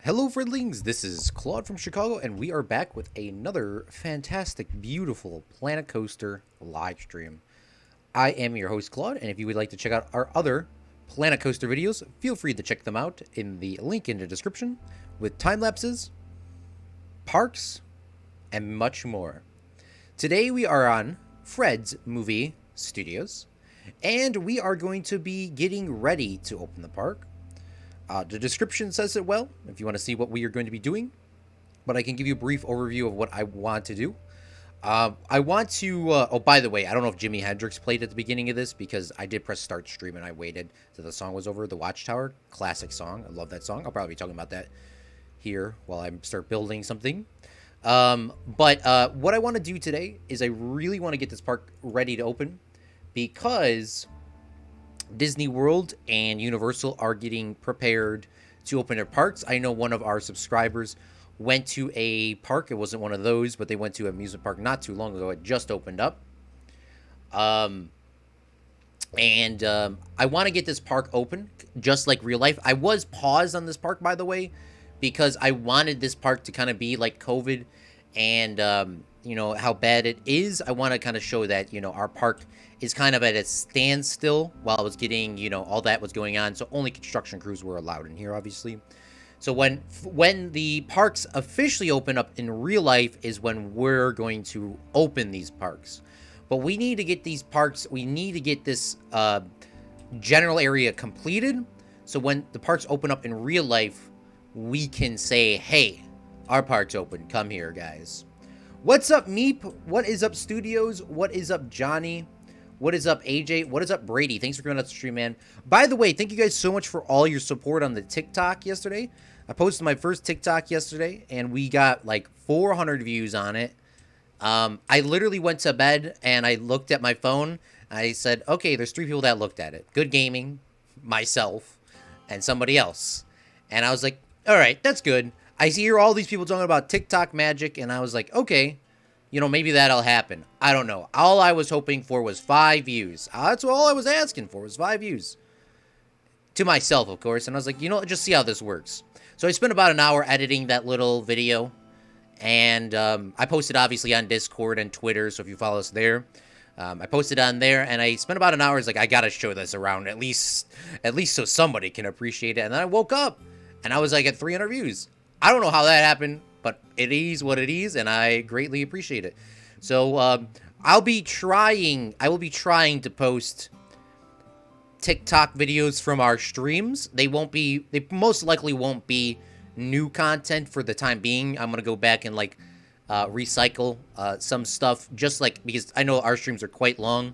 Hello friendlings, this is Claude from Chicago and we are back with another fantastic, beautiful Planet Coaster live stream. I am your host Claude, and if you would like to check out our other Planet Coaster videos, feel free to check them out in the link in the description with time lapses, parks, and much more. Today we are on Fred's Movie Studios and we are going to be getting ready to open the park. The description says it well, if you want to see what we are going to be doing. But I can give you a brief overview of what I want to do. I want to... oh, by the way, I don't know if Jimi Hendrix played at the beginning of this, because I did press start stream and I waited till the song was over. The Watchtower, classic song. I love that song. I'll probably be talking about that here while I start building something. But what I want to do today is I really want to get this park ready to open, because Disney World and Universal are getting prepared to open their parks. I know one of our subscribers went to a park. It wasn't one of those, but they went to an amusement park not too long ago. It just opened up. I want to get this park open, just like real life. I was paused on this park, by the way, because I wanted this park to kind of be like COVID and, you know, how bad it is. I want to kind of show that, you know, our park is kind of at a standstill while I was getting, you know, all that was going on. So only construction crews were allowed in here, obviously. So when the parks officially open up in real life is when we're going to open these parks. But we need to get these parks, we need to get this general area completed. So when the parks open up in real life, we can say, hey, our park's open. Come here, guys. What's up, Meep? What is up, Studios? What is up, Johnny? What is up, AJ? What is up, Brady? Thanks for coming out to stream, man. By the way, thank you guys so much for all your support on the TikTok yesterday. I posted my first TikTok yesterday, and we got like 400 views on it. I literally went to bed, and I looked at my phone. I said, okay, there's 3 people that looked at it. Good Gaming, myself, and somebody else. And I was like, all right, that's good. I hear all these people talking about TikTok magic, and I was like, okay, you know, maybe that'll happen. I don't know. All I was hoping for was 5 views. That's all I was asking for, was 5 views. To myself, of course. And I was like, you know, just see how this works. So I spent about an hour editing that little video. And I posted, obviously, on Discord and Twitter. So if you follow us there, I posted on there. And I spent about an hour. I was like, I got to show this around at least so somebody can appreciate it. And then I woke up. And I was like at 300 views. I don't know how that happened, but it is what it is, and I greatly appreciate it. So I will be trying to post TikTok videos from our streams. They most likely won't be new content for the time being. I'm gonna go back and like recycle some stuff, just like, because I know our streams are quite long.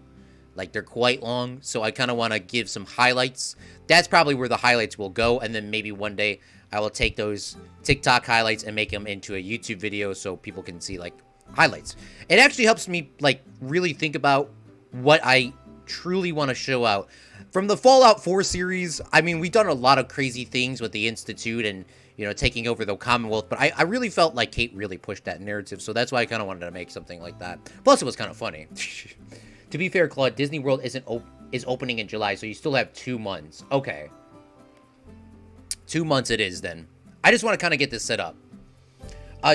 Like, they're quite long, so I kind of want to give some highlights. That's probably where the highlights will go, and then maybe one day I will take those TikTok highlights and make them into a YouTube video so people can see, like, highlights. It actually helps me, like, really think about what I truly want to show out. From the Fallout 4 series, I mean, we've done a lot of crazy things with the Institute and, you know, taking over the Commonwealth, but I really felt like Kate really pushed that narrative, so that's why I kind of wanted to make something like that. Plus, it was kind of funny. To be fair, Claude, Disney World is opening in July, so you still have 2 months. Okay. 2 months it is, then. I just want to kind of get this set up.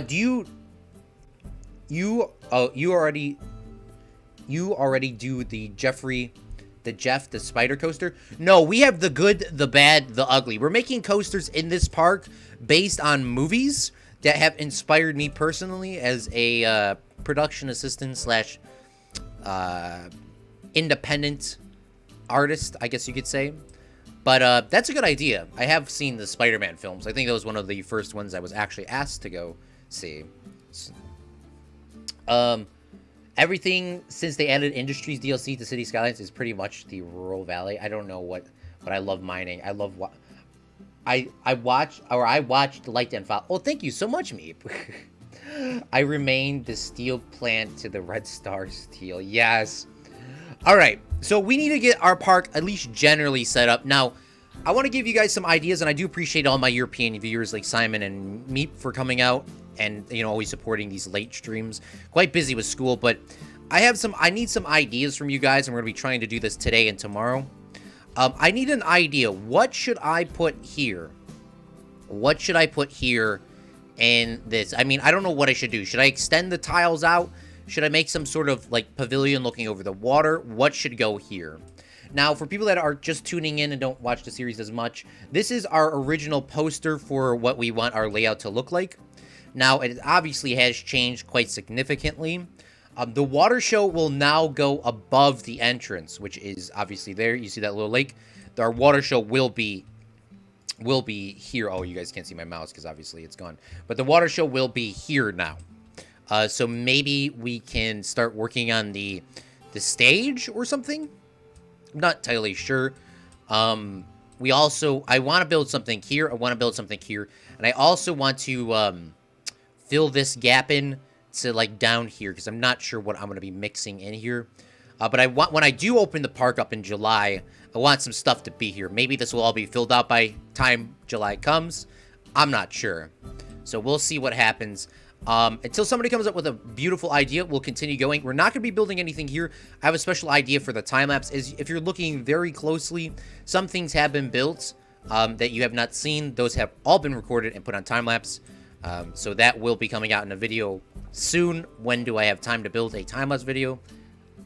You already do the Jeff, the spider coaster? No, we have the good, the bad, the ugly. We're making coasters in this park based on movies that have inspired me personally as a production assistant slash independent artist, I guess you could say. But that's a good idea. I have seen the Spider-Man films. I think that was one of the first ones I was actually asked to go see. Everything since they added Industries DLC to City Skylines is pretty much the Rural Valley. I don't know what, but I love mining. I love what I watched Light and Fall. Oh, thank you so much, Meep. I remain the steel plant to the Red Star Steel. Yes. All right. So we need to get our park at least generally set up. Now, I want to give you guys some ideas, and I do appreciate all my European viewers like Simon and Meep for coming out and, you know, always supporting these late streams. Quite busy with school, but I need some ideas from you guys, and we're going to be trying to do this today and tomorrow. I need an idea. What should I put here? What should I put here in this? I mean, I don't know what I should do. Should I extend the tiles out? Should I make some sort of, like, pavilion looking over the water? What should go here? Now, for people that are just tuning in and don't watch the series as much, this is our original poster for what we want our layout to look like. Now, it obviously has changed quite significantly. The water show will now go above the entrance, which is obviously there. You see that little lake? Our water show will be here. Oh, you guys can't see my mouse because obviously it's gone. But the water show will be here now. So maybe we can start working on the stage or something. I'm not entirely sure. I want to build something here. I want to build something here. And I also want to fill this gap in to, like, down here, because I'm not sure what I'm going to be mixing in here. But when I do open the park up in July, I want some stuff to be here. Maybe this will all be filled out by time July comes. I'm not sure. So we'll see what happens. Until somebody comes up with a beautiful idea, we'll continue going. We're not going to be building anything here. I have a special idea for the time-lapse. If you're looking very closely, some things have been built that you have not seen. Those have all been recorded and put on time-lapse. So that will be coming out in a video soon. When do I have time to build a time-lapse video?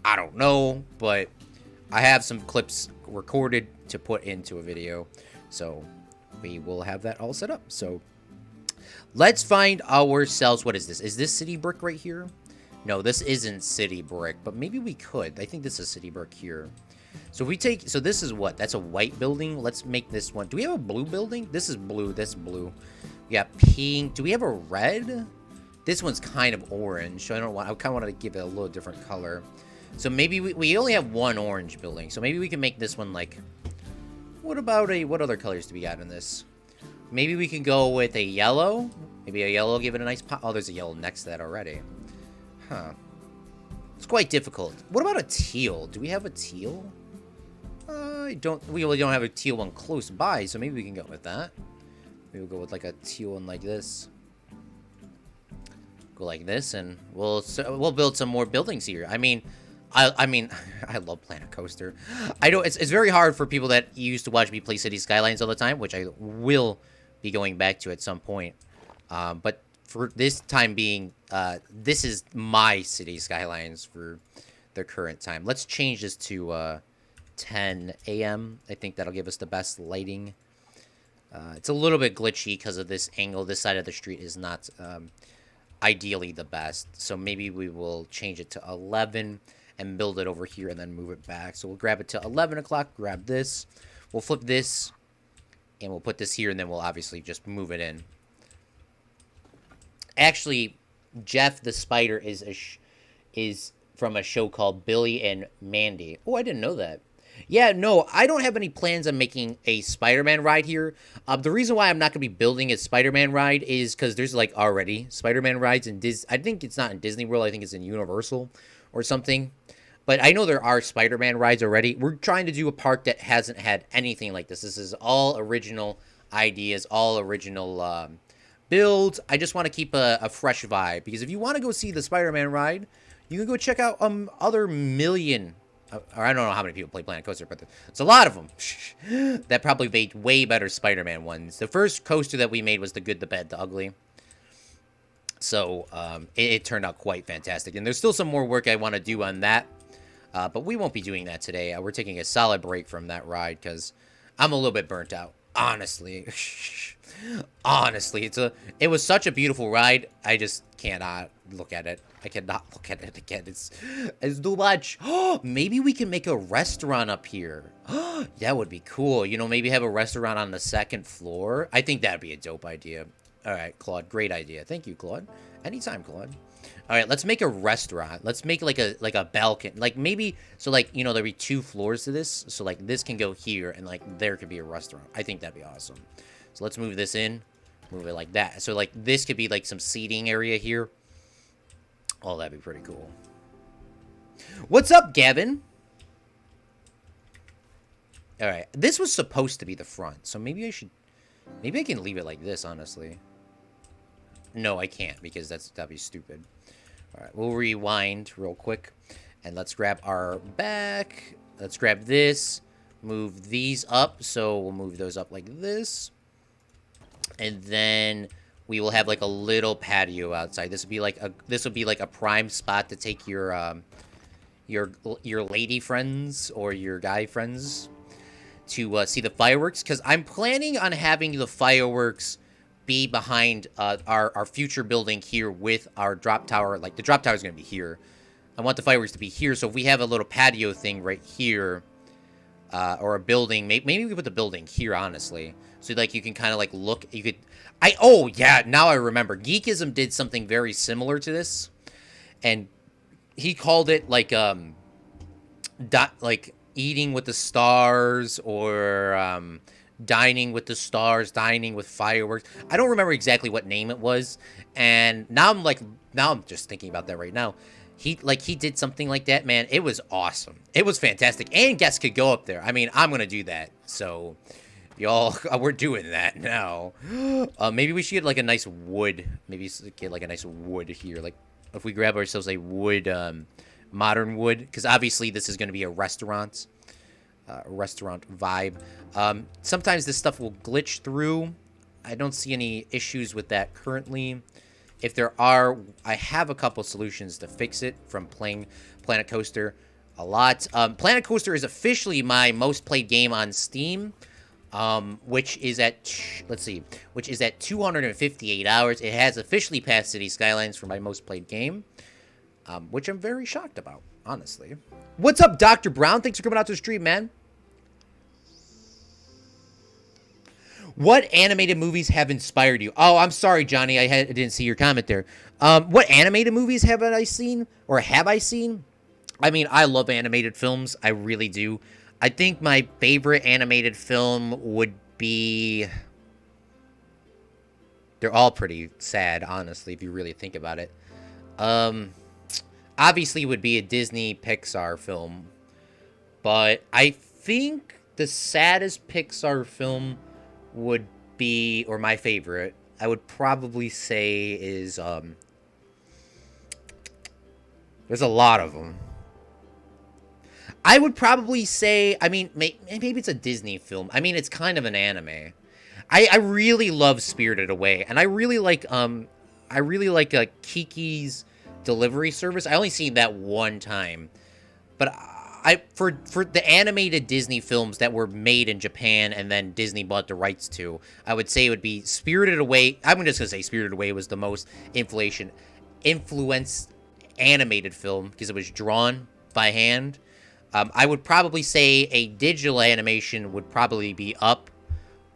I don't know, but I have some clips recorded to put into a video. So we will have that all set up. So let's find ourselves, what is this? Is this city brick right here? No, this isn't city brick, but maybe we could. I think this is city brick here. So if we take, so this is what? That's a white building. Let's make this one. Do we have a blue building? This is blue. This is blue. We got pink. Do we have a red? This one's kind of orange. So I don't want, I kind of want to give it a little different color. So maybe we only have one orange building. So maybe we can make this one like, what other colors do we got in this? Maybe we can go with a yellow. Maybe a yellow, give it a nice pop. Oh, there's a yellow next to that already. Huh. It's quite difficult. What about a teal? Do we have a teal? We really don't have a teal one close by, so maybe we can go with that. Maybe we'll go with like a teal one like this. Go like this, and we'll build some more buildings here. I mean, I love Planet Coaster. I know it's very hard for people that used to watch me play City Skylines all the time, which I will be going back to at some point. But for this time being, this is my City Skylines for the current time. Let's change this to 10 a.m. I think that'll give us the best lighting. It's a little bit glitchy because of this angle. This side of the street is not ideally the best. So maybe we will change it to 11 and build it over here and then move it back. So we'll grab it to 11 o'clock, grab this. We'll flip this, and we'll put this here, and then we'll obviously just move it in. Actually, Jeff the Spider is from a show called Billy and Mandy. Oh, I didn't know that. Yeah, no, I don't have any plans on making a Spider-Man ride here. The reason why I'm not going to be building a Spider-Man ride is because there's, like, already Spider-Man rides in Disney. I think it's not in Disney World. I think it's in Universal or something. But I know there are Spider-Man rides already. We're trying to do a park that hasn't had anything like this. This is all original ideas, all original builds. I just want to keep a fresh vibe. Because if you want to go see the Spider-Man ride, you can go check out other million... or I don't know how many people play Planet Coaster, but there's a lot of them that probably made way better Spider-Man ones. The first coaster that we made was the Good, the Bad, the Ugly. So it turned out quite fantastic. And there's still some more work I want to do on that. But we won't be doing that today. We're taking a solid break from that ride because I'm a little bit burnt out. Honestly. Honestly, it was such a beautiful ride. I just cannot look at it. I cannot look at it again. It's too much. Maybe we can make a restaurant up here. That would be cool. You know, maybe have a restaurant on the second floor. I think that'd be a dope idea. All right, Claude, great idea. Thank you, Claude. Anytime, Claude. All right, let's make a restaurant. Let's make like a balcony. Like maybe, so like, you know, there'll be 2 floors to this. So like this can go here and like there could be a restaurant. I think that'd be awesome. So let's move this in. Move it like that. So like this could be like some seating area here. Oh, that'd be pretty cool. What's up, Gavin? All right, this was supposed to be the front. So maybe I can leave it like this, honestly. No, I can't because that'd be stupid. All right, we'll rewind real quick. And let's grab our back. Let's grab this. Move these up. So we'll move those up like this. and then we will have like a little patio outside. This would be like a prime spot to take your your lady friends or your guy friends to see the fireworks, because I'm planning on having the fireworks be behind our future building here with our drop tower. Like, the drop tower is going to be here. I want the fireworks to be here, so if we have a little patio thing right here, or a building, maybe we could put the building here, honestly. So, like, you can kind of, like, look, you could, oh, yeah, now I remember. Geekism did something very similar to this, and he called it, like, like, eating with the stars, or, dining with the stars, dining with fireworks. I don't remember exactly what name it was, and now I'm just thinking about that right now. He did something like that, man. It was awesome. It was fantastic, and guests could go up there. I mean, I'm gonna do that, so y'all, we're doing that now. Maybe we should get like a nice wood. Maybe get like a nice wood here. Like, if we grab ourselves a wood, modern wood, because obviously this is gonna be a restaurant vibe. Sometimes this stuff will glitch through. I don't see any issues with that currently. If there are, I have a couple solutions to fix it from playing Planet Coaster a lot. Planet Coaster is officially my most played game on Steam, which is at 258 hours. It has officially passed City Skylines for my most played game, which I'm very shocked about, honestly. What's up, Dr. Brown? Thanks for coming out to the stream, man. What animated movies have inspired you? Oh, I'm sorry, Johnny. I didn't see your comment there. What animated movies have I seen? Or have I seen? I mean, I love animated films. I really do. I think my favorite animated film would be... They're all pretty sad, honestly, if you really think about it. Obviously, it would be a Disney Pixar film. But I think the saddest Pixar film would be, or my favorite, I would probably say is, there's a lot of them. I would probably say, I mean, maybe it's a Disney film. I mean, it's kind of an anime. I really love Spirited Away, and I really like Kiki's Delivery Service. I only seen that one time, but for the animated Disney films that were made in Japan and then Disney bought the rights to, I would say it would be Spirited Away. I'm just gonna say Spirited Away was the most influenced animated film because it was drawn by hand. I would probably say a digital animation would probably be Up,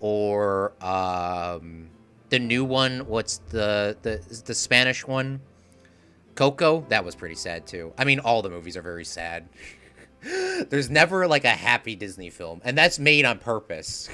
or the new one. What's the Spanish one? Coco. That was pretty sad too. I mean, all the movies are very sad. There's never like a happy Disney film, and that's made on purpose.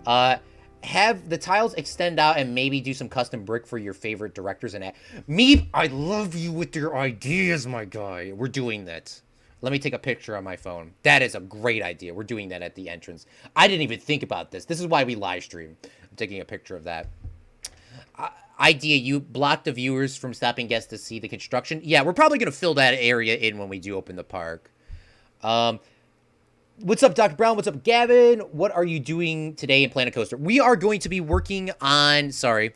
Have the tiles extend out and maybe do some custom brick for your favorite directors and Meep, I love you with your ideas, my guy. We're doing that. Let me take a picture on my phone. That is a great idea. We're doing that at the entrance. I didn't even think about this. This is why we live stream. I'm taking a picture of that. Idea, you block the viewers from stopping guests to see the construction. Yeah, we're probably going to fill that area in when we do open the park. What's up, Dr. Brown? What's up, Gavin? What are you doing today in Planet Coaster? We are going to be working on, filling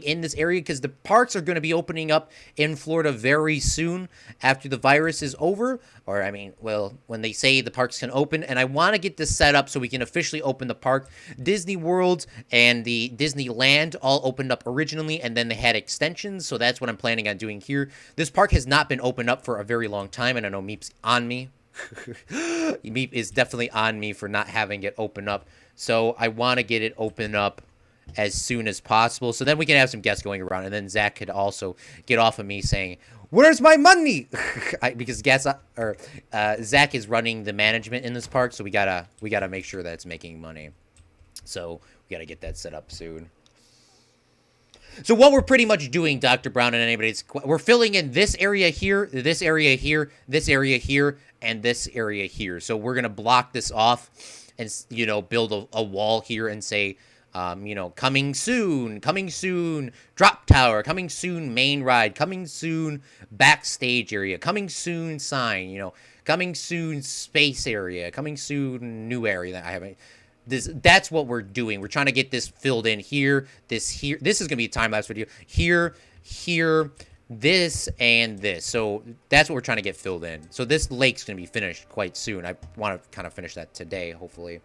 in this area because the parks are going to be opening up in Florida very soon after the virus is over. Or, I mean, well, when they say the parks can open. And I want to get this set up so we can officially open the park. Disney World and the Disneyland all opened up originally, and then they had extensions. So that's what I'm planning on doing here. This park has not been opened up for a very long time, and I know Meep's on me. Meep is definitely on me for not having it open up, so I want to get it open up as soon as possible, so then we can have some guests going around, and then Zach could also get off of me saying, "Where's my money?" Because Zach is running the management in this park, so we gotta make sure that it's making money. So we gotta get that set up soon. So what we're pretty much doing, Dr. Brown and anybody, we're filling in this area here, this area here, this area here, and this area here. So we're going to block this off and, build a wall here and say, coming soon, drop tower, coming soon, main ride, coming soon, backstage area, coming soon, sign, coming soon, space area, coming soon, new area that I haven't. That's what we're doing. We're trying to get this filled in here, this here. This is gonna be a time lapse video. Here, here, this, and this. So that's what we're trying to get filled in. So this lake's gonna be finished quite soon. I want to kind of finish that today, hopefully.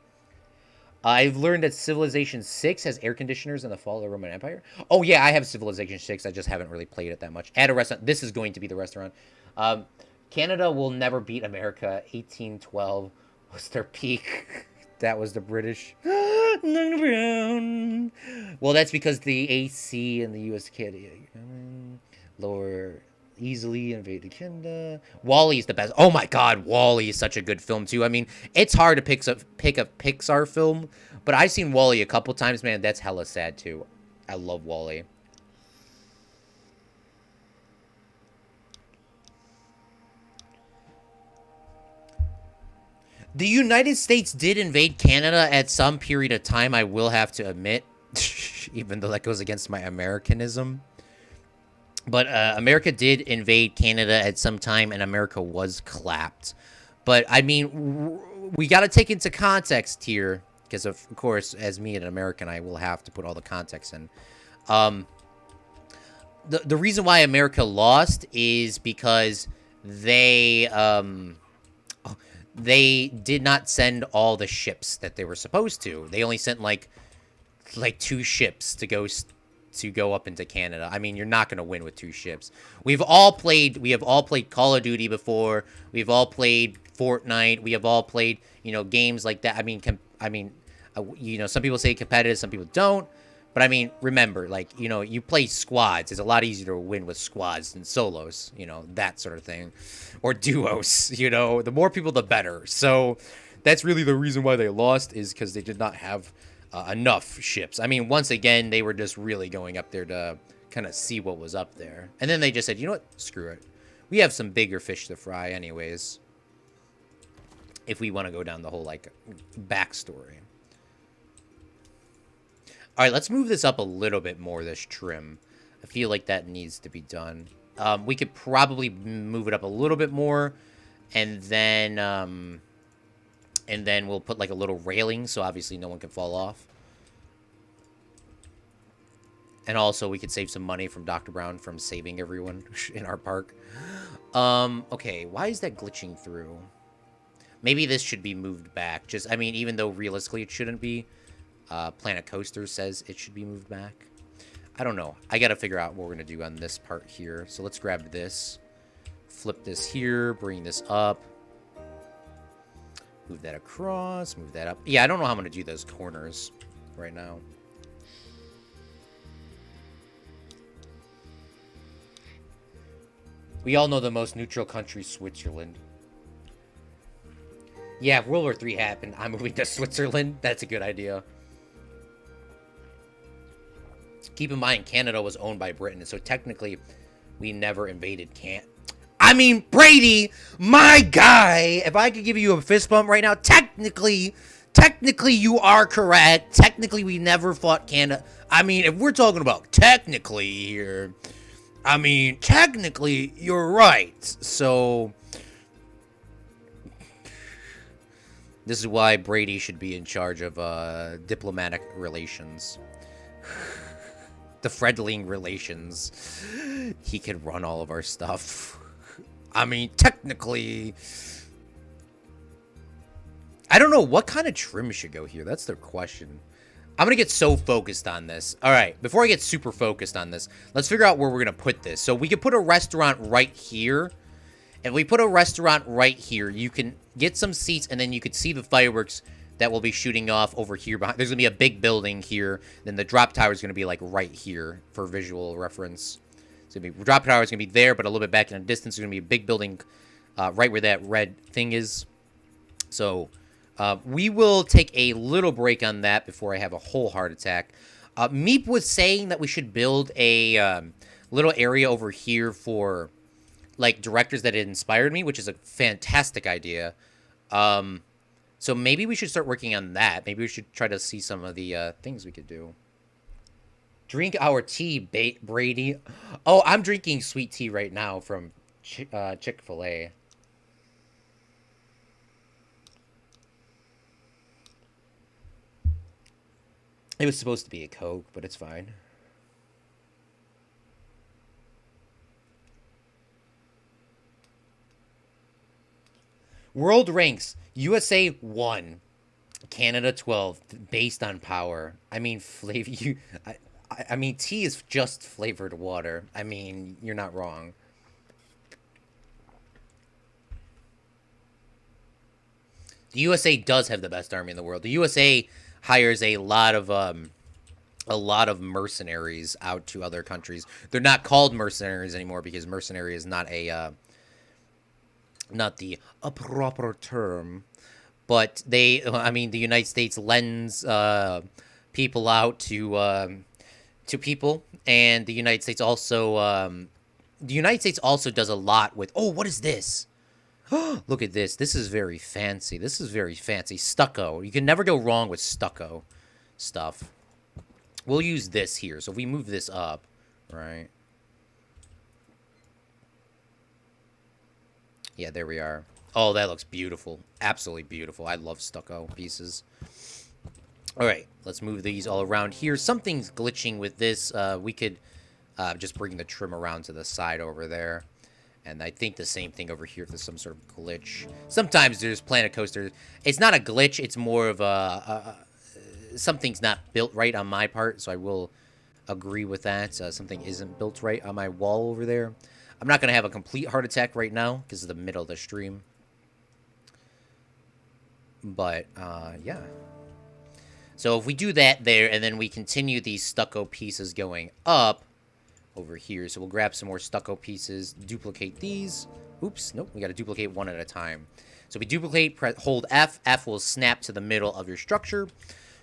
I've learned that Civilization 6 has air conditioners in the fall of the Roman Empire. Oh, yeah, I have Civilization 6. I just haven't really played it that much. At a restaurant. This is going to be the restaurant. Um, Canada will never beat America. 1812 was their peak. That was the British. Well, that's because the AC and the U.S. can't lower easily invaded Canada. Wall-E's the best. Oh my God, Wall-E is such a good film too. I mean, it's hard to pick a Pixar film, but I've seen Wall-E a couple times. Man, that's hella sad too. I love Wall-E. The United States did invade Canada at some period of time, I will have to admit, even though that goes against my Americanism. But America did invade Canada at some time, and America was clapped. But, I mean, we got to take into context here, because, of course, as me, an American, I will have to put all the context in. The reason why America lost is because they did not send all the ships that they were supposed to. They only sent, like 2 ships to go up into Canada. I mean, you're not going to win with 2 ships. We have all played Call of Duty before. We've all played Fortnite. We have all played, games like that. I mean, some people say competitive, some people don't. But I mean, remember, you play squads. It's a lot easier to win with squads than solos, that sort of thing. Or duos, the more people, the better. So that's really the reason why they lost, is because they did not have enough ships. I mean, once again, they were just really going up there to kind of see what was up there. And then they just said, you know what? Screw it. We have some bigger fish to fry anyways. If we want to go down the whole, backstory. All right, let's move this up a little bit more, this trim. I feel like that needs to be done. We could probably move it up a little bit more, and then we'll put, a little railing, so obviously no one can fall off. And also, we could save some money from Dr. Brown from saving everyone in our park. Okay, why is that glitching through? Maybe this should be moved back. Even though realistically it shouldn't be. Planet Coaster says it should be moved back. I don't know. I gotta figure out what we're gonna do on this part here. So let's grab this. Flip this here. Bring this up. Move that across. Move that up. Yeah, I don't know how I'm gonna do those corners right now. We all know the most neutral country, Switzerland. Yeah, if World War III happened, I'm moving to Switzerland. That's a good idea. Keep in mind, Canada was owned by Britain, so technically, we never invaded Canada. I mean, Brady, my guy, if I could give you a fist bump right now, technically, you are correct. Technically, we never fought Canada. I mean, if we're talking about technically here, technically, you're right. So, this is why Brady should be in charge of diplomatic relations. The friendly relations. He could run all of our stuff. Technically, I don't know what kind of trim should go here. That's the question. I'm gonna get so focused on this. All right, before I get super focused on this, let's figure out where we're gonna put this. So we could put a restaurant right here. If we put a restaurant right here, you can get some seats, and then you could see the fireworks that will be shooting off over here. There's going to be a big building here. Then the drop tower is going to be, right here for visual reference. It's going to be, drop tower is going to be there, but a little bit back in the distance. There's going to be a big building right where that red thing is. So we will take a little break on that before I have a whole heart attack. Meep was saying that we should build a little area over here for, directors that had inspired me, which is a fantastic idea. So maybe we should start working on that. Maybe we should try to see some of the things we could do. Drink our tea, Brady. Oh, I'm drinking sweet tea right now from Chick-fil-A. It was supposed to be a Coke, but it's fine. World ranks. USA 1. Canada 12. Based on power. I mean, flavor. I mean, tea is just flavored water. I mean, you're not wrong. The USA does have the best army in the world. The USA hires a lot of mercenaries out to other countries. They're not called mercenaries anymore because mercenary is not not the a proper term. But I mean, the United States lends people out to people, and the United States also does a lot with. Oh, what is this? Look at this. This is very fancy. This is very fancy. Stucco. You can never go wrong with stucco stuff. We'll use this here. So if we move this up, right? Yeah, there we are. Oh, that looks beautiful. Absolutely beautiful. I love stucco pieces. All right, let's move these all around here. Something's glitching with this. We could just bring the trim around to the side over there. And I think the same thing over here if there's some sort of glitch. Sometimes there's Planet Coaster. It's not a glitch. It's more of something's not built right on my part. So I will agree with that. Something isn't built right on my wall over there. I'm not going to have a complete heart attack right now because of the middle of the stream. But, yeah. So if we do that there, and then we continue these stucco pieces going up over here. So we'll grab some more stucco pieces, duplicate these. Oops, nope, we got to duplicate one at a time. So we duplicate, hold F. F will snap to the middle of your structure.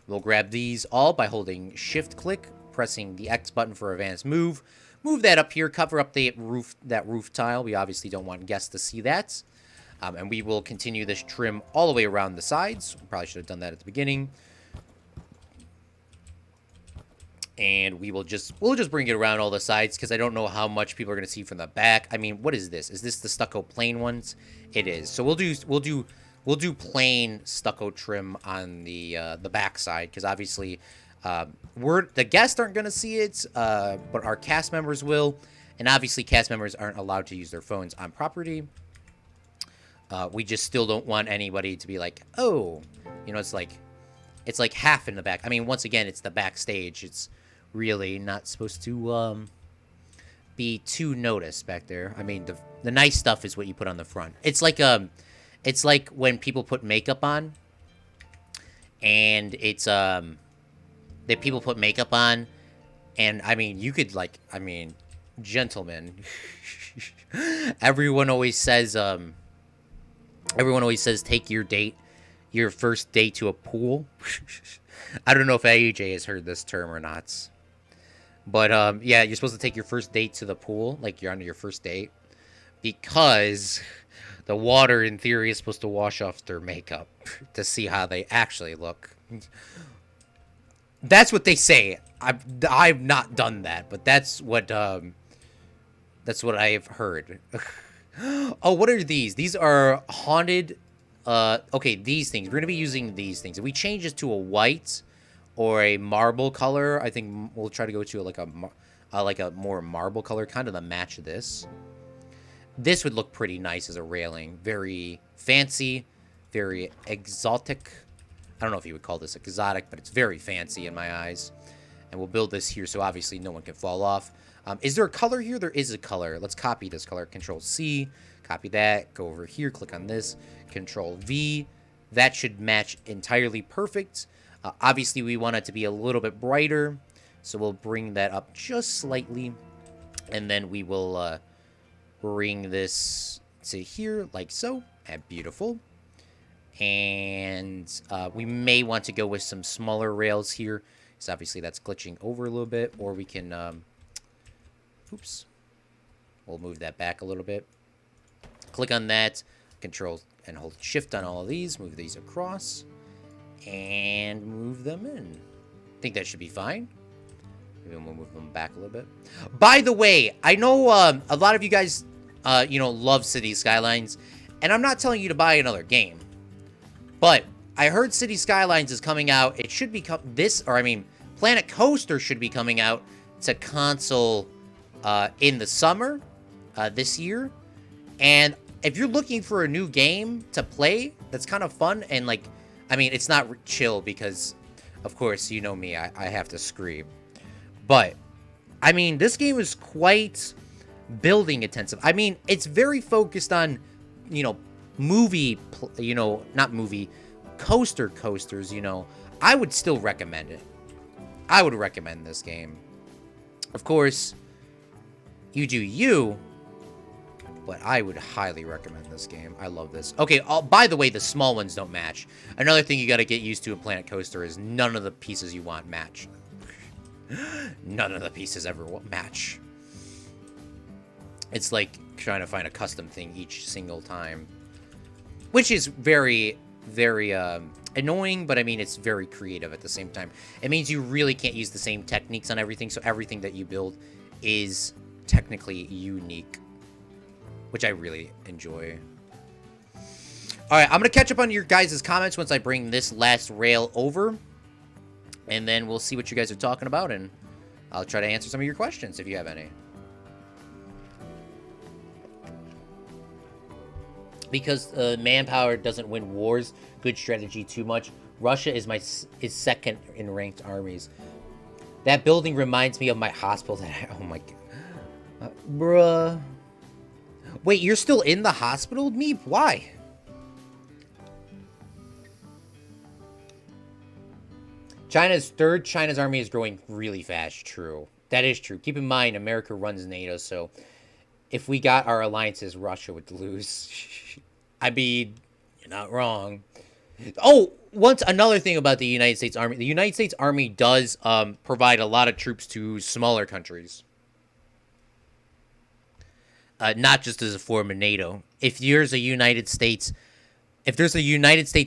We'll grab these all by holding Shift-click, pressing the X button for advanced move. Move that up here, cover up the roof tile. We obviously don't want guests to see that. And we will continue this trim all the way around the sides. We probably should have done that at the beginning. And we'll just bring it around all the sides because I don't know how much people are going to see from the back. I mean, what is this? Is this the stucco plain ones? It is. So we'll do plain stucco trim on the back side because obviously the guests aren't going to see it, but our cast members will. And obviously cast members aren't allowed to use their phones on property. We just still don't want anybody to be like, oh, you know, it's like half in the back. I mean, once again, it's the backstage. It's really not supposed to be too noticed back there. I mean, the nice stuff is what you put on the front. It's like when people put makeup on, and it's that people put makeup on, and I mean, you could gentlemen, everyone always says take your first date to a pool. I don't know if AJ has heard this term or not. But, yeah, you're supposed to take your first date to the pool, like you're on your first date, because the water, in theory, is supposed to wash off their makeup to see how they actually look. That's what they say. I've not done that, but that's what I've heard. Oh, what are these? These are haunted. Okay, these things. We're gonna be using these things. If we change this to a white or a marble color, I think we'll try to go to like a more marble color, kind of to match this. This would look pretty nice as a railing. Very fancy, very exotic. I don't know if you would call this exotic, but it's very fancy in my eyes. And we'll build this here so obviously no one can fall off. Is there a color here? There is a color. Let's copy this color. Control C, copy that, go over here, click on this, Control V. That should match entirely perfect. Obviously, we want it to be a little bit brighter, so we'll bring that up just slightly. And then we will bring this to here, like so. And beautiful. And we may want to go with some smaller rails here, because obviously that's glitching over a little bit. Or we can... oops. We'll move that back a little bit. Click on that. Control and hold Shift on all of these. Move these across. And move them in. I think that should be fine. Maybe we'll move them back a little bit. By the way, I know a lot of you guys, love City Skylines. And I'm not telling you to buy another game. But I heard City Skylines is coming out. It should become Planet Coaster should be coming out to console in the summer this year. And if you're looking for a new game to play that's kind of fun and like, I mean, it's not chill because, of course, you know me, I have to scream. But, I mean, this game is quite building intensive. I mean, it's very focused on, you know, not movie, coasters, you know. I would still recommend it. I would recommend this game. Of course, you do you, but I would highly recommend this game. I love this. Okay, by the way, the small ones don't match. Another thing you got to get used to in Planet Coaster is none of the pieces you want match. None of the pieces ever match. It's like trying to find a custom thing each single time. Which is very, very annoying, but I mean, it's very creative at the same time. It means you really can't use the same techniques on everything, so everything that you build is technically unique. Which I really enjoy. Alright, I'm going to catch up on your guys' comments once I bring this last rail over. And then we'll see what you guys are talking about, and I'll try to answer some of your questions if you have any. Because manpower doesn't win wars, good strategy too much. Russia is second in ranked armies. That building reminds me of my hospital that oh my god. Bruh. Wait, you're still in the hospital? Meep, why? China's army is growing really fast. True. That is true. Keep in mind, America runs NATO, so if we got our alliances, Russia would lose. I mean, you're not wrong. Oh, another thing about the United States Army. The United States Army does provide a lot of troops to smaller countries. Not just as a form of NATO. If there's a United States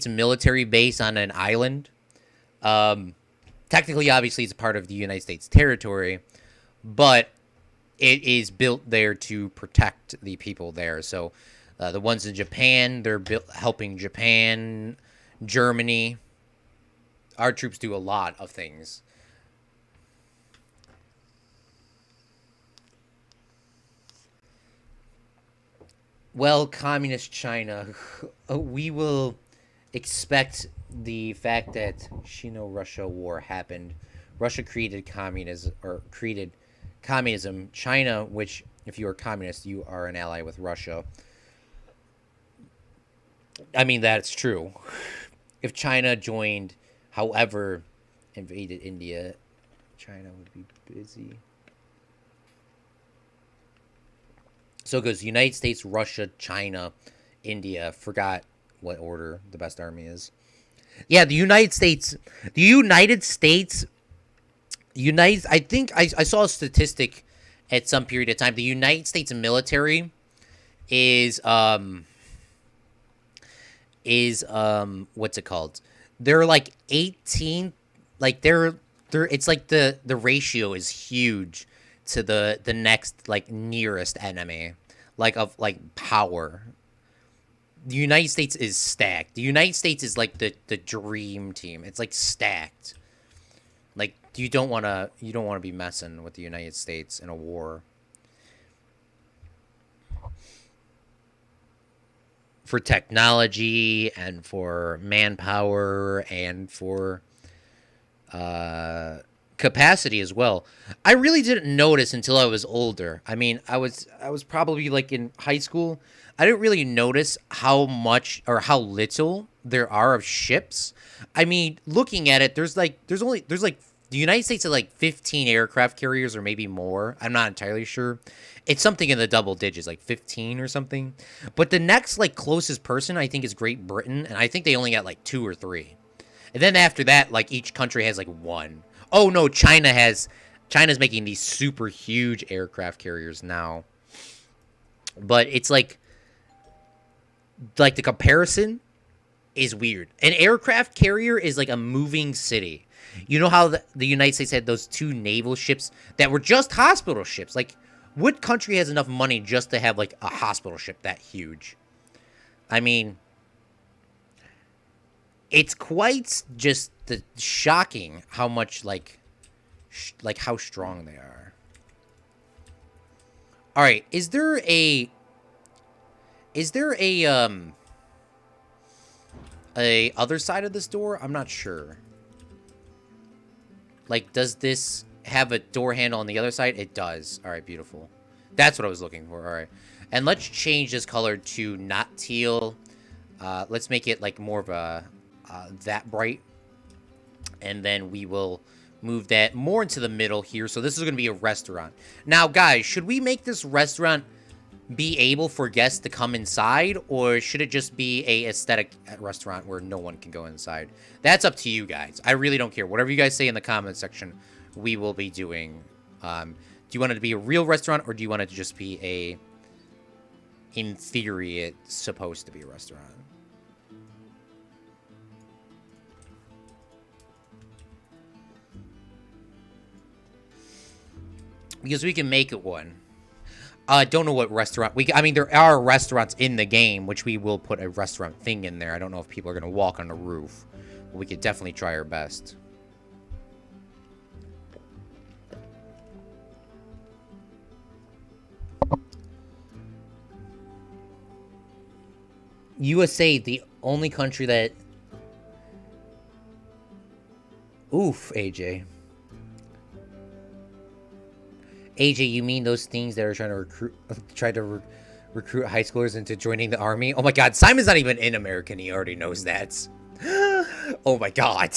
military base on an island, technically, obviously, it's a part of the United States territory, but it is built there to protect the people there. So, the ones in Japan, they're helping Japan, Germany. Our troops do a lot of things. Well, communist China, we will expect the fact that Sino-Russia War happened. Russia created communism. China, which, if you are communist, you are an ally with Russia. I mean, that's true. If China joined, however, invaded India, China would be busy. So it goes United States, Russia, China, India. Forgot what order the best army is. Yeah, the United States. I think I saw a statistic at some period of time. The United States military is what's it called? They're like 18. Like they're it's like the ratio is huge to the next like nearest enemy, like of like power. The United States is stacked. The United States is like the dream team. It's like stacked. Like you don't want to be messing with the United States in a war. For technology and for manpower and for capacity as well. I really didn't notice until I was older. I mean, I was probably like in high school. I didn't really notice how much or how little there are of ships. I mean, looking at it, there's like the United States has like 15 aircraft carriers or maybe more. I'm not entirely sure. It's something in the double digits, like 15 or something. But the next like closest person I think is Great Britain, and I think they only got like 2 or 3. And then after that, like each country has like 1. Oh no, China's making these super huge aircraft carriers now. But it's like the comparison is weird. An aircraft carrier is like a moving city. You know how the United States had those 2 naval ships that were just hospital ships? Like, what country has enough money just to have like a hospital ship that huge? I mean, it's quite just shocking how much like like how strong they are. All right, is there a other side of this door? I'm not sure. Like, does this have a door handle on the other side? It does. All right, beautiful. That's what I was looking for. All right. And let's change this color to not teal. Let's make it like more of a that bright. And then we will move that more into the middle here. So this is going to be a restaurant. Now, guys, should we make this restaurant be able for guests to come inside, or should it just be a aesthetic restaurant where no one can go inside? That's up to you guys. I really don't care. Whatever you guys say in the comment section, we will be doing. Do you want it to be a real restaurant, or do you want it to just be a, in theory, it's supposed to be a restaurant? Because we can make it one. I don't know what restaurant. I mean, there are restaurants in the game, which we will put a restaurant thing in there. I don't know if people are going to walk on the roof. But we could definitely try our best. USA, the only country that... Oof, AJ. AJ, you mean those things that are trying to recruit high schoolers into joining the army? Oh my god, Simon's not even in America and he already knows that. Oh my god.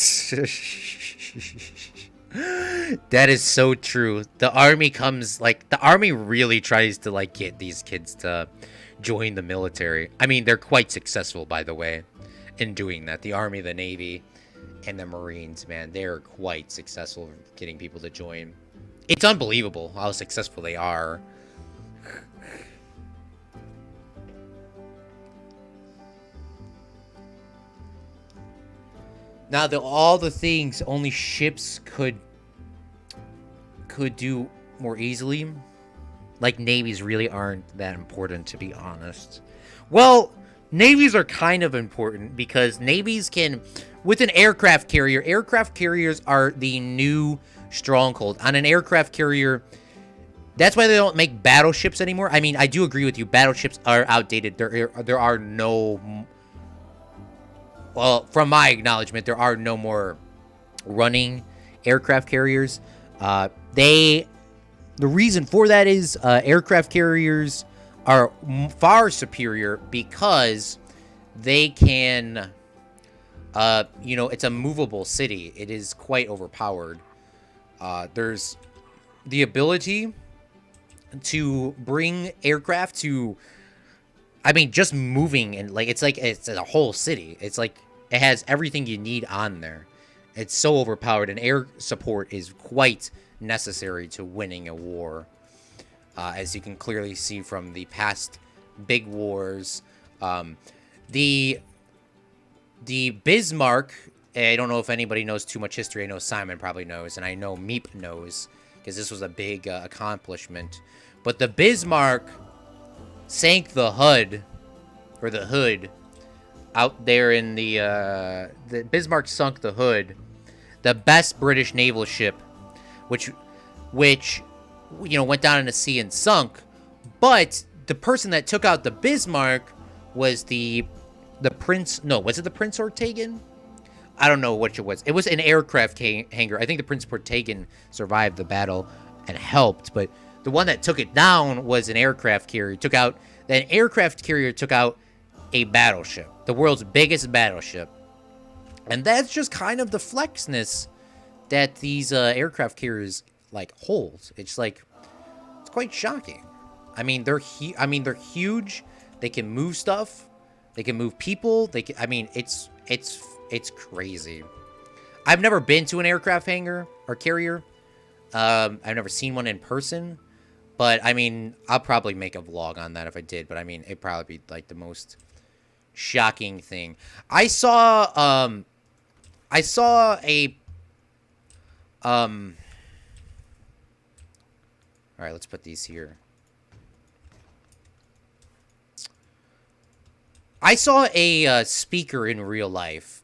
That is so true. The army comes, like, the army really tries to, like, get these kids to join the military. I mean, they're quite successful, by the way, in doing that. The army, the navy, and the Marines, man, they're quite successful in getting people to join. It's unbelievable how successful they are. Now, all the things only ships could do more easily. Like, navies really aren't that important, to be honest. Well, navies are kind of important because navies can... With an aircraft carriers are the new... stronghold. On an aircraft carrier, that's why they don't make battleships anymore. I mean, I do agree with you. Battleships are outdated. There are no... Well, from my acknowledgement, there are no more running aircraft carriers. The reason for that is aircraft carriers are far superior because they can... it's a movable city. It is quite overpowered. There's the ability to bring aircraft to, I mean, just moving and it's a whole city. It's like it has everything you need on there. It's so overpowered, and air support is quite necessary to winning a war. As you can clearly see from the past big wars. The Bismarck, I don't know if anybody knows too much history. I know Simon probably knows, and I know Meep knows, because this was a big accomplishment. But the Bismarck sank the hood out there in the Bismarck sunk the Hood, the best British naval ship, which went down in the sea and sunk. But the person that took out the Bismarck was the Prince. No, was it the Prince Ortegan? I don't know which it was. It was an aircraft hangar. I think the Prince Ortegan survived the battle and helped, but the one that took it down was an aircraft carrier. An aircraft carrier took out a battleship, the world's biggest battleship. And that's just kind of the flexness that these aircraft carriers hold. It's quite shocking. I mean, they're huge. They can move stuff. They can move people. It's crazy. I've never been to an aircraft hangar or carrier. I've never seen one in person. But, I mean, I'll probably make a vlog on that if I did. But, I mean, it'd probably be, the most shocking thing. I saw a... Alright, let's put these here. I saw a speaker in real life.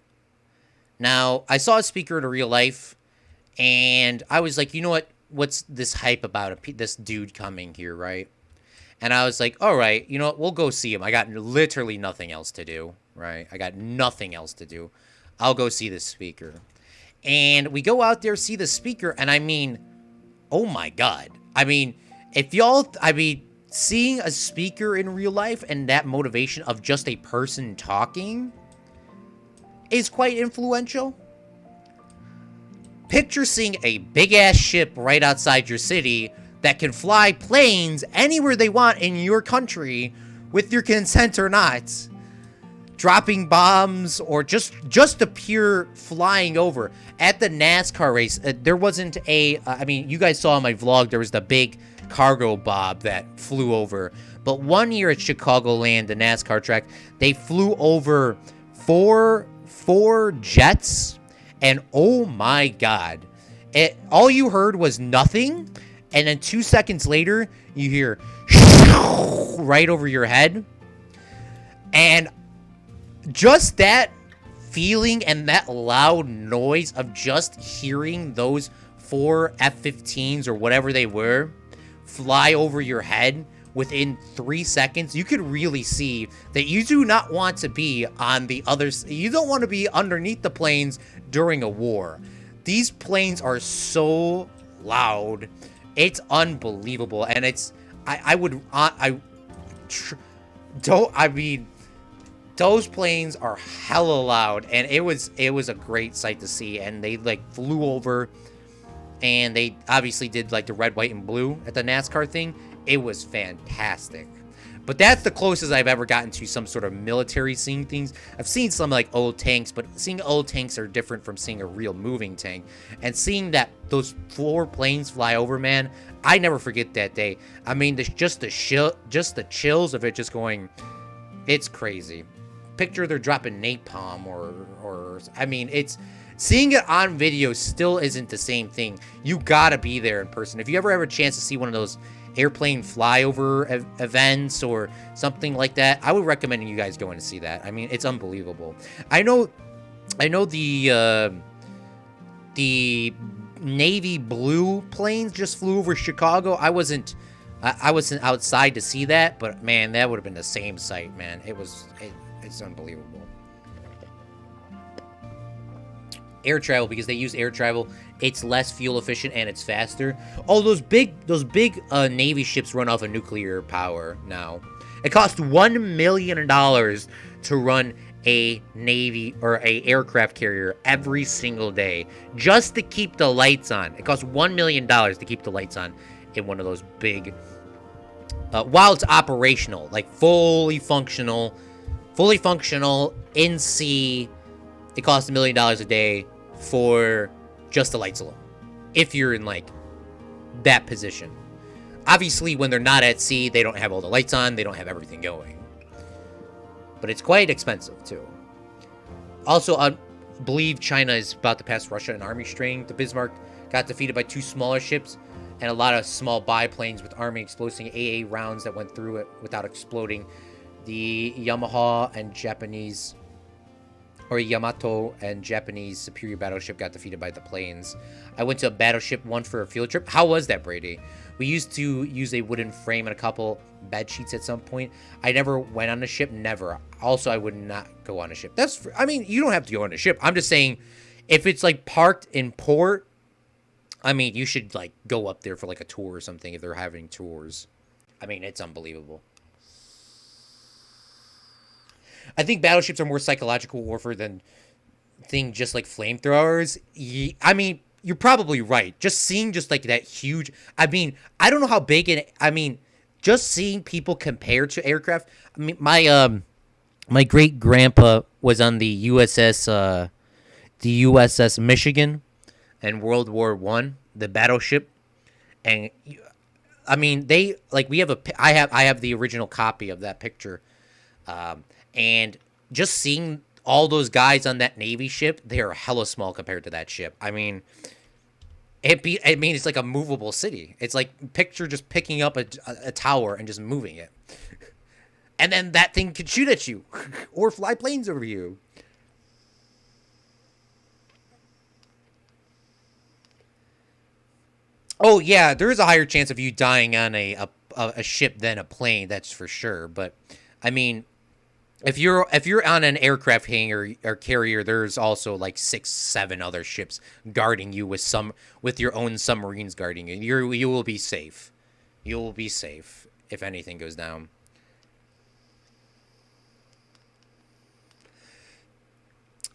Now, I saw a speaker in real life, And I was like, you know what? What's this hype about this dude coming here, right? And I was like, all right, you know what? We'll go see him. I got literally nothing else to do, right? I got nothing else to do. I'll go see the speaker. And we go out there, see the speaker, and I mean, oh my God. I mean, seeing a speaker in real life and that motivation of just a person talking is quite influential. Picture seeing a big-ass ship right outside your city that can fly planes anywhere they want in your country with your consent or not. Dropping bombs or just a pure flying over. At the NASCAR race, there wasn't I mean, you guys saw in my vlog, there was the big cargo bob that flew over. But one year at Chicagoland, the NASCAR track, they flew over four jets. And oh my God, all you heard was nothing. And then 2 seconds later, you hear right over your head. And just that feeling and that loud noise of just hearing those 4 F-15s or whatever they were fly over your head within 3 seconds, you could really see that you do not want to be on the other side. You don't want to be underneath the planes during a war. These planes are so loud. It's unbelievable. And it's, those planes are hella loud, and it was a great sight to see. And they like flew over, and they obviously did like the red, white, and blue at the NASCAR thing. It was fantastic. But that's the closest I've ever gotten to some sort of military seeing things. I've seen some like old tanks, but seeing old tanks are different from seeing a real moving tank. And seeing that those 4 planes fly over, man, I never forget that day. I mean, just the chills of it just going, it's crazy. Picture they're dropping napalm or I mean, it's seeing it on video still isn't the same thing. You gotta be there in person. If you ever have a chance to see one of those airplane flyover events or something like that, I would recommend you guys going to see that. I mean, it's unbelievable. I know the navy blue planes just flew over Chicago. I wasn't outside to see that, but man, that would have been the same sight, man. It's unbelievable. Air travel, because they use air travel, it's less fuel efficient and it's faster. Oh, those big Navy ships run off of nuclear power now. It costs $1 million to run a Navy or a aircraft carrier every single day just to keep the lights on. It costs $1 million to keep the lights on in one of those big, while it's operational, like fully functional in sea. It costs $1 million a day for just the lights alone, if you're in like that position. Obviously, when they're not at sea, they don't have all the lights on, they don't have everything going. But it's quite expensive too. Also, I believe China is about to pass Russia in army strength. The Bismarck got defeated by 2 smaller ships and a lot of small biplanes with army exploding AA rounds that went through it without exploding. The Yamato and Japanese superior battleship got defeated by the planes. I went to a battleship one for a field trip. How was that, Brady? We used to use a wooden frame and a couple bed sheets at some point. I never went on a ship, never. Also, I would not go on a ship. I mean, you don't have to go on a ship. I'm just saying, if it's like parked in port, I mean, you should like go up there for like a tour or something if they're having tours. I mean, it's unbelievable. I think battleships are more psychological warfare than just like flamethrowers. I mean, you're probably right. Just seeing just like that huge, I mean, I don't know how big just seeing people compared to aircraft. I mean, my great grandpa was on the USS Michigan in World War I, the battleship. And I mean, I have the original copy of that picture. And just seeing all those guys on that Navy ship, they are hella small compared to that ship. I mean, it's like a movable city. It's like picture just picking up a tower and just moving it. And then that thing could shoot at you or fly planes over you. Oh yeah, there is a higher chance of you dying on a ship than a plane. That's for sure. But I mean, if you're on an aircraft hangar or carrier, there's also like 6, 7 other ships guarding you with your own submarines guarding you. You will be safe. You will be safe if anything goes down.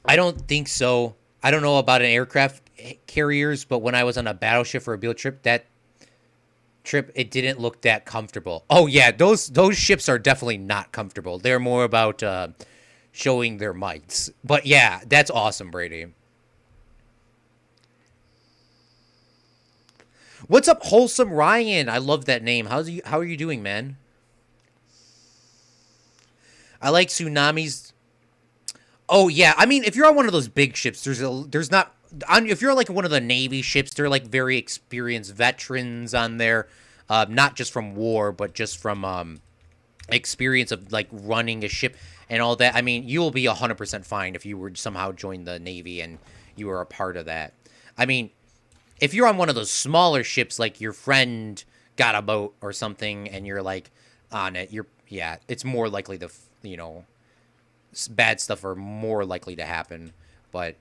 I don't think so. I don't know about an aircraft carriers, but when I was on a battleship for a field trip, that trip it didn't look that comfortable. Oh yeah, those ships are definitely not comfortable. They're more about showing their mights. But yeah, that's awesome, Brady. What's up, wholesome Ryan? I love that name. How are you doing, man? I like tsunamis. Oh yeah, I mean, if you're on one of those big ships, there's not on. If you're like one of the Navy ships, they're like very experienced veterans on there, not just from war, but just from experience of like running a ship and all that. I mean, you will be 100% fine if you were somehow join the Navy and you were a part of that. I mean, if you're on one of those smaller ships, like your friend got a boat or something, and you're like on it, yeah, it's more likely to bad stuff are more likely to happen, but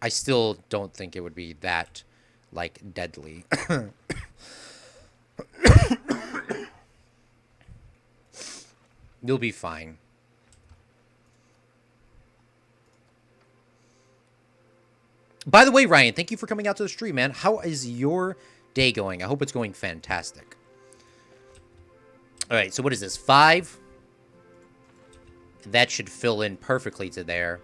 I still don't think it would be that like deadly. You'll be fine. By the way, Ryan, thank you for coming out to the stream, man. How is your day going? I hope it's going fantastic. All right, so what is this? 5? That should fill in perfectly to there.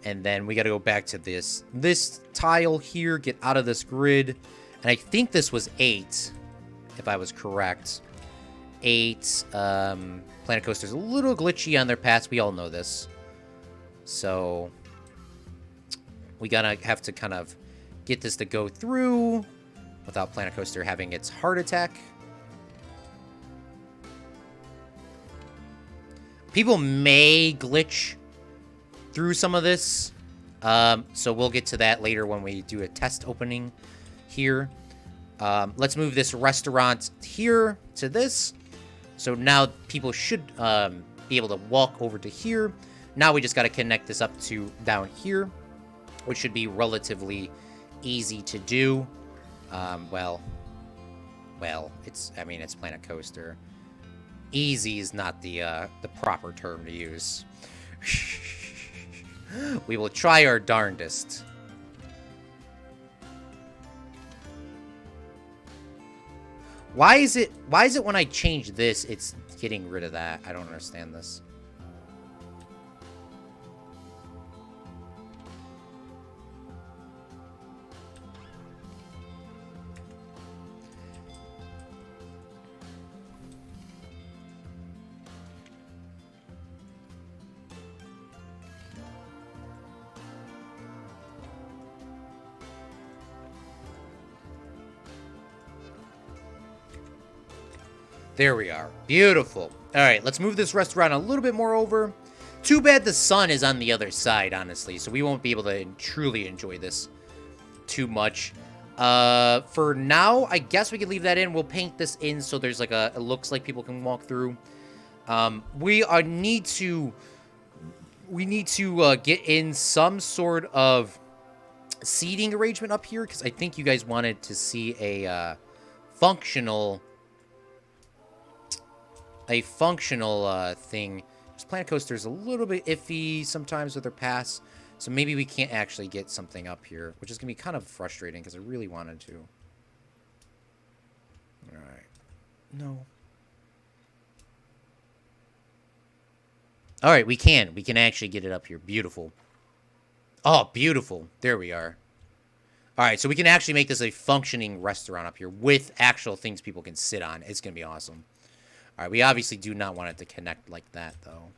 And then we got to go back to this tile here, get out of this grid. And I think this was 8, if I was correct. 8. Planet Coaster's a little glitchy on their paths. We all know this. So we gotta have to kind of get this to go through without Planet Coaster having its heart attack. People may glitch through some of this. So we'll get to that later when we do a test opening here. Let's move this restaurant here to this. So now people should be able to walk over to here. Now we just got to connect this up to down here, which should be relatively easy to do. Well, it's Planet Coaster. Easy is not the proper term to use. We will try our darndest. Why is it when I change this, it's getting rid of that? I don't understand this. There we are. Beautiful. All right, let's move this restaurant a little bit more over. Too bad the sun is on the other side, honestly, so we won't be able to truly enjoy this too much. For now, I guess we can leave that in. We'll paint this in so there's like it looks like people can walk through. We need to get in some sort of seating arrangement up here because I think you guys wanted to see a functional thing. This Planet Coaster is a little bit iffy sometimes with their pass, so maybe we can't actually get something up here, which is going to be kind of frustrating because I really wanted to. All right. No. All right, we can actually get it up here. Beautiful. Oh, beautiful. There we are. All right, so we can actually make this a functioning restaurant up here with actual things people can sit on. It's going to be awesome. All right, we obviously do not want it to connect like that, though.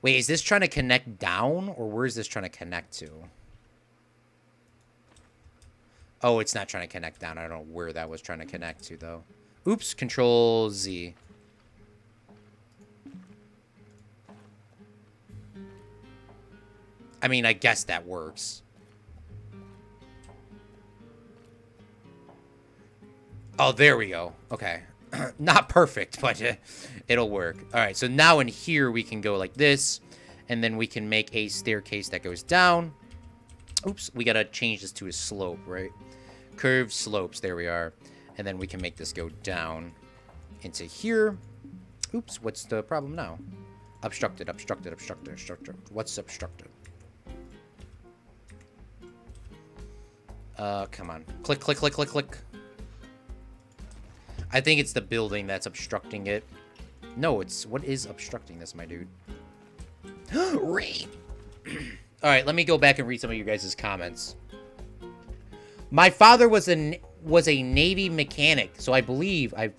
Wait, is this trying to connect down, or where is this trying to connect to? Oh, it's not trying to connect down. I don't know where that was trying to connect to, though. Oops, Control Z. I mean, I guess that works. Oh, there we go. Okay. Not perfect, but it'll work. All right, so now in here we can go like this, and then we can make a staircase that goes down. Oops, we got to change this to a slope, right? Curved slopes, there we are. And then we can make this go down into here. Oops, what's the problem now? Obstructed, obstructed, obstructed, obstructed. What's obstructed? Come on. Click, click, click, click, click. I think it's the building that's obstructing it. No, it's... What is obstructing this, my dude? Rain! Alright, let me go back and read some of you guys' comments. My father was a Navy mechanic, so I believe I've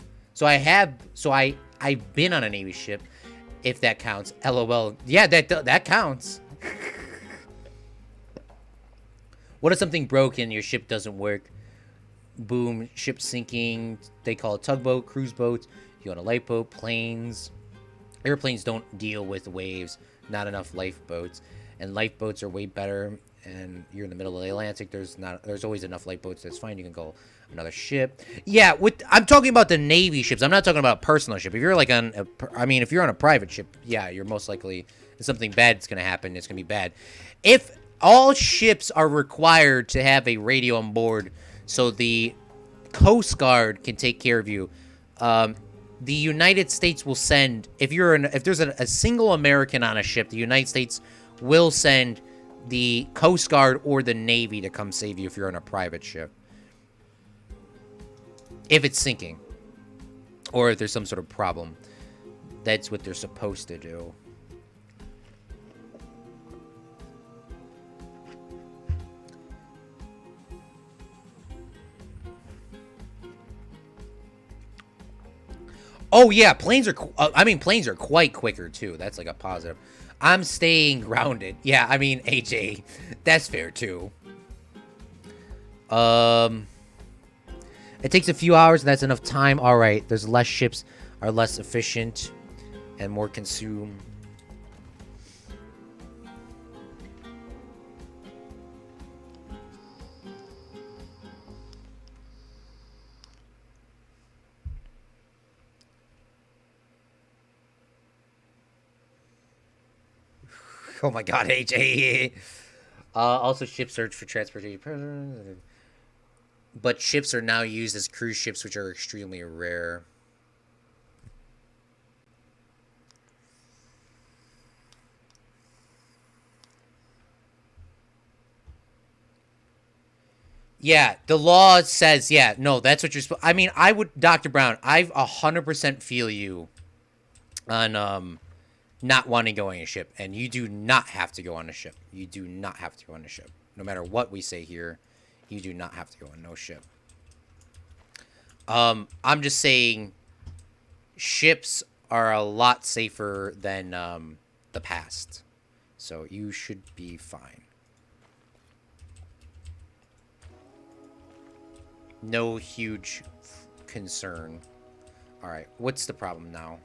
been on a Navy ship, if that counts. LOL. Yeah, that counts. What if something broke and your ship doesn't work? Boom, ship sinking. They call it tugboat, cruise boats. You own a lifeboat, planes. Airplanes don't deal with waves. Not enough lifeboats. And lifeboats are way better. And you're in the middle of the Atlantic. There's always enough lifeboats. That's fine. You can go another ship. Yeah, I'm talking about the Navy ships. I'm not talking about a personal ship. If you're like if you're on a private ship, yeah, you're most likely if something bad's gonna happen. It's gonna be bad. If all ships are required to have a radio on board, so the Coast Guard can take care of you. The United States will send if there's a single American on a ship, the United States will send the Coast Guard or the Navy to come save you if you're on a private ship. If it's sinking. Or if there's some sort of problem. That's what they're supposed to do. Oh, yeah, planes are quite quicker, too. That's like a positive. I'm staying grounded. Yeah, I mean, AJ, that's fair, too. It takes a few hours, and that's enough time. All right, there's less ships, are less efficient, and more consume. Oh my god, AJ. Also, ships search for transportation. But ships are now used as cruise ships, which are extremely rare. Yeah, the law says, yeah, no, that's what you're supposed... I mean, Dr. Brown, I 100% feel you on, not wanting to go on a ship, and you do not have to go on a ship. You do not have to go on a ship. No matter what we say here, you do not have to go on no ship. I'm just saying ships are a lot safer than the past. So you should be fine. No huge concern. All right, what's the problem now?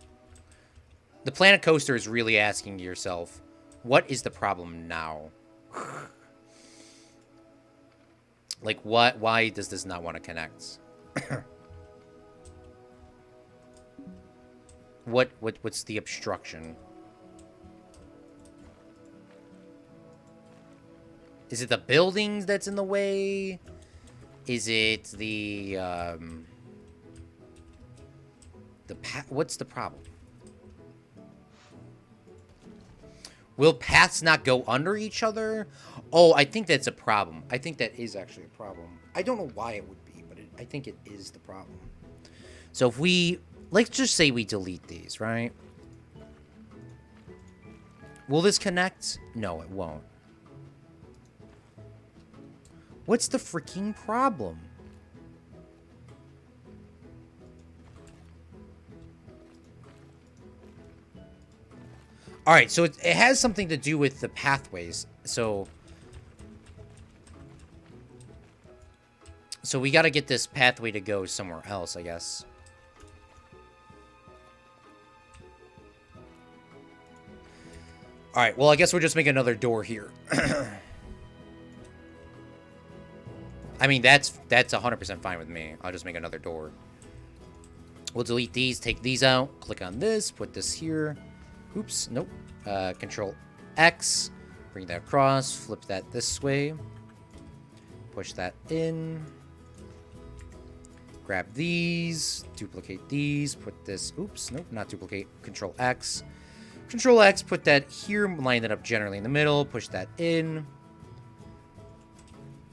The Planet Coaster is really asking yourself, what is the problem now? Like, what? Why does this not want to connect? What's the obstruction? Is it the buildings that's in the way? Is it the what's the problem? Will paths not go under each other? Oh, I think that's a problem. I think that is actually a problem. I don't know why it would be, but I think it is the problem. So if we... Let's just say we delete these, right? Will this connect? No, it won't. What's the freaking problem? All right, so it has something to do with the pathways. So So we got to get this pathway to go somewhere else, I guess. All right, well, I guess we'll just make another door here. I mean, that's 100% fine with me. I'll just make another door. We'll delete these, take these out, click on this, put this here. Oops, nope. Control X, bring that across, flip that this way. Push that in. Grab these, duplicate these, put this, oops, nope, not duplicate, Control X. Control X, put that here, line it up generally in the middle, push that in.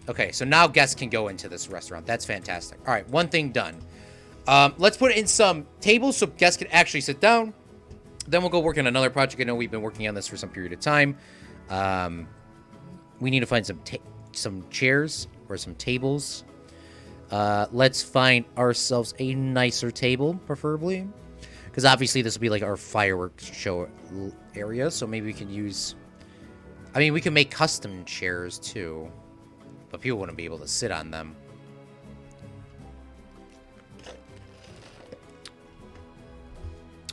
Okay, so now guests can go into this restaurant. That's fantastic. All right, one thing done. Let's put in some tables so guests can actually sit down. Then we'll go work on another project. I know we've been working on this for some period of time. We need to find some chairs or some tables. Let's find ourselves a nicer table, preferably. Because obviously this will be like our fireworks show area. So maybe we can use... I mean, we can make custom chairs too. But people wouldn't be able to sit on them.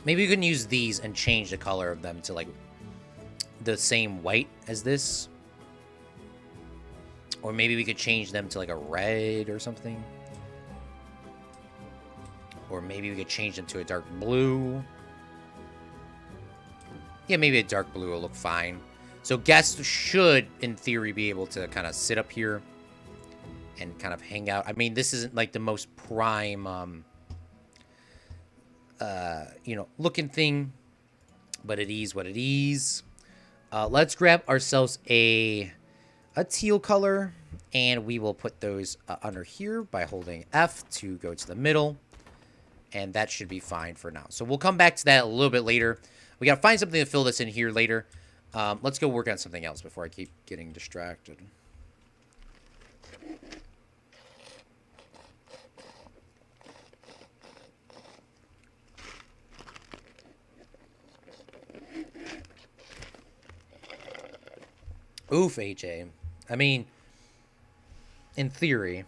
Maybe we can use these and change the color of them to like the same white as this. Or maybe we could change them to like a red or something. Or maybe we could change them to a dark blue. Yeah, maybe a dark blue will look fine. So guests should, in theory, be able to kind of sit up here and kind of hang out. I mean, this isn't like the most prime, you know, looking thing, but it is what it is. Let's grab ourselves a teal color, and we will put those under here by holding F to go to the middle, and that should be fine for now. So we'll come back to that a little bit later. We got to find something to fill this in here later. Let's go work on something else before I keep getting distracted. Oof, AJ. I mean, in theory,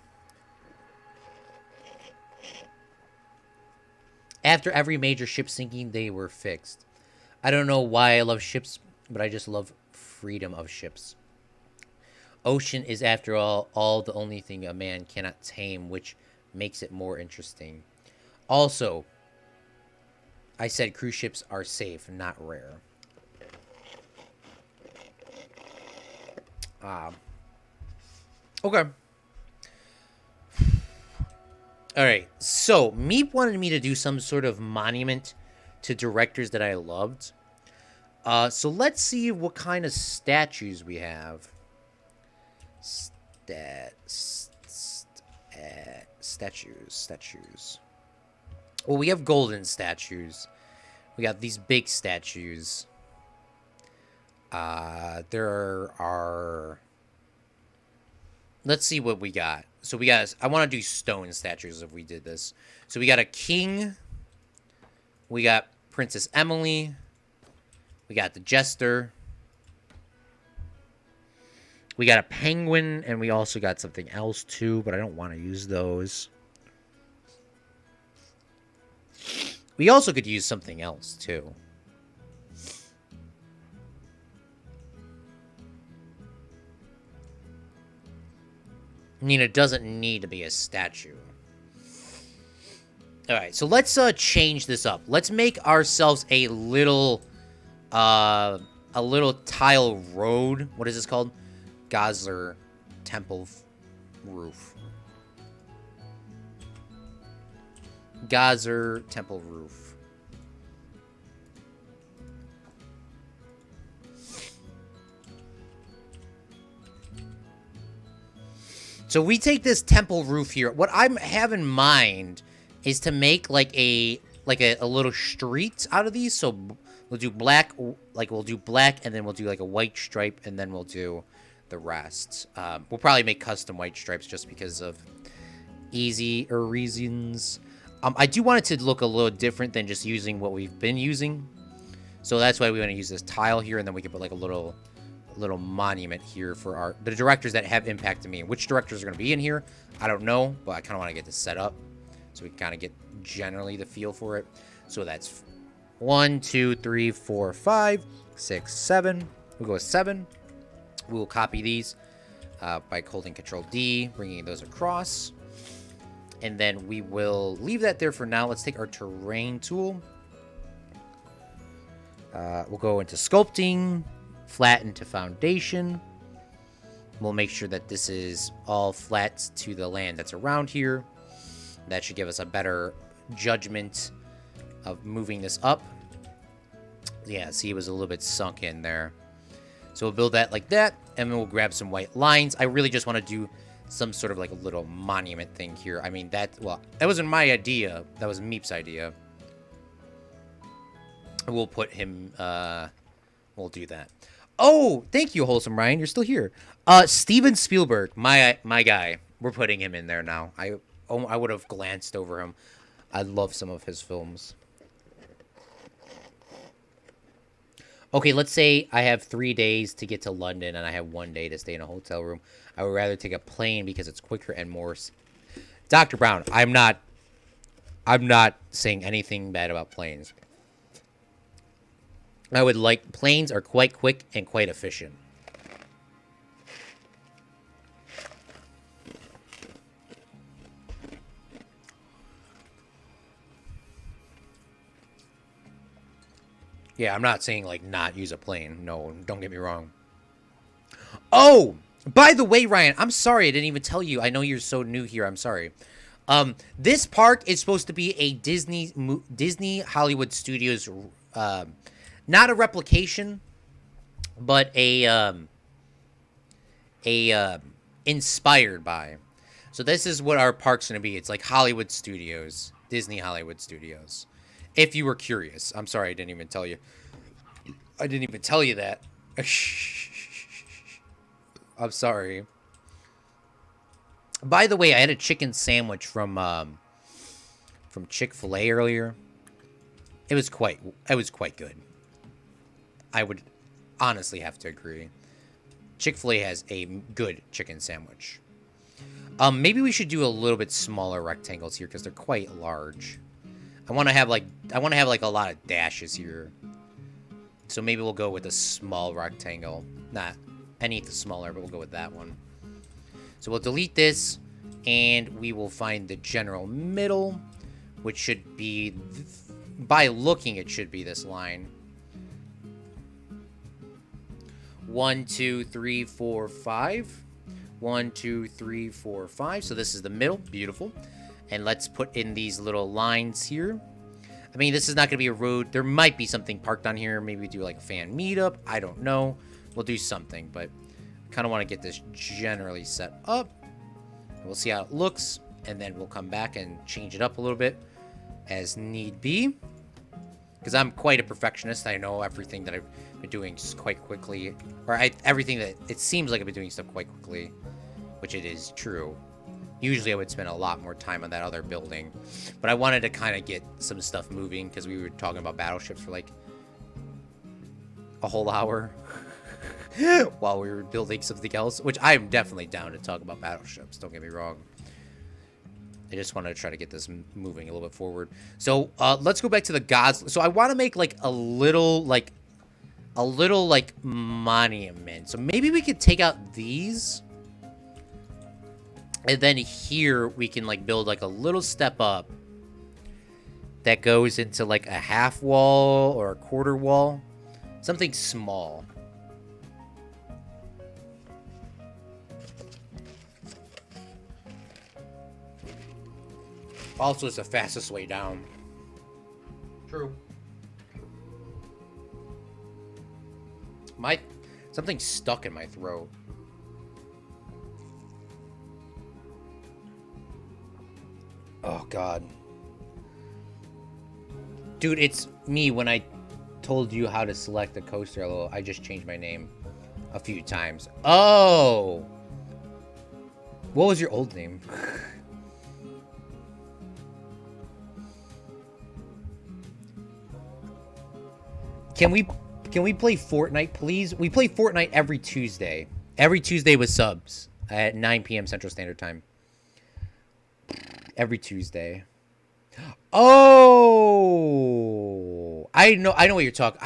after every major ship sinking, they were fixed. I don't know why I love ships, but I just love freedom of ships. Ocean is, after all the only thing a man cannot tame, which makes it more interesting. Also, I said cruise ships are safe, not rare. Okay. Alright, so Meep wanted me to do some sort of monument to directors that I loved. So let's see what kind of statues we have. Statues. Well, we have golden statues. We got these big statues. There are... Let's see what we got. So we got... I want to do stone statues if we did this. So we got a king. We got Princess Emily. We got the jester. We got a penguin. And we also got something else too. But I don't want to use those. We also could use something else too. I mean, it doesn't need to be a statue. Alright, so let's change this up. Let's make ourselves a little tile road. What is this called? Gosler Temple Roof. Gosler Temple Roof. So we take this temple roof here. What I have in mind is to make like a little street out of these. So we'll do black, we'll do black, and then we'll do like a white stripe, and then we'll do the rest. We'll probably make custom white stripes just because of easier reasons. I do want it to look a little different than just using what we've been using. So that's why we want to use this tile here, and then we can put like a little little monument here for the directors that have impacted me. Which directors are going to be in here, I don't know, but I kind of want to get this set up so we can kind of get generally the feel for it. So that's 1, 2, 3, 4, 5, 6, 7. We'll go with 7. We will copy these by holding Control D, bringing those across. And then we will leave that there for now. Let's take our terrain tool. We'll go into sculpting, flatten to foundation. We'll make sure that this is all flat to the land that's around here. That should give us a better judgment of moving this up. Yeah, see, it was a little bit sunk in there. So we'll build that like that, and then we'll grab some white lines. I really just want to do some sort of like a little monument thing here. I mean, that wasn't my idea. That was Meep's idea. We'll put him, we'll do that. Oh, thank you, Wholesome Ryan. You're still here. Steven Spielberg, my guy. We're putting him in there now. I would have glanced over him. I love some of his films. Okay, let's say I have 3 days to get to London and I have 1 day to stay in a hotel room. I would rather take a plane because it's quicker and more... Dr. Brown, I'm not saying anything bad about planes. Planes are quite quick and quite efficient. Yeah, I'm not saying, like, not use a plane. No, don't get me wrong. Oh, by the way, Ryan, I'm sorry I didn't even tell you. I know you're so new here. I'm sorry. This park is supposed to be a Disney Hollywood Studios, not a replication, but inspired by. So this is what our park's going to be. It's like Hollywood Studios, Disney Hollywood Studios. If you were curious. I'm sorry I didn't even tell you. I didn't even tell you that. I'm sorry. By the way, I had a chicken sandwich from Chick-fil-A earlier. It was quite good. I would honestly have to agree. Chick-fil-A has a good chicken sandwich. Maybe we should do a little bit smaller rectangles here because they're quite large. I want to have like a lot of dashes here. So maybe we'll go with a small rectangle. Not any smaller, but we'll go with that one. So we'll delete this, and we will find the general middle, which should be, by looking, it should be this line. 1, 2, 3, 4, 5. 1, 2, 3, 4, 5. So this is the middle. Beautiful. And let's put in these little lines here. I mean, this is not going to be a road. There might be something parked on here. Maybe do like a fan meetup. I don't know. We'll do something, but kind of want to get this generally set up. We'll see how it looks, and then we'll come back and change it up a little bit as need be. Because I'm quite a perfectionist. I know everything that I've been doing quite quickly. Or everything that it seems like I've been doing stuff quite quickly, which it is true. Usually I would spend a lot more time on that other building. But I wanted to kind of get some stuff moving because we were talking about battleships for like a whole hour while we were building something else, which I am definitely down to talk about battleships. Don't get me wrong. I just wanted to try to get this moving a little bit forward. So let's go back to the gods. So I want to make like a little monument. So maybe we could take out these. And then here we can like build like a little step up that goes into like a half wall or a quarter wall. Something small. Also, it's the fastest way down. True. Something's stuck in my throat. Oh, God. Dude, it's me when I told you how to select the coaster. I just changed my name a few times. Oh! What was your old name? Can we play Fortnite, please? We play Fortnite every Tuesday. Every Tuesday with subs at 9 p.m. Central Standard Time. Every Tuesday. Oh, I know what you're talking.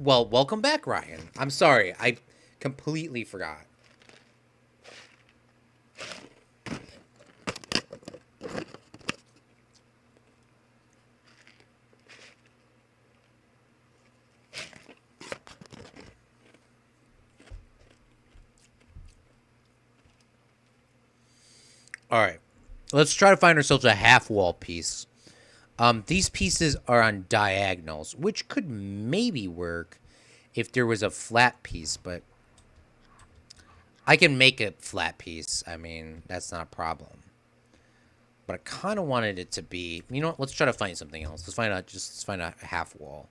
Well, welcome back, Ryan. I'm sorry, I completely forgot. All right, let's try to find ourselves a half wall piece. These pieces are on diagonals, which could maybe work if there was a flat piece, but I can make a flat piece. I mean, that's not a problem. But I kind of wanted it to be, you know what, let's try to find something else. Let's find a half wall.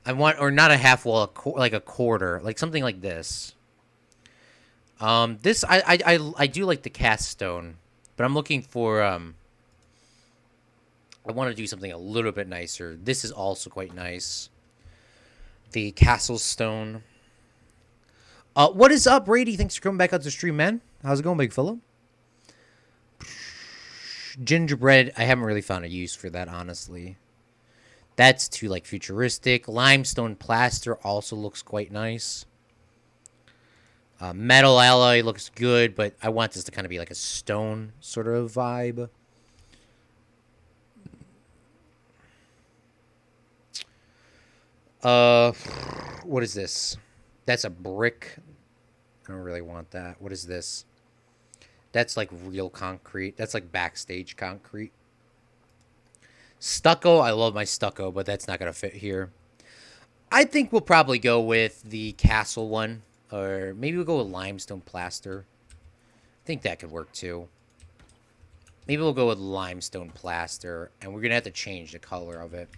Or not a half wall, like a quarter, like something like this. I do like the cast stone, but I'm looking for, I want to do something a little bit nicer. This is also quite nice. The castle stone. What is up, Brady? Thanks for coming back out to stream, man. How's it going, big fella? Gingerbread. I haven't really found a use for that, honestly. That's too, like, futuristic. Limestone plaster also looks quite nice. Metal alloy looks good, but I want this to kind of be like a stone sort of vibe. What is this? That's a brick. I don't really want that. What is this? That's like real concrete. That's like backstage concrete. Stucco. I love my stucco, but that's not going to fit here. I think we'll probably go with the castle one. Or maybe we'll go with limestone plaster. I think that could work too. Maybe we'll go with limestone plaster. And we're going to have to change the color of it.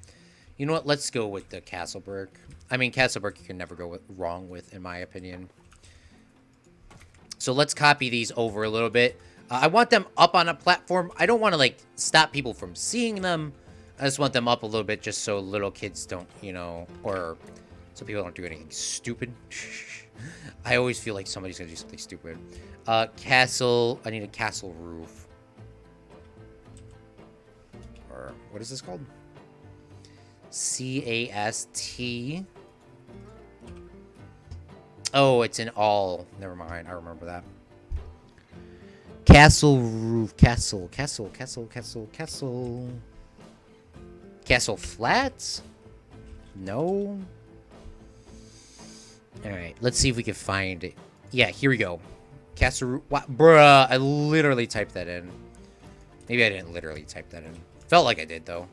You know what? Let's go with the castle brick. I mean, castle brick you can never go wrong with, in my opinion. So let's copy these over a little bit. I want them up on a platform. I don't want to, like, stop people from seeing them. I just want them up a little bit just so little kids don't, you know, or so people don't do anything stupid. I always feel like somebody's going to do something stupid. Castle. I need a castle roof. Or what is this called? C-A-S-T. Oh, it's in all. Never mind. I remember that. Castle roof. Castle flats? No. Alright, let's see if we can find it. Yeah, here we go. Castle roof. Bruh, I literally typed that in. Maybe I didn't literally type that in. Felt like I did, though.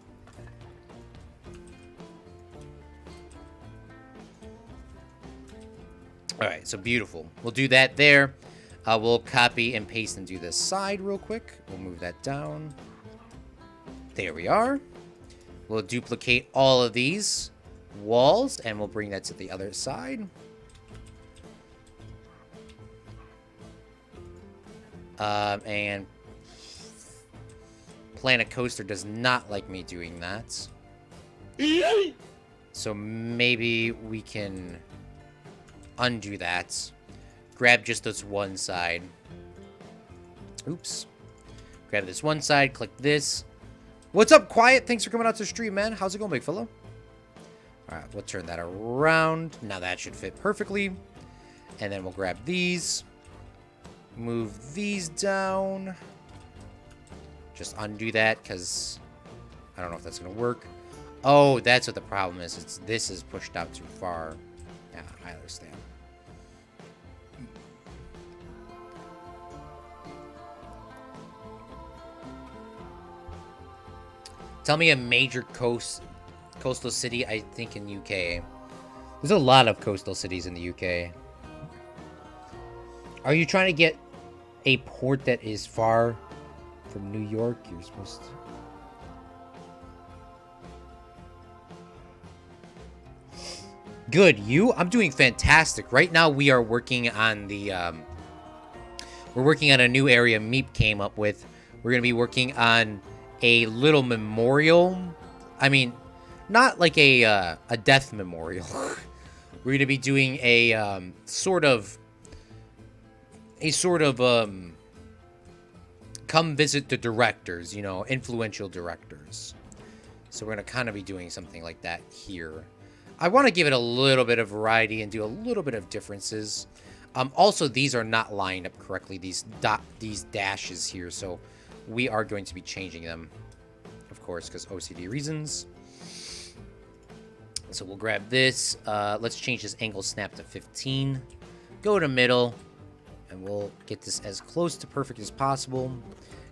Alright, so beautiful. We'll do that there. We'll copy and paste and do this side real quick. We'll move that down. There we are. We'll duplicate all of these walls, and we'll bring that to the other side. And Planet Coaster does not like me doing that. So maybe we can undo that. Grab just this one side. Oops. Grab this one side, click this. What's up, Quiet? Thanks for coming out to stream, man. How's it going, big fella? Alright, we'll turn that around. Now that should fit perfectly. And then we'll grab these. Move these down. Just undo that, because I don't know if that's going to work. Oh, that's what the problem is. This is pushed out too far. Yeah, I understand. Tell me a major coastal city, I think, in UK. There's a lot of coastal cities in the UK. Are you trying to get a port that is far from New York? You're supposed to... Good. You? I'm doing fantastic. Right now, we are working on the... we're working on a new area Meep came up with. We're going to be working on a little memorial. I mean, not like a death memorial. We're we're going to be doing a sort of come visit the directors, you know, influential directors. So we're going to kind of be doing something like that here. I want to give it a little bit of variety and do a little bit of differences. Also, these are not lined up correctly, these dashes here, so we are going to be changing them, of course, because OCD reasons. So we'll grab this. Let's change this angle snap to 15. Go to middle, and we'll get this as close to perfect as possible.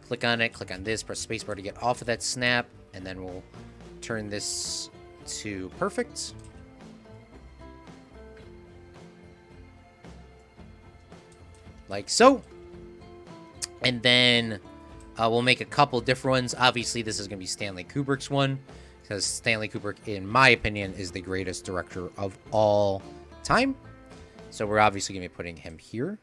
Click on it, click on this, press spacebar to get off of that snap, and then we'll turn this to perfect. Like so. And then we'll make a couple different ones. Obviously, this is going to be Stanley Kubrick's one, because Stanley Kubrick, in my opinion, is the greatest director of all time. So we're obviously going to be putting him here.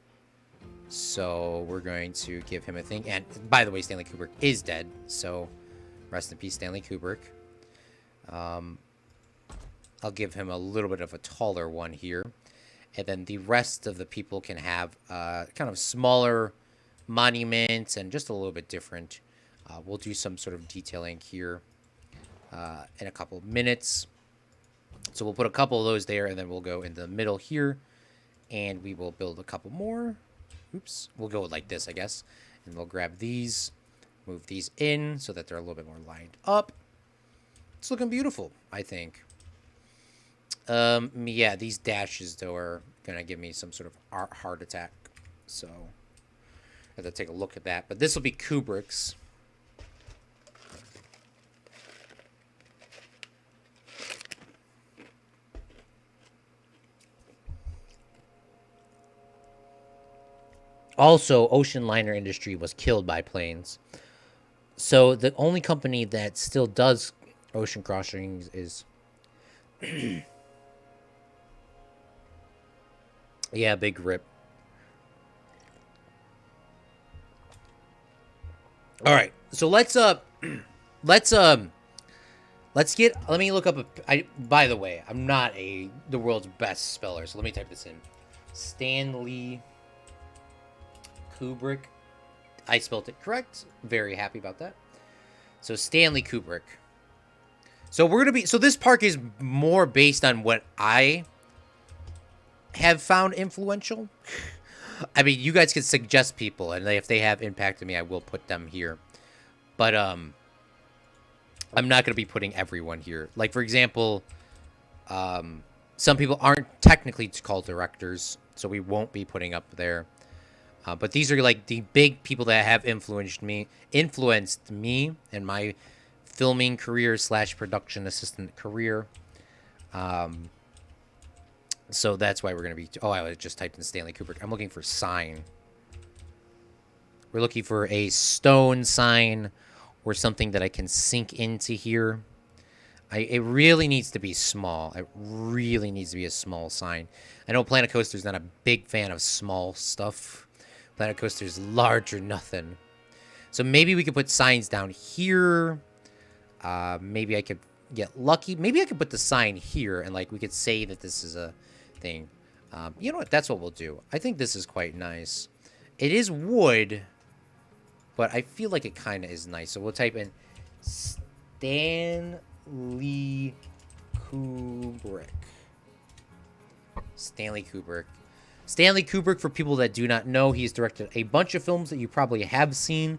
So we're going to give him a thing. And by the way, Stanley Kubrick is dead. So rest in peace, Stanley Kubrick. I'll give him a little bit of a taller one here. And then the rest of the people can have kind of smaller monuments and just a little bit different. We'll do some sort of detailing here in a couple of minutes. So we'll put a couple of those there, and then we'll go in the middle here, and we will build a couple more. Oops, we'll go like this, I guess. And we'll grab these, move these in so that they're a little bit more lined up. It's looking beautiful, I think. Yeah, these dashes, though, are going to give me some sort of heart attack. So I have to take a look at that. But this will be Kubrick's. Also, ocean liner industry was killed by planes. So the only company that still does ocean crossings is... Yeah, big rip. All right, so let's let me look up by the way, I'm not the world's best speller, so let me type this in. Stanley Kubrick. I spelled it correct. Very happy about that. So Stanley Kubrick. So so this park is more based on what I have found influential. I mean, you guys can suggest people, and if they have impacted me, I will put them here. But I'm not going to be putting everyone here. Like, for example, some people aren't technically called directors, so we won't be putting up there. But these are like the big people that have influenced me in my filming career / production assistant career. So that's why we're going to be... Oh, I just typed in Stanley Kubrick. I'm looking for sign. We're looking for a stone sign or something that I can sink into here. It really needs to be small. It really needs to be a small sign. I know Planet Coaster's not a big fan of small stuff. Planet Coaster's large or nothing. So maybe we could put signs down here. Maybe I could get lucky. Maybe I could put the sign here and like we could say that this is a thing. You know what? That's what we'll do. I think this is quite nice. It is wood, but I feel like it kind of is nice. So we'll type in Stanley Kubrick. Stanley Kubrick. Stanley Kubrick, for people that do not know, he's directed a bunch of films that you probably have seen.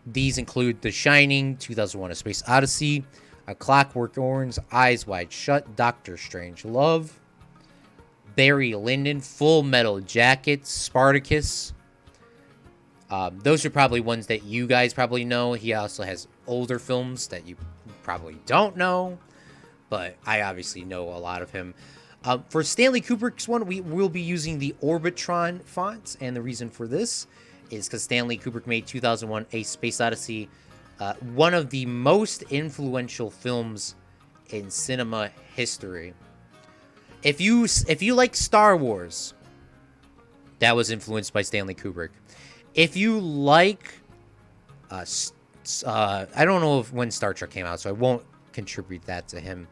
These include The Shining, 2001: A Space Odyssey, A Clockwork Orange, Eyes Wide Shut, Doctor Strangelove, Barry Lyndon, Full Metal Jacket, Spartacus. Those are probably ones that you guys probably know. He also has older films that you probably don't know, but I obviously know a lot of him. For Stanley Kubrick's one, we will be using the Orbitron fonts, and the reason for this is because Stanley Kubrick made 2001: A Space Odyssey, one of the most influential films in cinema history. If you like Star Wars, that was influenced by Stanley Kubrick. If you like, I don't know when Star Trek came out, so I won't contribute that to him.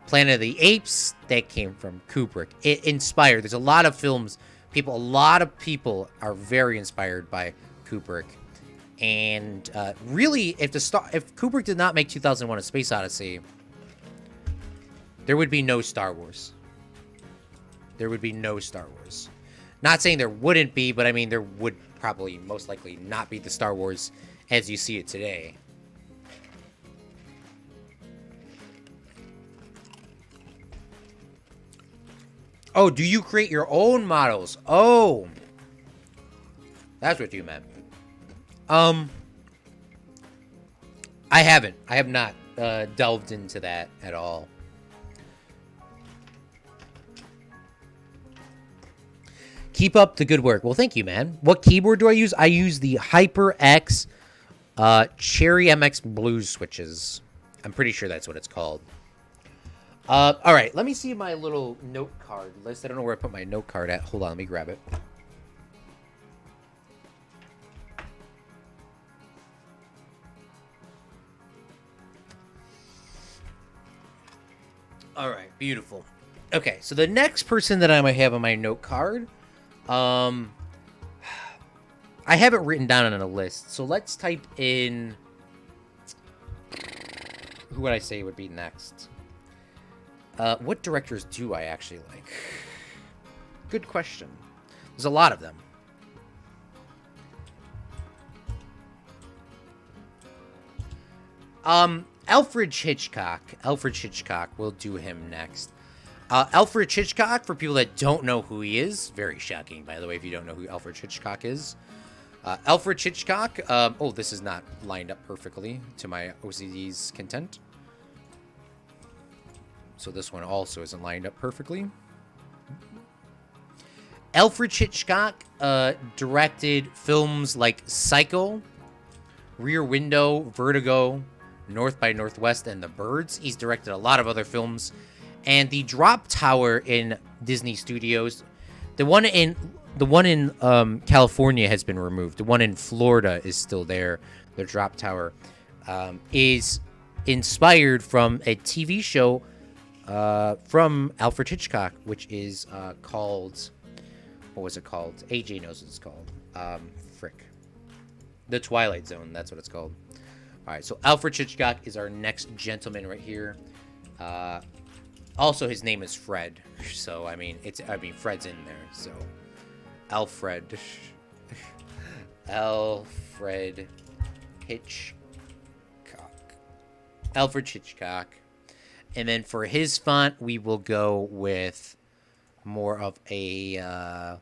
Planet of the Apes, that came from Kubrick. It inspired. There's a lot of films. A lot of people are very inspired by Kubrick. And really, if Kubrick did not make 2001: A Space Odyssey, there would be no Star Wars. There would be no Star Wars. Not saying there wouldn't be, but I mean, there would probably most likely not be the Star Wars as you see it today. Oh, do you create your own models? Oh, that's what you meant. I haven't. I have not delved into that at all. Keep up the good work. Well, thank you, man. What keyboard do I use? I use the HyperX Cherry MX Blues switches. I'm pretty sure that's what it's called. All right, let me see my little note card list. I don't know where I put my note card at. Hold on, let me grab it. All right, beautiful. Okay, so the next person that I might have on my note card, I have it written down on a list. So let's type in, who would I say would be next? What directors do I actually like? Good question. There's a lot of them. Alfred Hitchcock. Alfred Hitchcock. We'll do him next. Alfred Hitchcock, for people that don't know who he is, very shocking, by the way, if you don't know who Alfred Hitchcock is. Alfred Hitchcock, oh, this is not lined up perfectly to my OCD's content. So this one also isn't lined up perfectly. Alfred Hitchcock directed films like Psycho, Rear Window, Vertigo, North by Northwest, and The Birds. He's directed a lot of other films. And the Drop Tower in Disney Studios, the one in California has been removed. The one in Florida is still there. The Drop Tower is inspired from a TV show from Alfred Hitchcock, which is called, what was it called? AJ knows what it's called. The Twilight Zone. That's what it's called. All right, so Alfred Hitchcock is our next gentleman right here. Also, his name is Fred, so I mean, Fred's in there. So, Alfred Hitchcock. Alfred Hitchcock. And then for his font, we will go with more of a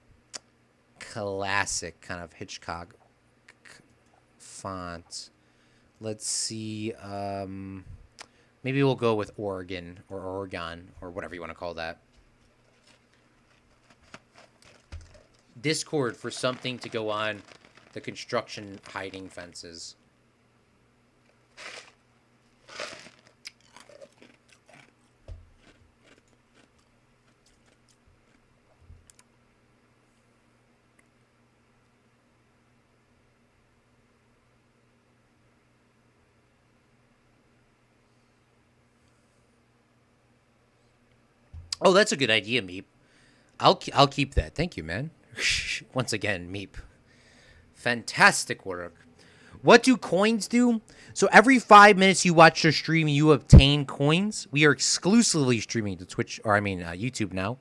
classic kind of Hitchcock font. Let's see. Maybe we'll go with Oregon or whatever you want to call that. Discord for something to go on the construction hiding fences. Oh, that's a good idea, Meep. I'll keep that. Thank you, man. Once again, Meep. Fantastic work. What do coins do? So every 5 minutes you watch the stream, you obtain coins. We are exclusively streaming to Twitch, YouTube now.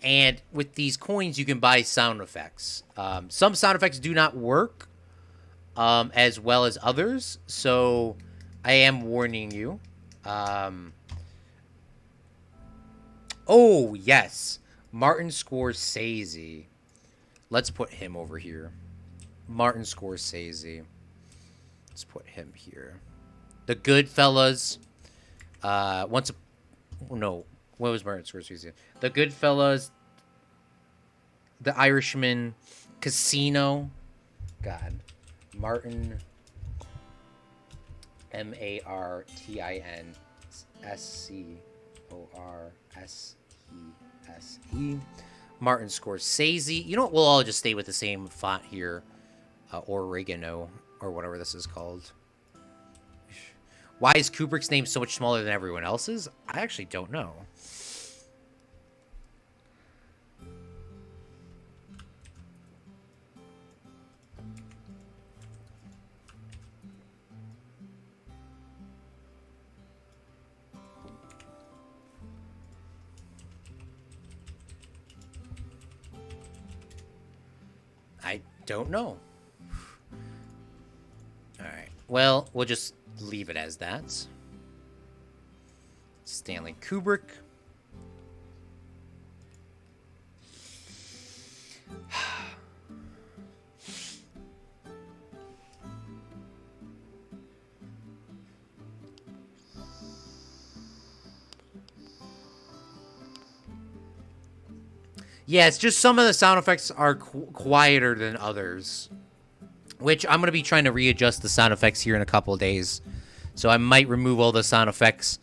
And with these coins, you can buy sound effects. Some sound effects do not work as well as others, so I am warning you. Oh, yes. Martin Scorsese. Let's put him over here. Martin Scorsese. Let's put him here. The Goodfellas. What was Martin Scorsese? The Goodfellas. The Irishman. Casino. God. Martin. Martinscorsese. Martin Scorsese. You know what? We'll all just stay with the same font here. Oregano, or whatever this is called. Why is Kubrick's name so much smaller than everyone else's? I actually don't know. I don't know. Alright. Well, we'll just leave it as that. Stanley Kubrick. Yeah, it's just some of the sound effects are quieter than others. Which I'm going to be trying to readjust the sound effects here in a couple of days. So I might remove all the sound effects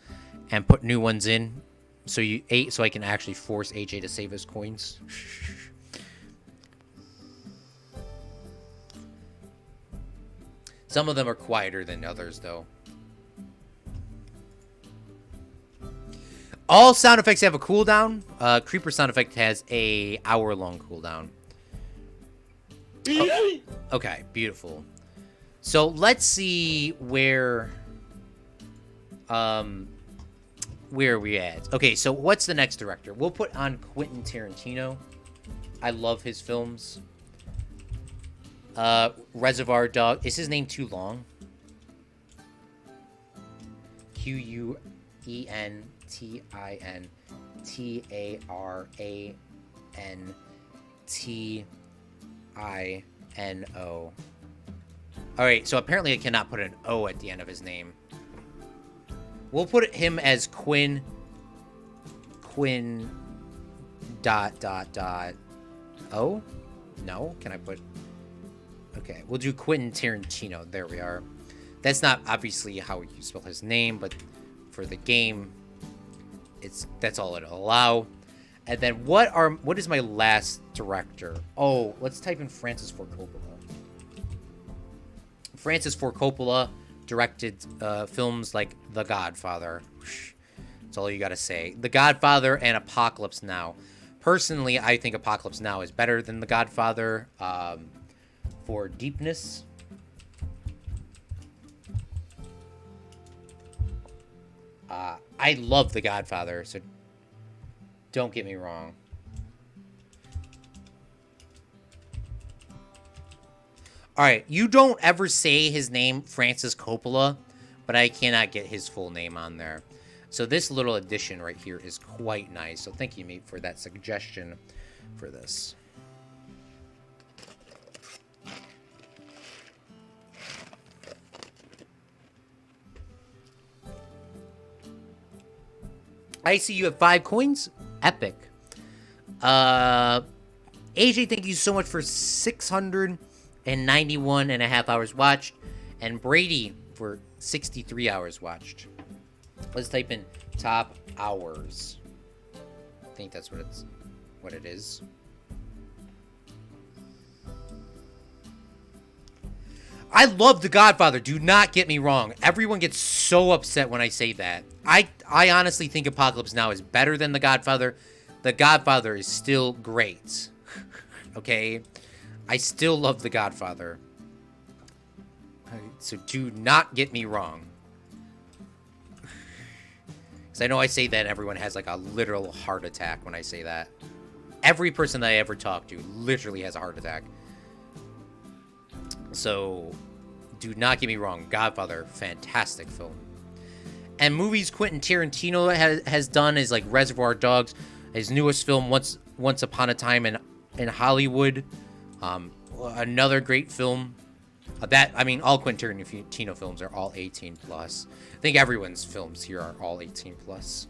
and put new ones in. So I can actually force AJ to save his coins. Some of them are quieter than others, though. All sound effects have a cooldown. Creeper sound effect has a hour-long cooldown. Oh, okay, beautiful. So let's see where are we at? Okay, so what's the next director? We'll put on Quentin Tarantino. I love his films. Reservoir Dog. Is his name too long? Quentintarantino. Alright, so apparently I cannot put an O at the end of his name. We'll put him as Quinn dot O? No? Can I put... Okay, we'll do Quentin Tarantino. There we are. That's not obviously how you spell his name, but for the game, that's all it'll allow. And then what is my last director? Oh, let's type in Francis Ford Coppola. Francis Ford Coppola directed films like The Godfather. That's all you gotta say. The Godfather and Apocalypse Now. Personally, I think Apocalypse Now is better than The Godfather for deepness. I love The Godfather, so don't get me wrong. Alright, you don't ever say his name, Francis Coppola, but I cannot get his full name on there. So this little addition right here is quite nice. So thank you, mate, for that suggestion for this. I see you have 5 coins. Epic. AJ, thank you so much for 691.5 hours watched. And Brady for 63 hours watched. Let's type in top hours. I think that's what it is. I love The Godfather. Do not get me wrong. Everyone gets so upset when I say that. I honestly think Apocalypse Now is better than The Godfather. The Godfather is still great. Okay? I still love The Godfather. So do not get me wrong. Because I know I say that and everyone has like a literal heart attack when I say that. Every person that I ever talk to literally has a heart attack. So, do not get me wrong. Godfather, fantastic film. And movies Quentin Tarantino has done is like Reservoir Dogs. His newest film, Once Upon a Time in Hollywood. Another great film. All Quentin Tarantino films are all 18 plus. I think everyone's films here are all 18 plus.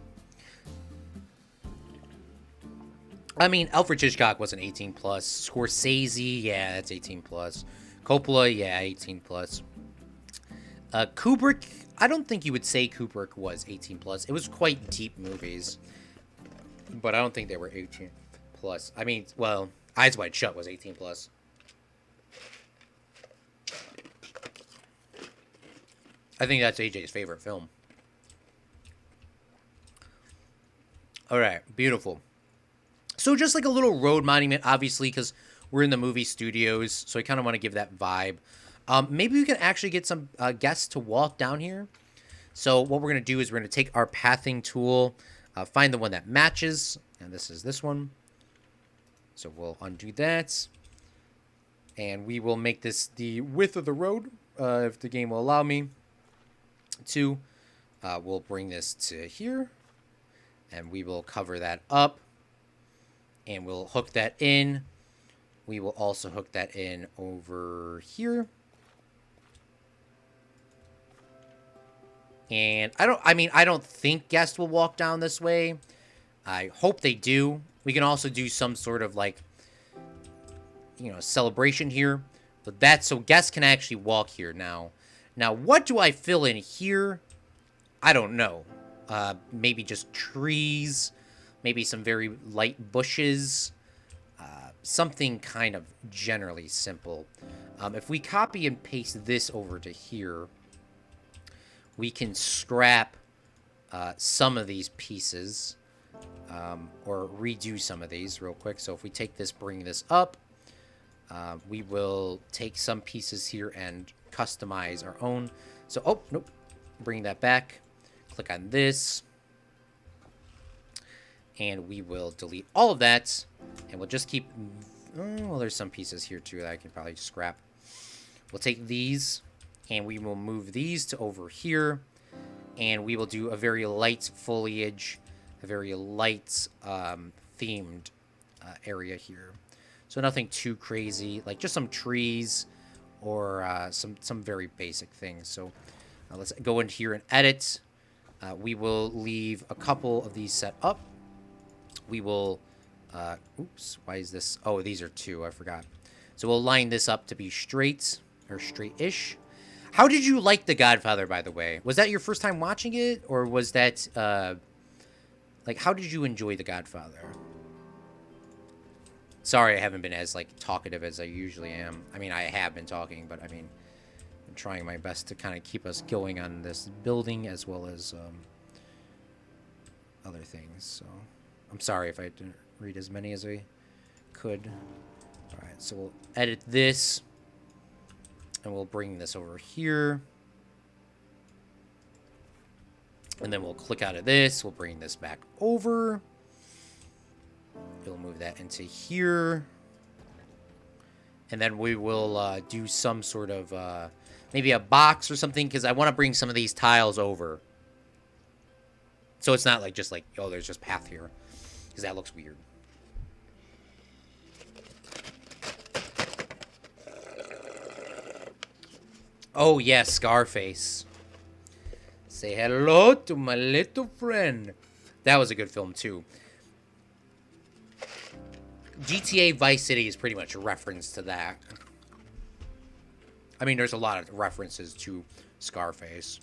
I mean, Alfred Hitchcock was an 18 plus. Scorsese, yeah, that's 18 plus. Coppola, yeah, 18 plus. Kubrick, I don't think you would say Kubrick was 18 plus. It was quite deep movies, but I don't think they were 18 plus. I mean, well, Eyes Wide Shut was 18 plus. I think that's AJ's favorite film. All right, beautiful. So just like a little road monument, obviously, because we're in the movie studios, so I kind of want to give that vibe. Maybe we can actually get some guests to walk down here. So what we're going to do is we're going to take our pathing tool, find the one that matches, and this is this one. So we'll undo that, and we will make this the width of the road, if the game will allow me to. We'll bring this to here, and we will cover that up, and we'll hook that in. We will also hook that in over here. And I don't think guests will walk down this way. I hope they do. We can also do some sort of like, celebration here. But that's so guests can actually walk here now. Now, what do I fill in here? I don't know. Maybe just trees. Maybe some very light bushes. Something kind of generally simple. If we copy and paste this over to here, we can scrap some of these pieces, or redo some of these real quick. So if we take this, bring this up, we will take some pieces here and customize our own. So, oh, nope, bring that back. Click on this. And we will delete all of that. And we'll just keep... Oh, well, there's some pieces here, too, that I can probably scrap. We'll take these, and we will move these to over here. And we will do a very light foliage, a very light themed area here. So nothing too crazy, like just some trees or some very basic things. So let's go in here and edit. We will leave a couple of these set up. We will, oops, why is this? Oh, these are two, I forgot. So we'll line this up to be straight, or straight-ish. How did you like The Godfather, by the way? Was that your first time watching it, or was that, like, how did you enjoy The Godfather? Sorry, I haven't been as, like, talkative as I usually am. I mean, I have been talking, but, I mean, I'm trying my best to kind of keep us going on this building as well as other things, so... I'm sorry if I didn't read as many as I could. Alright, so we'll edit this. And we'll bring this over here. And then we'll click out of this. We'll bring this back over. We'll move that into here. And then we will do some sort of, maybe a box or something. Because I want to bring some of these tiles over. So it's not like just like, oh, there's just path here. Because that looks weird. Oh, yes, Scarface. Say hello to my little friend. That was a good film, too. GTA Vice City is pretty much a reference to that. I mean, there's a lot of references to Scarface.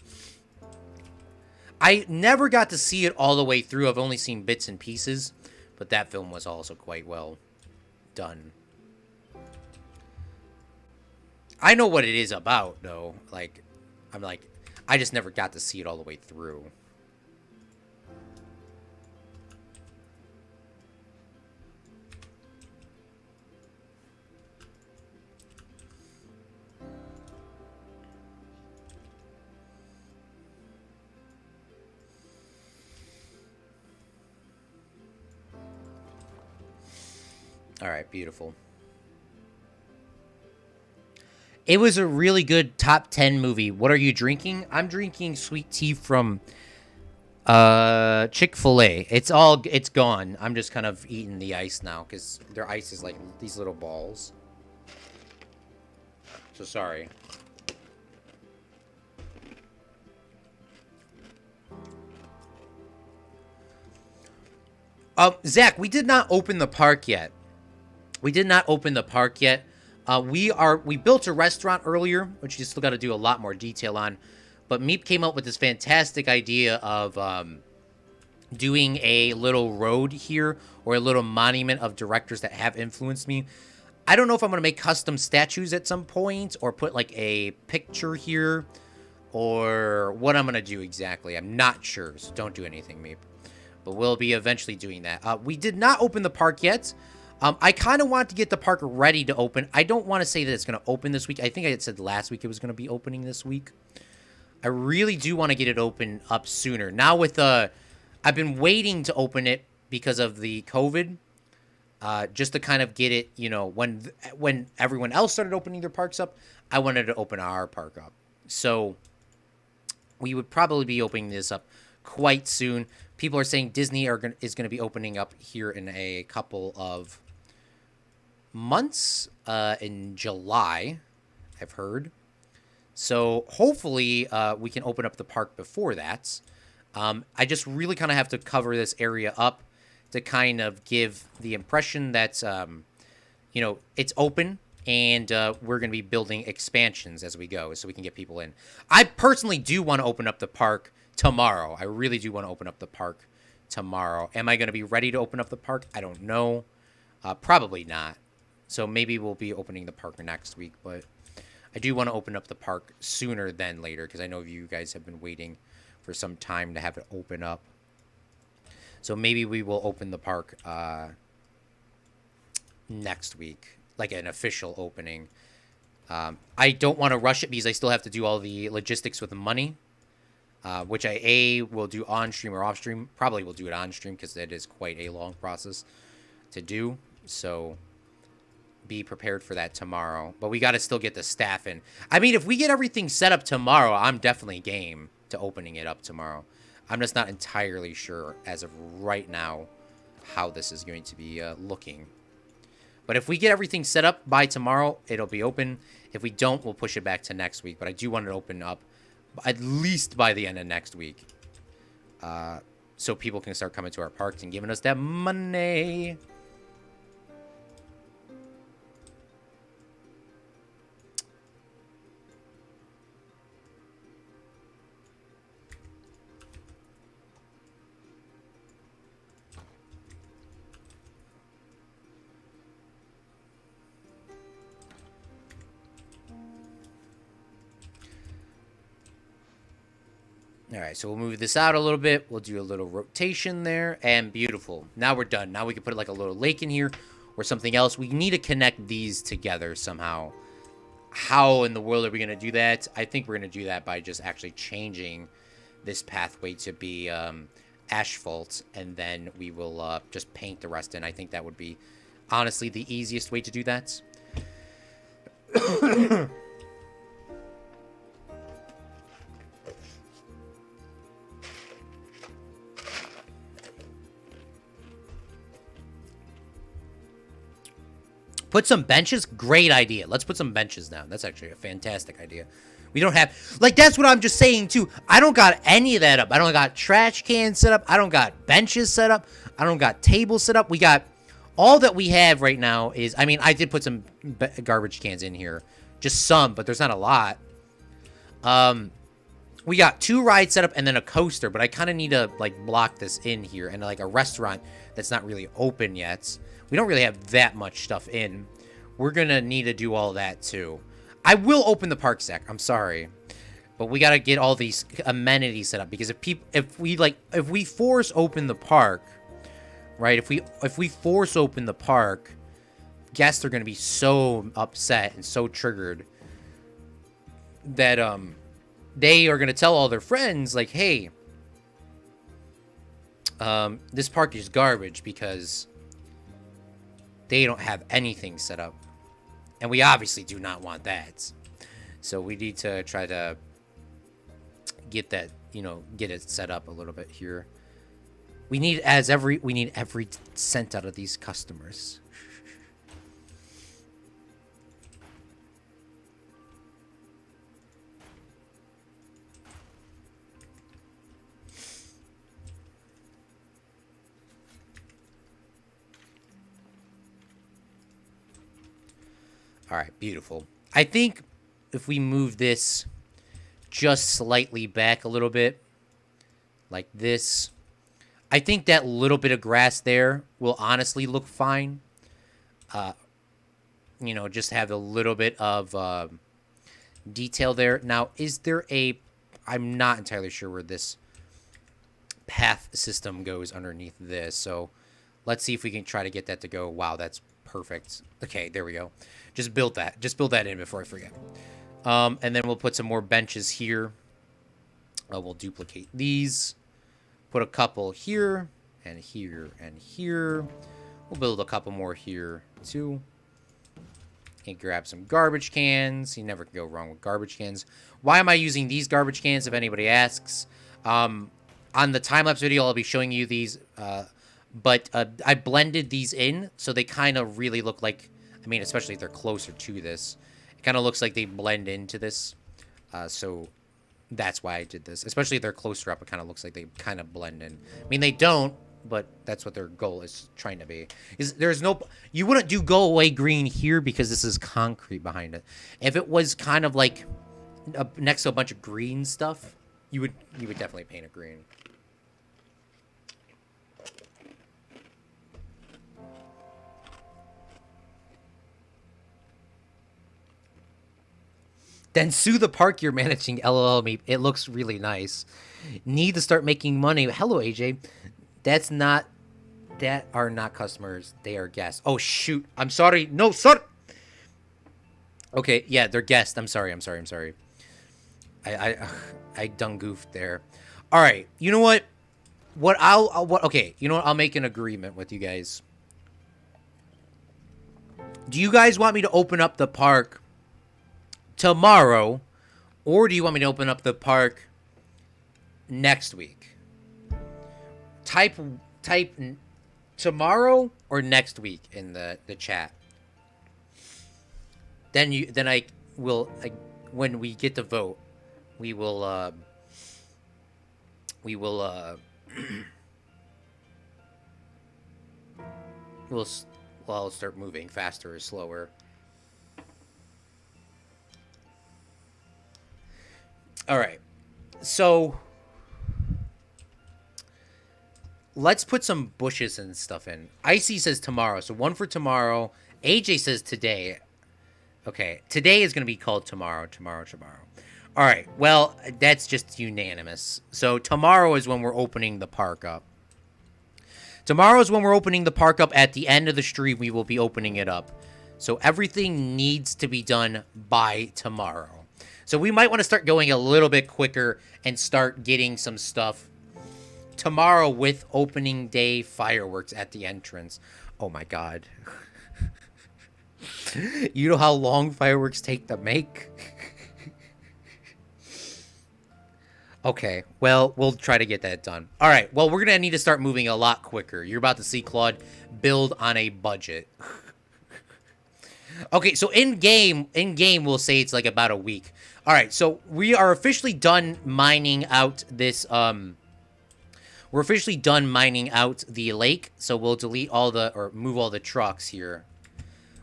I never got to see it all the way through. I've only seen bits and pieces. But that film was also quite well done. I know what it is about, though. Like, I just never got to see it all the way through. All right, beautiful. It was a really good top 10 movie. What are you drinking? I'm drinking sweet tea from Chick-fil-A. It's gone. I'm just kind of eating the ice now because their ice is like these little balls. So sorry. Zach, we did not open the park yet. We did not open the park yet. We built a restaurant earlier, which you still got to do a lot more detail on. But Meep came up with this fantastic idea of doing a little road here, or a little monument of directors that have influenced me. I don't know if I'm going to make custom statues at some point, or put like a picture here or what I'm going to do exactly. I'm not sure, so don't do anything, Meep. But we'll be eventually doing that. We did not open the park yet. I kind of want to get the park ready to open. I don't want to say that it's going to open this week. I think I had said last week it was going to be opening this week. I really do want to get it open up sooner. Now with I've been waiting to open it because of the COVID, just to kind of get it, you know, when everyone else started opening their parks up, I wanted to open our park up. So we would probably be opening this up quite soon. People are saying Disney is going to be opening up here in a couple of months, in July, I've heard. So hopefully we can open up the park before that. I just really kind of have to cover this area up to kind of give the impression that, you know, it's open and we're going to be building expansions as we go so we can get people in. I personally do want to open up the park tomorrow. I really do want to open up the park tomorrow. Am I going to be ready to open up the park? I don't know. Probably not. So maybe we'll be opening the park next week, but I do want to open up the park sooner than later because I know you guys have been waiting for some time to have it open up. So maybe we will open the park next week, like an official opening. I don't want to rush it because I still have to do all the logistics with the money, which I will do on stream or off stream. Probably will do it on stream because it is quite a long process to do. So be prepared for that tomorrow. But we got to still get the staff in. I mean, if we get everything set up tomorrow, I'm definitely game to opening it up tomorrow. I'm just not entirely sure as of right now how this is going to be looking. But if we get everything set up by tomorrow, it'll be open. If we don't, we'll push it back to next week. But I do want it to open up at least by the end of next week. So people can start coming to our parks and giving us that money. All right, so we'll move this out a little bit. We'll do a little rotation there, and beautiful. Now we're done. Now we can put like a little lake in here or something else. We need to connect these together somehow. How in the world are we going to do that? I think we're going to do that by just actually changing this pathway to be asphalt, and then we will just paint the rest in. I think that would be, honestly, the easiest way to do that. Put some benches? Great idea. Let's put some benches down. That's actually a fantastic idea. We don't have... Like, that's what I'm just saying, too. I don't got any of that up. I don't got trash cans set up. I don't got benches set up. I don't got tables set up. We got... All that we have right now is... I mean, I did put some garbage cans in here. Just some, but there's not a lot. We got 2 rides set up and then a coaster, but I kind of need to, like, block this in here. And, like, a restaurant that's not really open yet. We don't really have that much stuff in. We're going to need to do all that, too. I will open the park sec. I'm sorry. But we got to get all these amenities set up. Because if we force open the park, right? If we force open the park, guests are going to be so upset and so triggered that they are going to tell all their friends, like, hey, this park is garbage because they don't have anything set up. And we obviously do not want that. So we need to try to get that, you know, get it set up a little bit here. We need every cent out of these customers. All right, beautiful. I think if we move this just slightly back a little bit, like this, I think that little bit of grass there will honestly look fine. You know, just have a little bit of detail there. Now, is there a I'm not entirely sure where this path system goes underneath this. So let's see if we can try to get that to go. Wow, that's perfect. Okay, there we go. Just build that. Just build that in before I forget. And then we'll put some more benches here. We'll duplicate these. Put a couple here and here and here. We'll build a couple more here too. And grab some garbage cans. You never can go wrong with garbage cans. Why am I using these garbage cans, if anybody asks? On the time-lapse video, I'll be showing you these. But I blended these in, so they kind of really look like... I mean, especially if they're closer to this. It kind of looks like they blend into this. So that's why I did this. Especially if they're closer up, it kind of looks like they kind of blend in. I mean, they don't, but that's what their goal is trying to be. There's no... You wouldn't do go away green here because this is concrete behind it. If it was kind of like next to a bunch of green stuff, you would definitely paint it green. Then sue the park you're managing, LOL me. It looks really nice. Need to start making money. Hello, AJ. That are not customers. They are guests. Oh, shoot. I'm sorry. No, sorry. Okay, yeah, they're guests. I'm sorry. I done goofed there. All right. You know what? Okay, you know what? I'll make an agreement with you guys. Do you guys want me to open up the park tomorrow, or do you want me to open up the park next week? Type tomorrow or next week in the chat. Then I will when we get to vote, we'll start moving faster or slower. All right, so let's put some bushes and stuff in. Icy says tomorrow, so one for tomorrow. AJ says today. Okay, today is going to be called tomorrow. All right, well, that's just unanimous. So tomorrow is when we're opening the park up. Tomorrow is when we're opening the park up. At the end of the stream, we will be opening it up. So everything needs to be done by tomorrow. So we might want to start going a little bit quicker and start getting some stuff tomorrow with opening day fireworks at the entrance. Oh my god. You know how long fireworks take to make? Okay, well, we'll try to get that done. All right, well, we're going to need to start moving a lot quicker. You're about to see Claude build on a budget. Okay, so in-game, we'll say it's like about a week. All right, so we are officially done mining out this, we're officially done mining out the lake, so we'll delete all the, or move all the trucks here.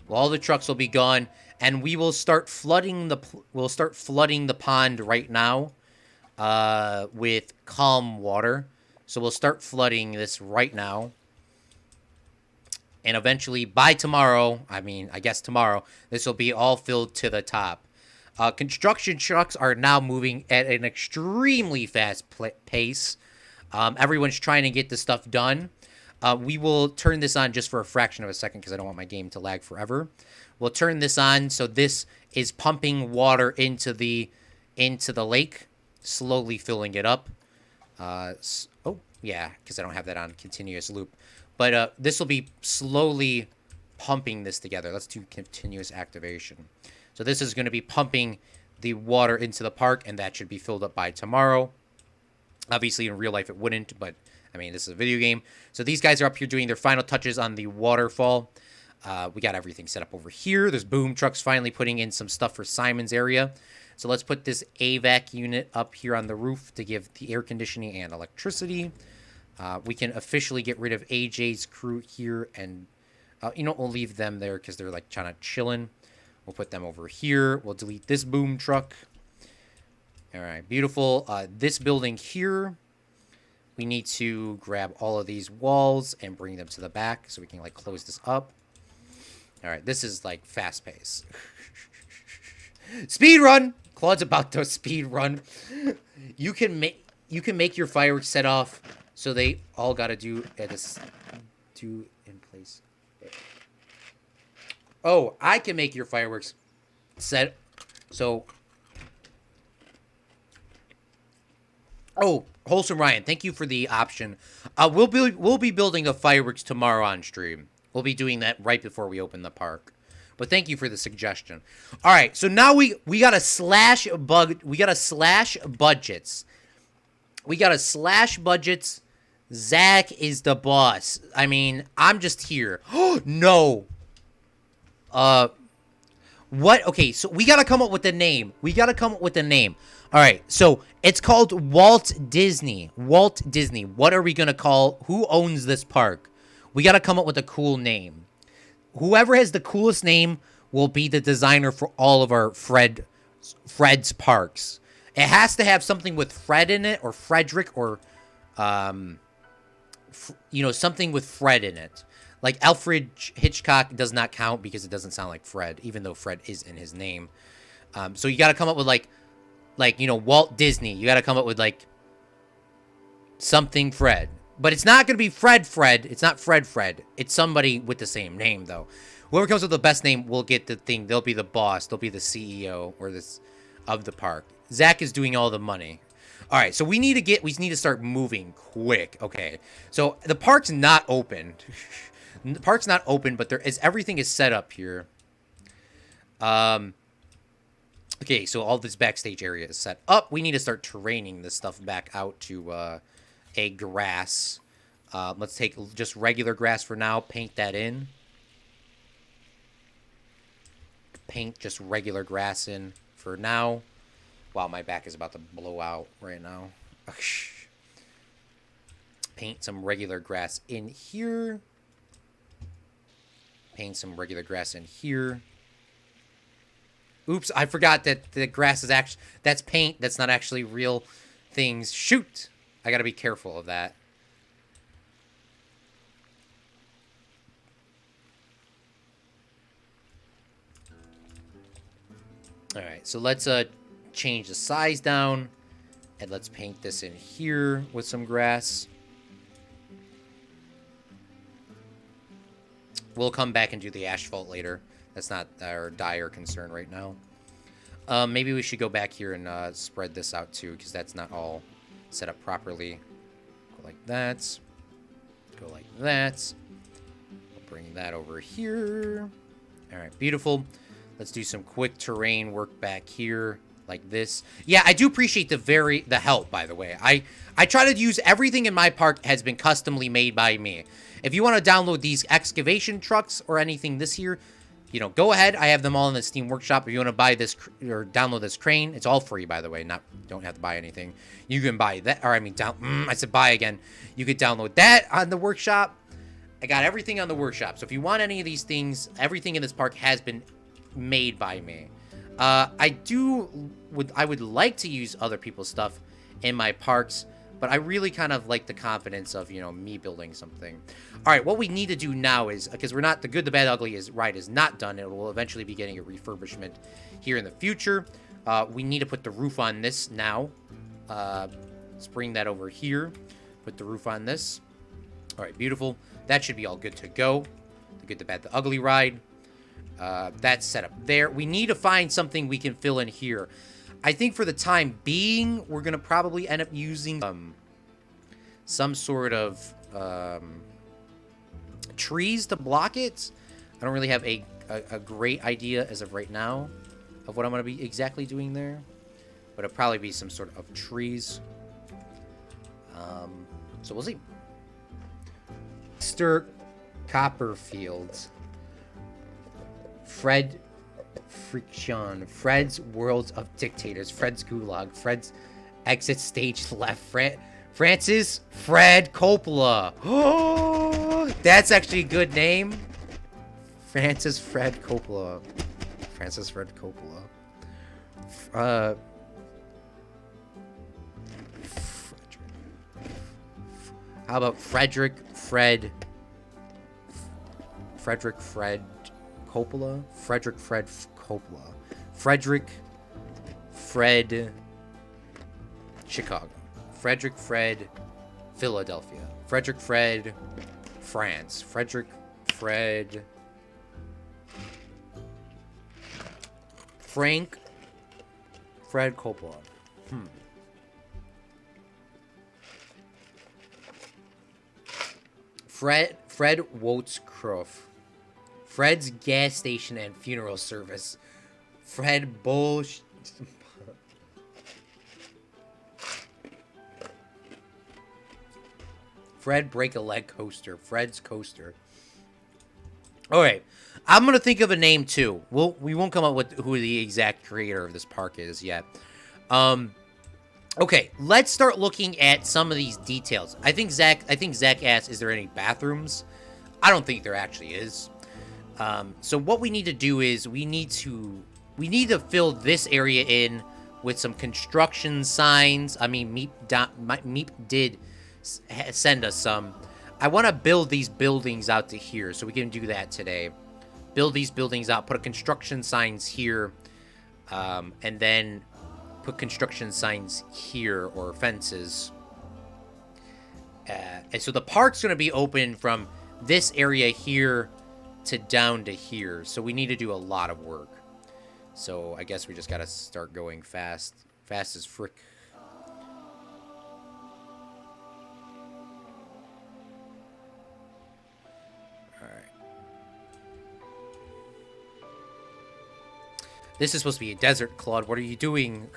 Well, all the trucks will be gone, and we will start flooding the pond right now, with calm water. So we'll start flooding this right now. And eventually, by tomorrow, I guess tomorrow, this will be all filled to the top. Construction trucks are now moving at an extremely fast pace. Everyone's trying to get this stuff done. We will turn this on just for a fraction of a second because I don't want my game to lag forever. We'll turn this on. So this is pumping water into the lake, slowly filling it up. Oh, yeah, because I don't have that on continuous loop. But this will be slowly pumping this together. Let's do continuous activation. So this is going to be pumping the water into the park, and that should be filled up by tomorrow. Obviously, in real life, it wouldn't, but, this is a video game. So these guys are up here doing their final touches on the waterfall. We got everything set up over here. There's boom trucks finally putting in some stuff for Simon's area. So let's put this AVAC unit up here on the roof to give the air conditioning and electricity. We can officially get rid of AJ's crew here, and, we'll leave them there because they're, like, kind of chilling. We'll put them over here. We'll delete this boom truck. All right, beautiful. This building here, we need to grab all of these walls and bring them to the back so we can, like, close this up. All right, this is, like, fast pace. Speed run! Claude's about to speed run. You can make your fireworks set off, so they all gotta do in place. Oh, I can make your fireworks set. So, oh, Wholesome Ryan, thank you for the option. We'll be building the fireworks tomorrow on stream. We'll be doing that right before we open the park. But thank you for the suggestion. All right, so now we gotta slash budgets. We gotta slash budgets. Zach is the boss. I mean, I'm just here. Oh no. What? Okay, so we gotta come up with a name. All right, so it's called Walt Disney. Walt Disney. What are we gonna call? Who owns this park? We gotta come up with a cool name. Whoever has the coolest name will be the designer for all of our Fred's parks. It has to have something with Fred in it, or Frederick, or something with Fred in it. Like Alfred Hitchcock does not count because it doesn't sound like Fred, even though Fred is in his name. So you got to come up with like Walt Disney. You got to come up with like something Fred. But it's not going to be Fred. It's not Fred. It's somebody with the same name, though. Whoever comes with the best name will get the thing. They'll be the boss. They'll be the CEO of the park. Zach is doing all the money. All right, so we need to start moving quick. Okay, so the park's not open. The park's not open, but everything is set up here. Okay, so all this backstage area is set up. We need to start terraining this stuff back out to a grass. Let's take just regular grass for now. Paint that in. Paint just regular grass in for now. Wow, my back is about to blow out right now. Paint some regular grass in here. Paint some regular grass in here. Oops, I forgot that the grass is actually... That's paint. That's not actually real things. Shoot! I gotta be careful of that. Alright, so let's change the size down. And let's paint this in here with some grass. We'll come back and do the asphalt later. That's not our dire concern right now. Maybe we should go back here and spread this out too, because that's not all set up properly. Go like that. Go like that. We'll bring that over here. All right, beautiful. Let's do some quick terrain work back here, like this. Yeah, I do appreciate the help, by the way. I try to use everything in my park has been customly made by me. If you want to download these excavation trucks or anything this year, go ahead. I have them all in the Steam Workshop. If you want to buy this or download this crane, it's all free, by the way. Don't have to buy anything. You can buy that, or I said buy again. You could download that on the workshop. I got everything on the workshop. So if you want any of these things, everything in this park has been made by me. I would like to use other people's stuff in my parks, but I really kind of like the confidence of, me building something. All right, what we need to do now is, because we're not, the Good, the Bad, Ugly ride is not done. It will eventually be getting a refurbishment here in the future. We need to put the roof on this now. Let's bring that over here. Put the roof on this. All right, beautiful. That should be all good to go. The Good, the Bad, the Ugly ride. That's set up there. We need to find something we can fill in here. I think for the time being, we're going to probably end up using some sort of trees to block it. I don't really have a great idea as of right now of what I'm going to be exactly doing there. But it'll probably be some sort of trees. So we'll see. Mr. Copperfield. Fred Friction. Fred's World of Dictators. Fred's Gulag. Fred's Exit Stage Left. Francis Fred Coppola. Oh, that's actually a good name. Francis Fred Coppola. Francis Fred Coppola. How about Frederick Fred Coppola? Frederick Fred Coppola. Frederick Fred, Chicago. Frederick, Fred, Philadelphia. Frederick, Fred, France. Frederick, Fred, Frank, Fred Coppola. Fred Wotzkroff. Fred's gas station and funeral service. Fred Bush. Fred break a leg coaster. Fred's coaster. All right, I'm gonna think of a name too. We won't come up with who the exact creator of this park is yet. Okay, let's start looking at some of these details. I think Zach asked, "Is there any bathrooms?" I don't think there actually is. So what we need to do is we need to fill this area in with some construction signs. I mean, Meep did send us some. I want to build these buildings out to here, so we can do that today. Build these buildings out, put construction signs here, and then put construction signs here, or fences. And so the park's going to be open from this area here to down to here, so we need to do a lot of work. So I guess we just got to start going fast as frick. This is supposed to be a desert, Claude. What are you doing?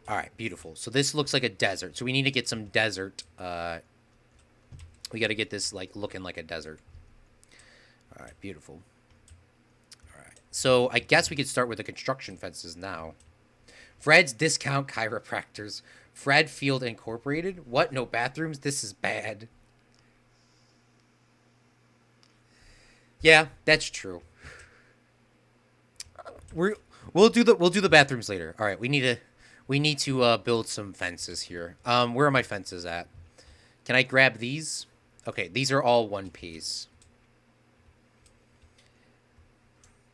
All right, beautiful. So this looks like a desert. So we need to get some desert. We got to get this like looking like a desert. All right, beautiful. All right. So I guess we could start with the construction fences now. Fred's Discount Chiropractors. Fred Field Incorporated. What? No bathrooms? This is bad. Yeah, that's true. We'll do the bathrooms later. All right, we need to build some fences here. Where are my fences at? Can I grab these? Okay, these are all one piece.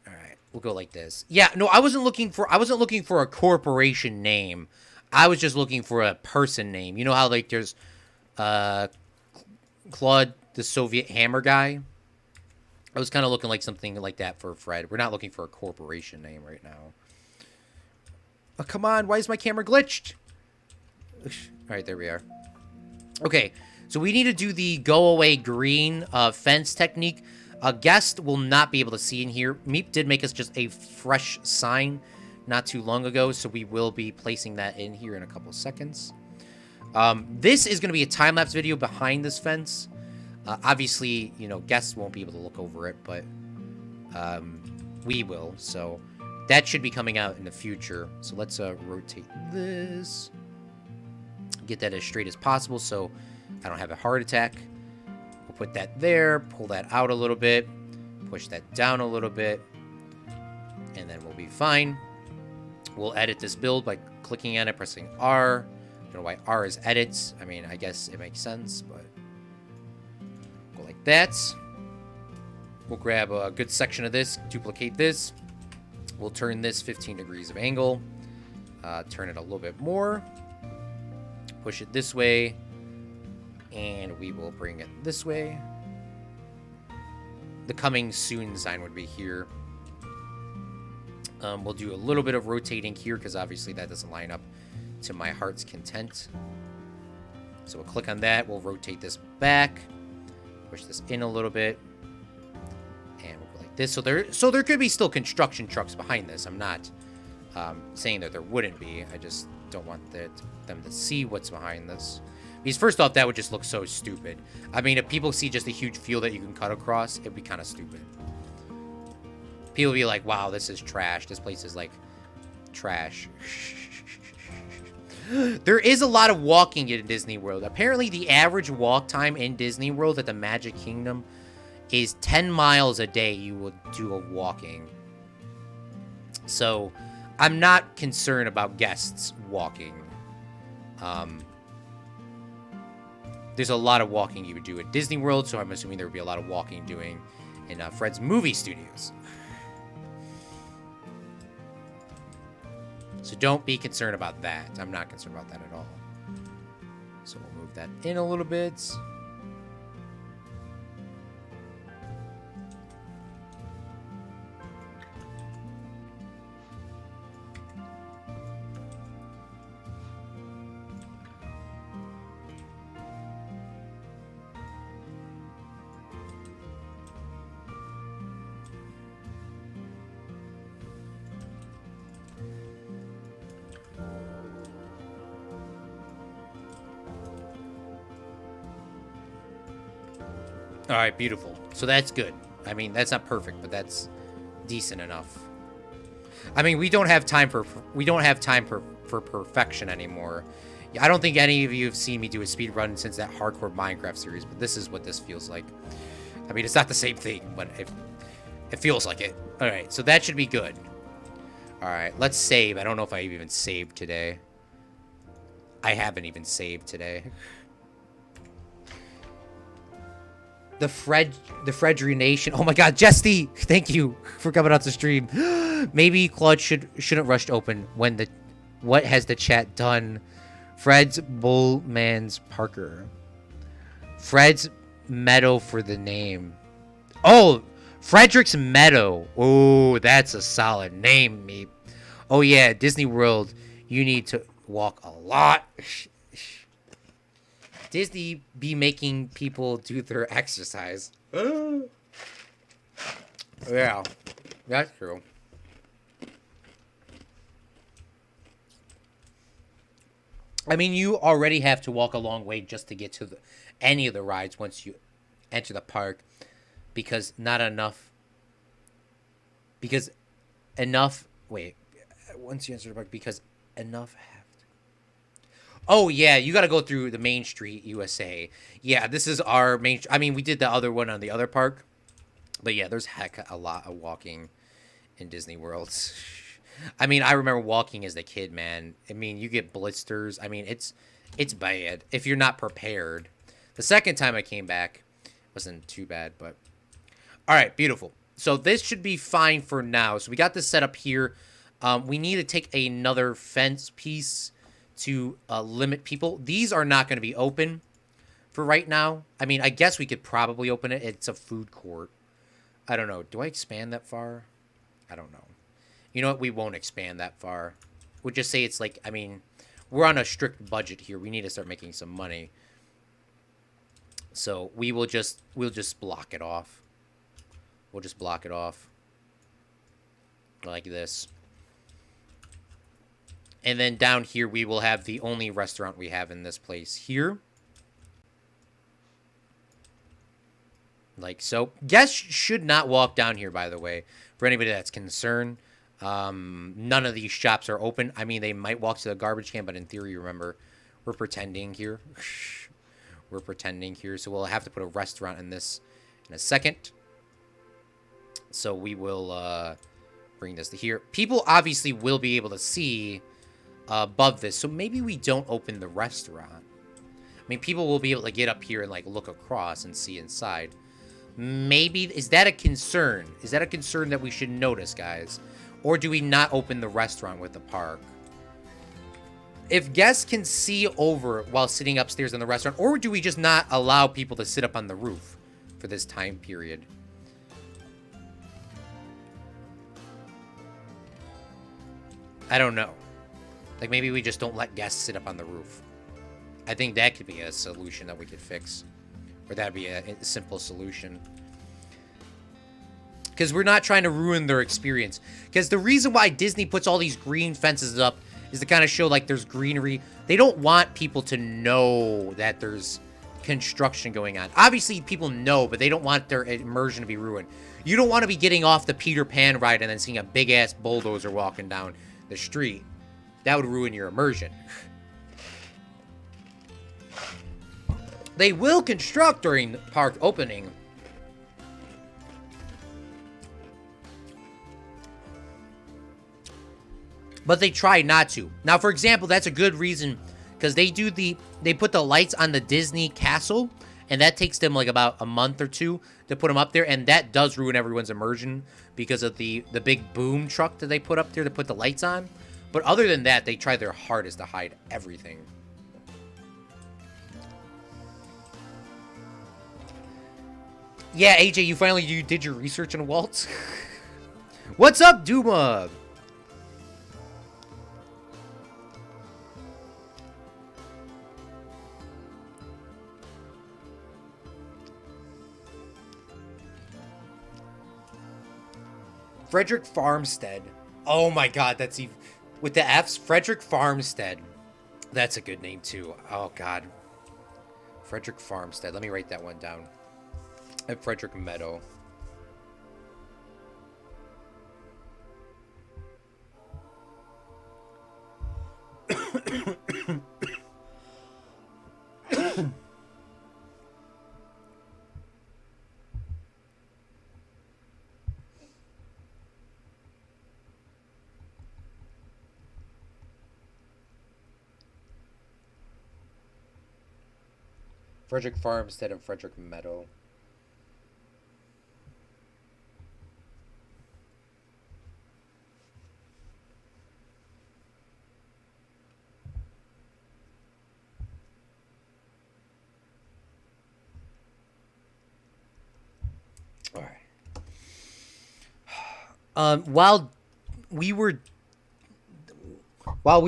All right, we'll go like this. Yeah, no, I wasn't looking for a corporation name. I was just looking for a person name. You know how like there's Claude, the Soviet hammer guy? I was kind of looking like something like that for Fred. We're not looking for a corporation name right now. Oh, come on. Why is my camera glitched? All right, there we are. Okay, so we need to do the go away green fence technique. A guest will not be able to see in here. Meep did make us just a fresh sign not too long ago, so we will be placing that in here in a couple seconds. This is going to be a time-lapse video behind this fence. Obviously, you know, guests won't be able to look over it, but we will. So that should be coming out in the future. So let's rotate this. Get that as straight as possible so I don't have a heart attack. We'll put that there. Pull that out a little bit. Push that down a little bit. And then we'll be fine. We'll edit this build by clicking on it, pressing R. I don't know why R is edits. I mean, I guess it makes sense, but... like that. We'll grab a good section of this, duplicate this. We'll turn this 15 degrees of angle. Turn it a little bit more. Push it this way. And we will bring it this way. The coming soon sign would be here. We'll do a little bit of rotating here because obviously that doesn't line up to my heart's content. So we'll click on that. We'll rotate this back. Push this in a little bit. And we'll go like this. So there could be still construction trucks behind this. I'm not saying that there wouldn't be. I just don't want them to see what's behind this. Because first off, that would just look so stupid. I mean, if people see just a huge field that you can cut across, it'd be kind of stupid. People would be like, wow, this is trash. This place is like trash. There is a lot of walking in Disney World. Apparently, the average walk time in Disney World at the Magic Kingdom is 10 miles a day you will do of walking. So, I'm not concerned about guests walking. There's a lot of walking you would do at Disney World, so I'm assuming there would be a lot of walking doing in Fred's movie studios. So don't be concerned about that. I'm not concerned about that at all. So we'll move that in a little bit. All right, beautiful. So that's good. I mean, that's not perfect, but that's decent enough. I mean, we don't have time for perfection anymore. I don't think any of you have seen me do a speed run since that hardcore Minecraft series, but this is what this feels like. I mean, it's not the same thing, but it feels like it. All right, so that should be good. All right, let's save. I don't know if I even saved today. I haven't even saved today. The Fredry Nation. Oh my God, Jesty, thank you for coming out to stream. Maybe Claude shouldn't rush to open when the. What has the chat done? Fred's Bullman's Parker. Fred's Meadow for the name. Oh, Frederick's Meadow. Oh, that's a solid name, me. Oh yeah, Disney World. You need to walk a lot. Disney be making people do their exercise. Yeah, that's true. I mean, you already have to walk a long way just to get to any of the rides once you enter the park, because not enough. Because enough. Wait, once you enter the park, because enough. Oh, yeah, you got to go through the Main Street, USA. Yeah, this is our main... I mean, we did the other one on the other park. But yeah, there's a lot of walking in Disney World. I mean, I remember walking as a kid, man. I mean, you get blisters. I mean, it's bad if you're not prepared. The second time I came back, wasn't too bad, but... All right, beautiful. So this should be fine for now. So we got this set up here. We need to take another fence piece to limit people. These are not going to be open for right now. I mean, I guess we could probably open it. It's a food court. I don't know. Do I expand that far? I don't know. You know what? We won't expand that far. We'll just say it's like, I mean, we're on a strict budget here. We need to start making some money. So we'll just block it off. We'll just block it off. Like this. And then down here, we will have the only restaurant we have in this place here. Like so. Guests should not walk down here, by the way. For anybody that's concerned. None of these shops are open. I mean, they might walk to the garbage can, but in theory, remember, we're pretending here. We're pretending here. So we'll have to put a restaurant in this in a second. So we will bring this to here. People obviously will be able to see above this, so maybe we don't open the restaurant. I mean, people will be able to get up here and like look across and see inside. Maybe, is that a concern? Is that a concern that we should notice, guys? Or do we not open the restaurant with the park? If guests can see over while sitting upstairs in the restaurant, or do we just not allow people to sit up on the roof for this time period? I don't know. Like, maybe we just don't let guests sit up on the roof. I think that could be a solution that we could fix. Or that'd be a simple solution. Because we're not trying to ruin their experience. Because the reason why Disney puts all these green fences up is to kind of show, like, there's greenery. They don't want people to know that there's construction going on. Obviously, people know, but they don't want their immersion to be ruined. You don't want to be getting off the Peter Pan ride and then seeing a big-ass bulldozer walking down the street. That would ruin your immersion. They will construct during the park opening. But they try not to. Now, for example, that's a good reason, because they put the lights on the Disney castle, And that takes them like about a month or two to put them up there, and that does ruin everyone's immersion because of the big boom truck that they put up there to put the lights on. But other than that, they try their hardest to hide everything. Yeah, AJ, you did your research on Waltz? What's up, Duma? Frederick Farmstead. Oh my god, that's even... With the F's, Frederick Farmstead. That's a good name, too. Oh, god. Frederick Farmstead. Let me write that one down. At Frederick Meadow. Frederick Farmstead and Frederick Meadow. All right. While we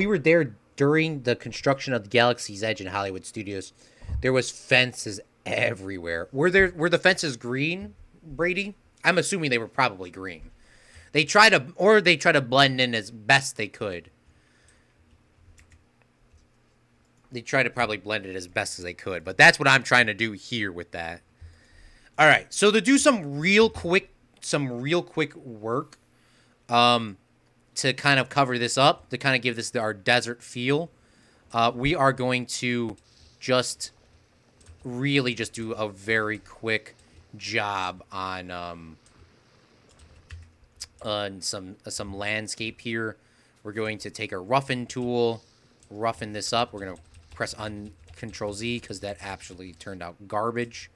were there during the construction of the Galaxy's Edge in Hollywood Studios, there was fences everywhere. Were the fences green, Brady? I'm assuming they were probably green. They try to blend in as best they could. They try to probably blend it as best as they could, but that's what I'm trying to do here with that. All right, so to do some real quick work, to kind of cover this up, to kind of give this our desert feel, we are going to just really just do a very quick job on some landscape here. We're going to take a roughen tool, roughen this up. We're going to press Control Z because that actually turned out garbage.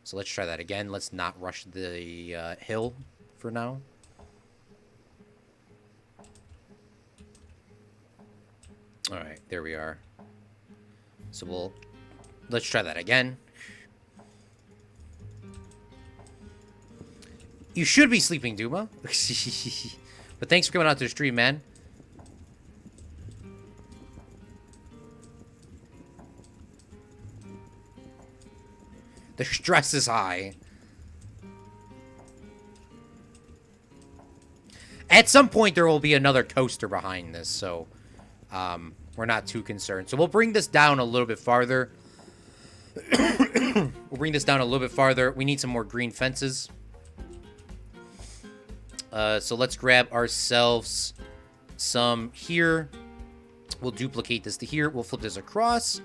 So let's try that again. Let's not rush the hill for now. All right, there we are. So let's try that again. You should be sleeping, Duma. But thanks for coming out to the stream, man. The stress is high. At some point, there will be another coaster behind this, so we're not too concerned. So we'll bring this down a little bit farther. We need some more green fences. So let's grab ourselves some here. We'll duplicate this to here. We'll flip this across.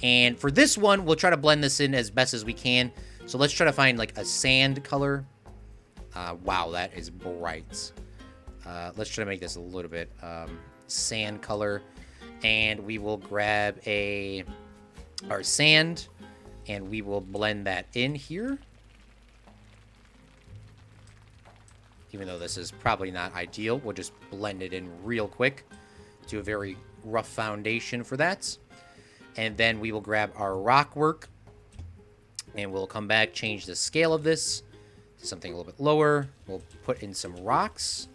And for this one, we'll try to blend this in as best as we can. So let's try to find like a sand color. Wow, that is bright. Let's try to make this a little bit sand color. And we will grab our sand. And we will blend that in here. Even though this is probably not ideal, we'll just blend it in real quick. Do a very rough foundation for that. And then we will grab our rock work. And we'll come back, change the scale of this to something a little bit lower. We'll put in some rocks.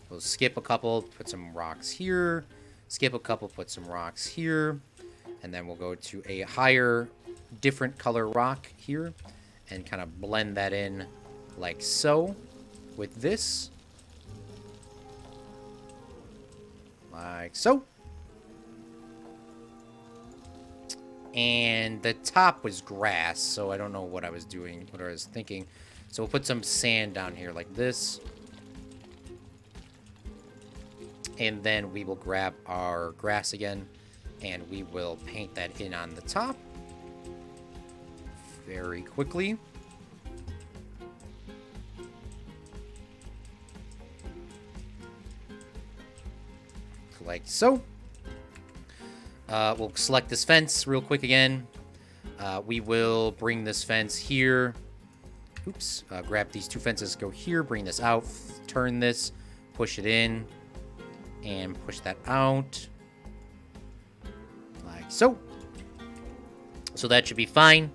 We'll skip a couple, put some rocks here. Skip a couple, put some rocks here. And then we'll go to a higher, different color rock here. And kind of blend that in like so with this. Like so. And the top was grass, so I don't know what I was doing, what I was thinking. So we'll put some sand down here like this. And then we will grab our grass again, and we will paint that in on the top very quickly. Like so. We'll select this fence real quick again. We will bring this fence here. Oops. Grab these 2 fences, go here, bring this out, turn this, push it in, and push that out. Like so. So that should be fine.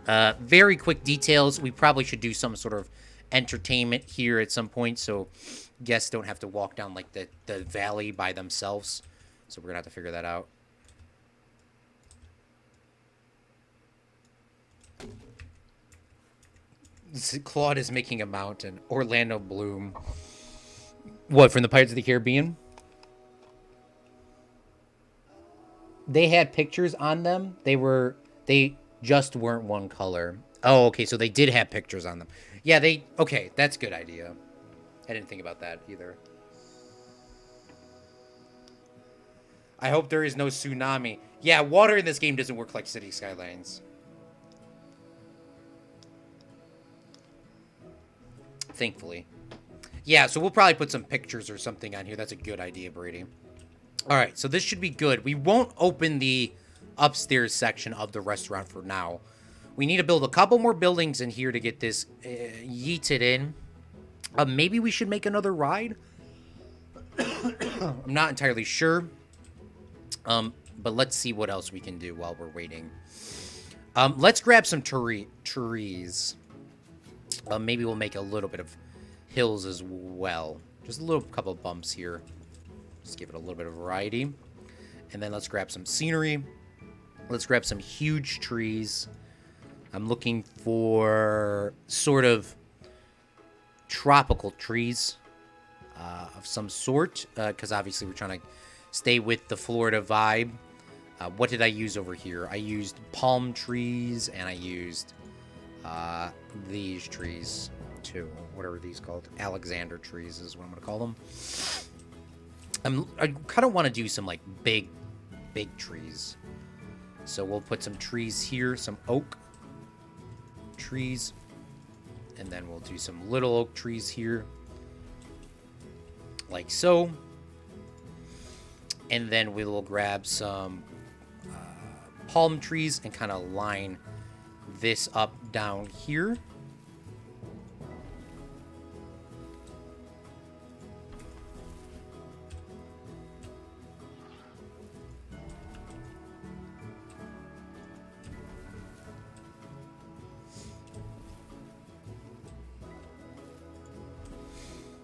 Very quick details. We probably should do some sort of entertainment here at some point, so guests don't have to walk down like the valley by themselves. So we're gonna have to figure that out. Claude is making a mountain. Orlando Bloom. What, from the Pirates of the Caribbean? They had pictures on them. They just weren't one color. Oh, okay, so they did have pictures on them. Yeah, okay, that's a good idea. I didn't think about that either. I hope there is no tsunami. Yeah, water in this game doesn't work like City Skylines. Thankfully. Yeah, so we'll probably put some pictures or something on here. That's a good idea, Brady. All right, so this should be good. We won't open the upstairs section of the restaurant for now. We need to build a couple more buildings in here to get this yeeted in. Maybe we should make another ride. I'm not entirely sure. But let's see what else we can do while we're waiting. Let's grab some trees. Maybe we'll make a little bit of hills as well. Just a little couple of bumps here. Just give it a little bit of variety. And then let's grab some scenery. Let's grab some huge trees. I'm looking for sort of tropical trees of some sort. Because obviously we're trying to stay with the Florida vibe. What did I use over here? I used palm trees and I used these trees too. What are these called? Alexander trees is what I'm going to call them. I kind of want to do some like big trees. So we'll put some trees here, some oak trees. And then we'll do some little oak trees here. Like so. And then we will grab some palm trees and kind of line this up down here.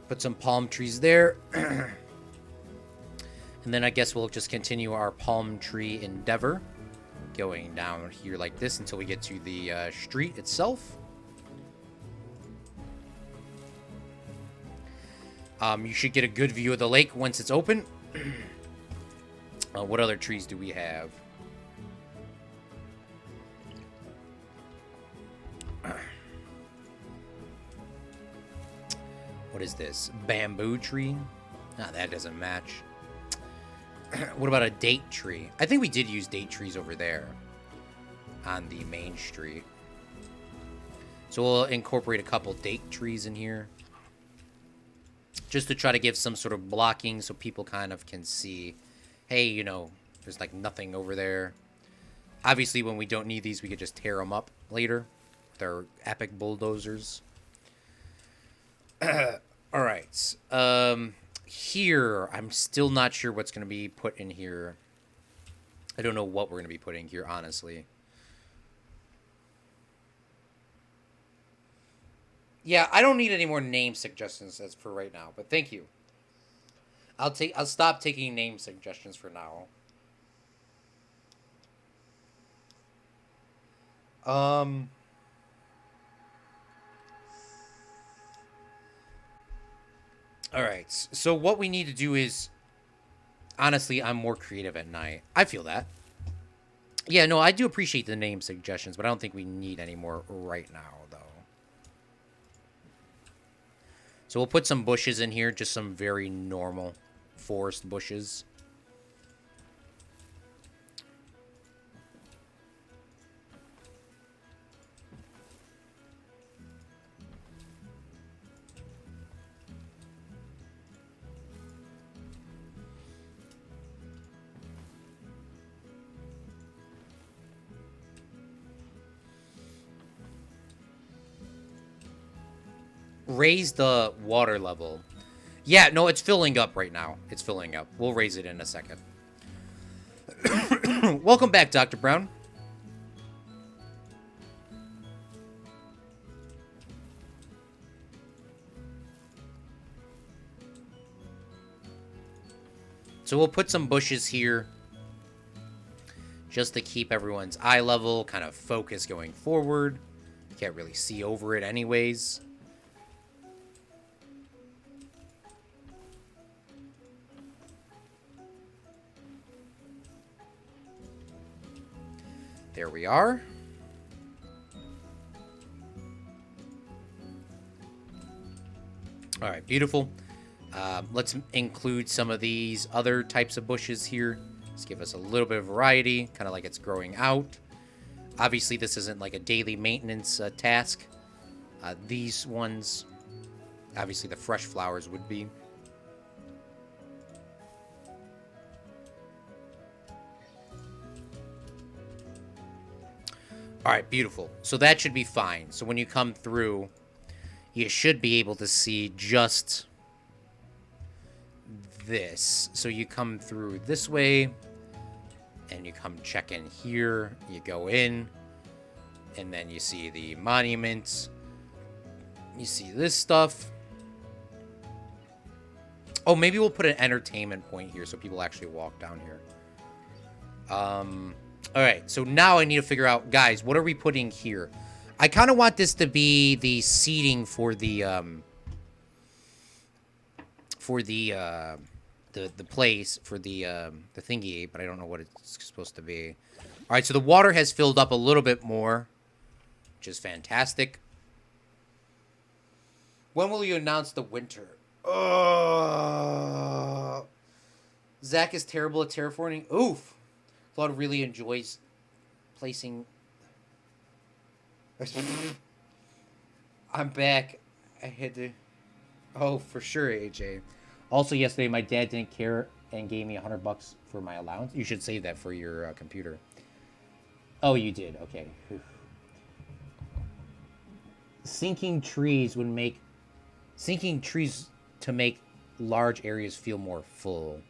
Put some palm trees there. And then I guess we'll just continue our palm tree endeavor. Going down here like this until we get to the street itself. You should get a good view of the lake once it's open. What other trees do we have? What is this? Bamboo tree? Ah, that doesn't match. What about a date tree? I think we did use date trees over there on the main street. So we'll incorporate a couple date trees in here. Just to try to give some sort of blocking so people kind of can see, hey, you know, there's like nothing over there. Obviously, when we don't need these, we could just tear them up later with our epic bulldozers. All right. Here, I'm still not sure what's going to be put in here. I don't know what we're going to be putting here, honestly. Yeah, I don't need any more name suggestions as for right now, but thank you. I'll stop taking name suggestions for now. All right. So what we need to do is, honestly, I'm more creative at night. I feel that. Yeah, no, I do appreciate the name suggestions, but I don't think we need any more right now, though. So we'll put some bushes in here, just some very normal forest bushes. Raise the water level. Yeah, no, it's filling up right now. It's filling up. We'll raise it in a second. Welcome back, Dr. Brown. So we'll put some bushes here just to keep everyone's eye level, kind of focus going forward. You can't really see over it anyways. There we are. All right, beautiful. Let's include some of these other types of bushes here. Just give us a little bit of variety, kind of like it's growing out. Obviously, this isn't like a daily maintenance task. These ones, obviously the fresh flowers would be. All right, beautiful. So that should be fine. So when you come through, you should be able to see just this. So you come through this way, and you come check in here. You go in, and then you see the monuments. You see this stuff. Oh, maybe we'll put an entertainment point here so people actually walk down here. All right, so now I need to figure out, guys, what are we putting here? I kind of want this to be the seating for the place for the thingy, but I don't know what it's supposed to be. All right, so the water has filled up a little bit more, which is fantastic. When will you announce the winter? Zach is terrible at terraforming. Oof. Claude really enjoys placing. I'm back. I had to. Oh, for sure, AJ. Also, yesterday my dad didn't care and gave me $100 for my allowance. You should save that for your computer. Oh, you did. Okay. Sinking trees to make large areas feel more full.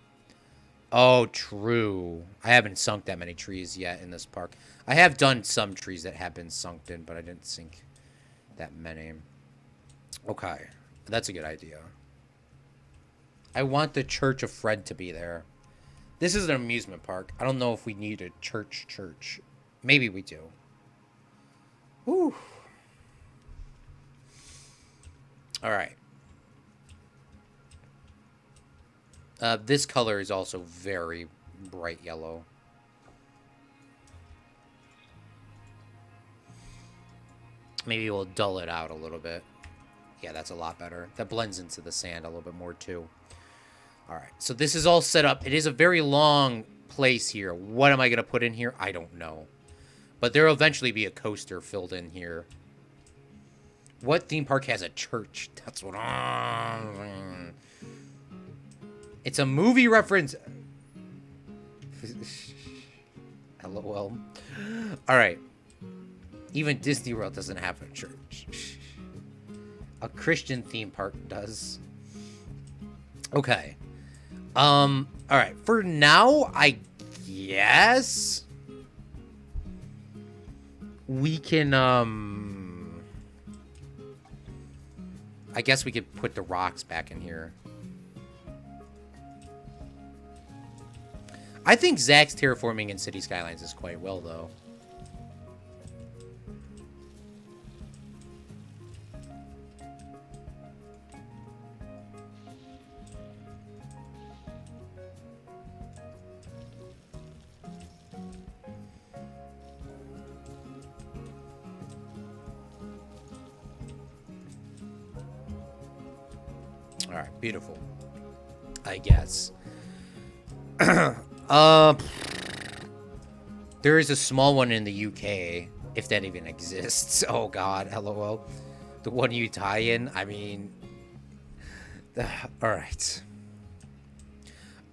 Oh, true. I haven't sunk that many trees yet in this park. I have done some trees that have been sunk in, but I didn't sink that many. Okay. That's a good idea. I want the Church of Fred to be there. This is an amusement park. I don't know if we need a church. Maybe we do. Whew. All right. This color is also very bright yellow. Maybe we'll dull it out a little bit. Yeah, that's a lot better. That blends into the sand a little bit more, too. All right, so this is all set up. It is a very long place here. What am I going to put in here? I don't know. But there will eventually be a coaster filled in here. What theme park has a church? That's what I'm... It's a movie reference. LOL. All right. Even Disney World doesn't have a church. A Christian theme park does. Okay. All right. For now, I guess we can, I guess we could put the rocks back in here. I think Zach's terraforming in City Skylines is quite well, though. All right, beautiful. I guess. There is a small one in the UK, if that even exists. Oh God, LOL. The one you tie in. I mean, all right.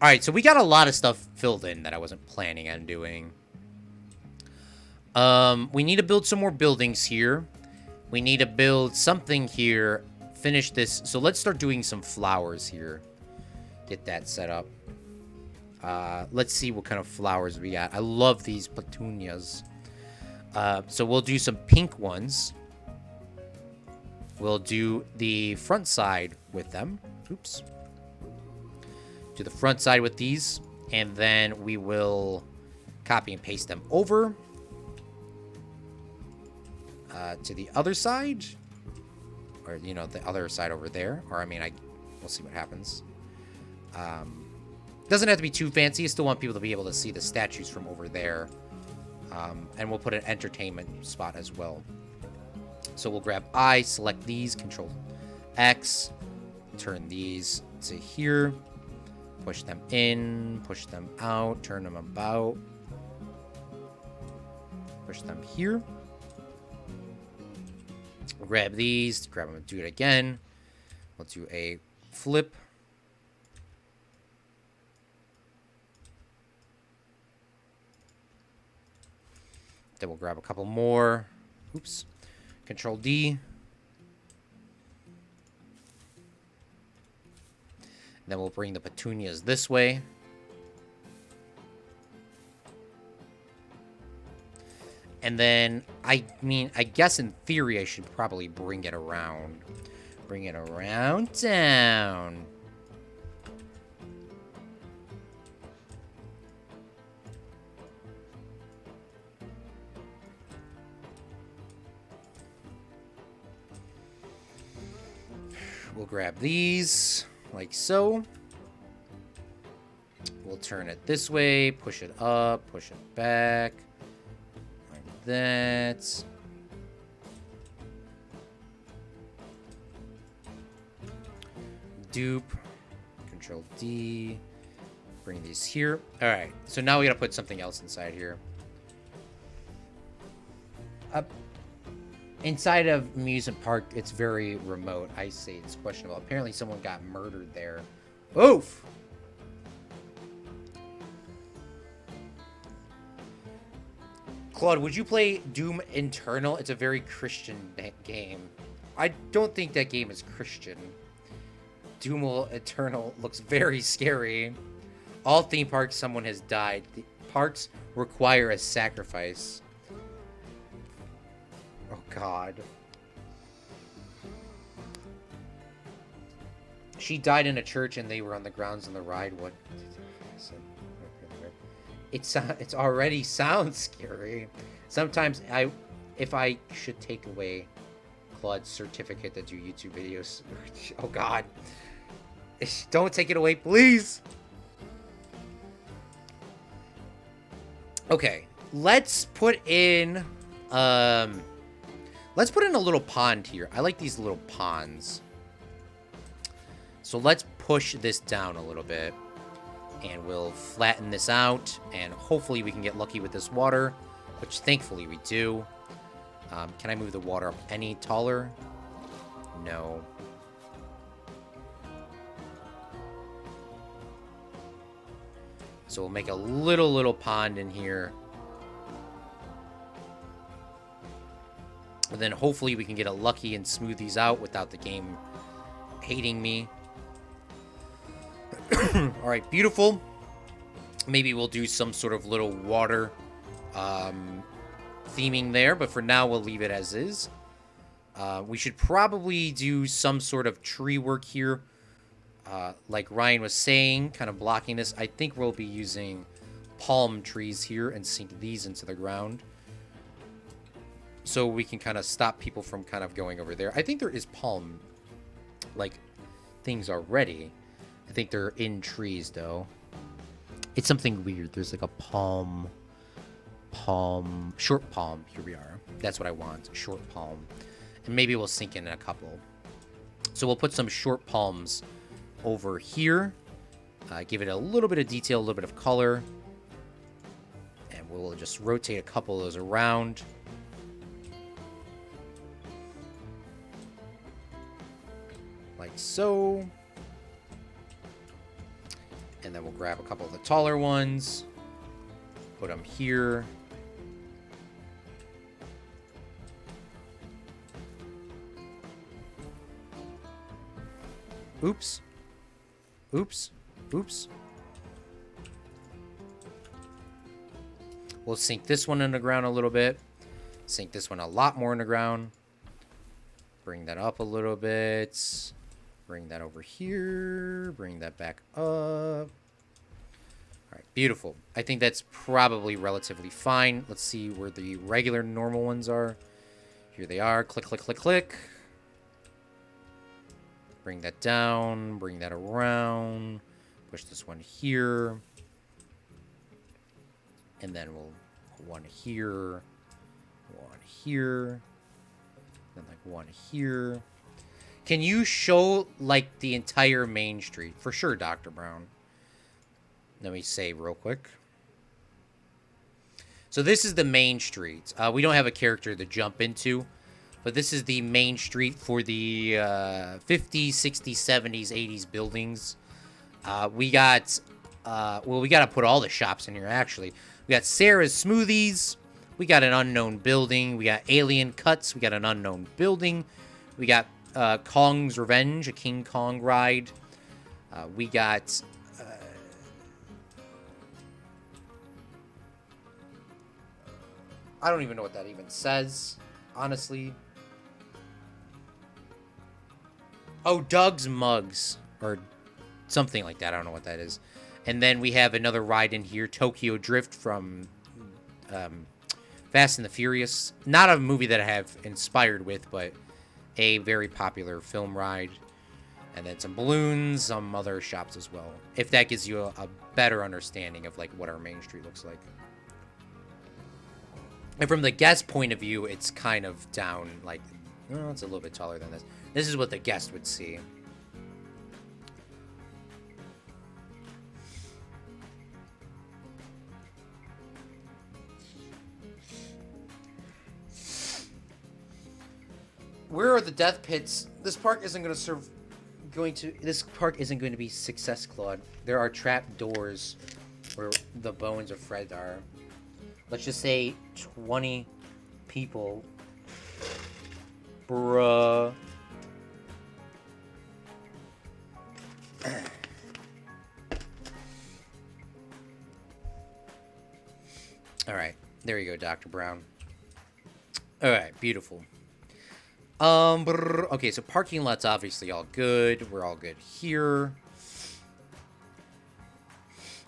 All right, so we got a lot of stuff filled in that I wasn't planning on doing. We need to build some more buildings here. We need to build something here finish this. So let's start doing some flowers here. Get that set up. Let's see what kind of flowers we got. I love these petunias. So we'll do some pink ones. We'll do the front side with them. Oops. Do the front side with these. And then we will copy and paste them over. To the other side. Or, you know, the other side over there. Or, I mean, we'll see what happens. Doesn't have to be too fancy. I still want people to be able to see the statues from over there. And we'll put an entertainment spot as well. So we'll grab I, select these, Control X, turn these to here, push them in, push them out, turn them about, push them here. We'll grab these, grab them and do it again. We'll do a flip. Then we'll grab a couple more. Oops. Control D. Then we'll bring the petunias this way. And then, I mean, I guess in theory I should probably bring it around. Bring it around town. We'll grab these, like so. We'll turn it this way, push it up, push it back, like that. Dupe, Control D, bring these here. All right, so now we gotta put something else inside here. Inside of amusement park, it's very remote. I say it's questionable. Apparently someone got murdered there. Oof! Claude, would you play Doom Eternal? It's a very Christian game. I don't think that game is Christian. Doom Eternal looks very scary. All theme parks, someone has died. The parks require a sacrifice. Oh, God. She died in a church and they were on the grounds on the ride. What? It's already sounds scary. Sometimes if I should take away Claude's certificate to do YouTube videos. Oh, God. Don't take it away, please. Okay. Let's put in... Let's put in a little pond here. I like these little ponds. So let's push this down a little bit. And we'll flatten this out. And hopefully we can get lucky with this water. Which thankfully we do. Can I move the water up any taller? No. So we'll make a little pond in here. And then hopefully we can get it lucky and smooth these out without the game hating me. Alright, beautiful. Maybe we'll do some sort of little water theming there, but for now we'll leave it as is. We should probably do some sort of tree work here. Like Ryan was saying, kind of blocking this. I think we'll be using palm trees here and sink these into the ground. So we can kind of stop people from kind of going over there. I think there is palm, like, things already. I think they're in trees, though. It's something weird. There's like a short palm. Here we are. That's what I want, short palm. And maybe we'll sink in a couple. So we'll put some short palms over here. Give it a little bit of detail, a little bit of color. And we'll just rotate a couple of those around. Like so. And then we'll grab a couple of the taller ones. Put them here. Oops. Oops. Oops. We'll sink this one in the ground a little bit. Sink this one a lot more in the ground. Bring that up a little bit. Bring that over here. Bring that back up. All right, beautiful. I think that's probably relatively fine. Let's see where the regular normal ones are. Here they are. Click, click, click, click. Bring that down. Bring that around. Push this one here. And then we'll put one here. One here. Then like one here. Can you show like the entire main street? For sure, Dr. Brown. Let me save real quick. So this is the main street. We don't have a character to jump into, but this is the main street for the 50s, 60s, 70s, 80s buildings. We got, well, we got to put all the shops in here, actually. We got Sarah's Smoothies. We got an unknown building. We got Alien Cuts. We got an unknown building. We got Kong's Revenge, a King Kong ride. We got... I don't even know what that even says, honestly. Oh, Doug's Mugs, or something like that. I don't know what that is. And then we have another ride in here, Tokyo Drift from Fast and the Furious. Not a movie that I have inspired with, but a very popular film ride. And then some balloons, some other shops as well. If that gives you a better understanding of like what our main street looks like. And from the guest point of view, it's kind of down, like, well, it's a little bit taller than this. This is what the guest would see. Where are the death pits? This park isn't going to serve... This park isn't going to be success, Claude. There are trap doors where the bones of Fred are. Let's just say 20 people. Bruh. Alright. There you go, Dr. Brown. Alright, beautiful. Okay, so parking lot's obviously all good. We're all good here.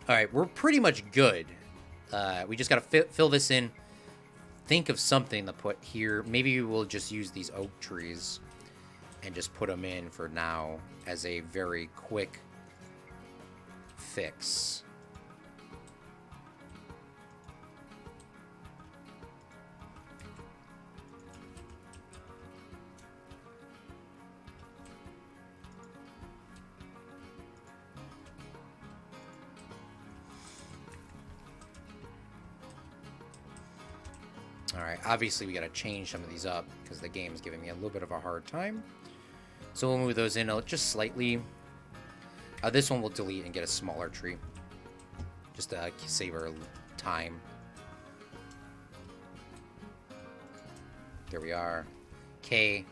Alright, we're pretty much good. We just gotta fill this in. Think of something to put here. Maybe we'll just use these oak trees and just put them in for now as a very quick fix. Alright, obviously we gotta change some of these up because the game is giving me a little bit of a hard time. So we'll move those in just slightly. This one we'll delete and get a smaller tree. Just to save our time. There we are. Okay.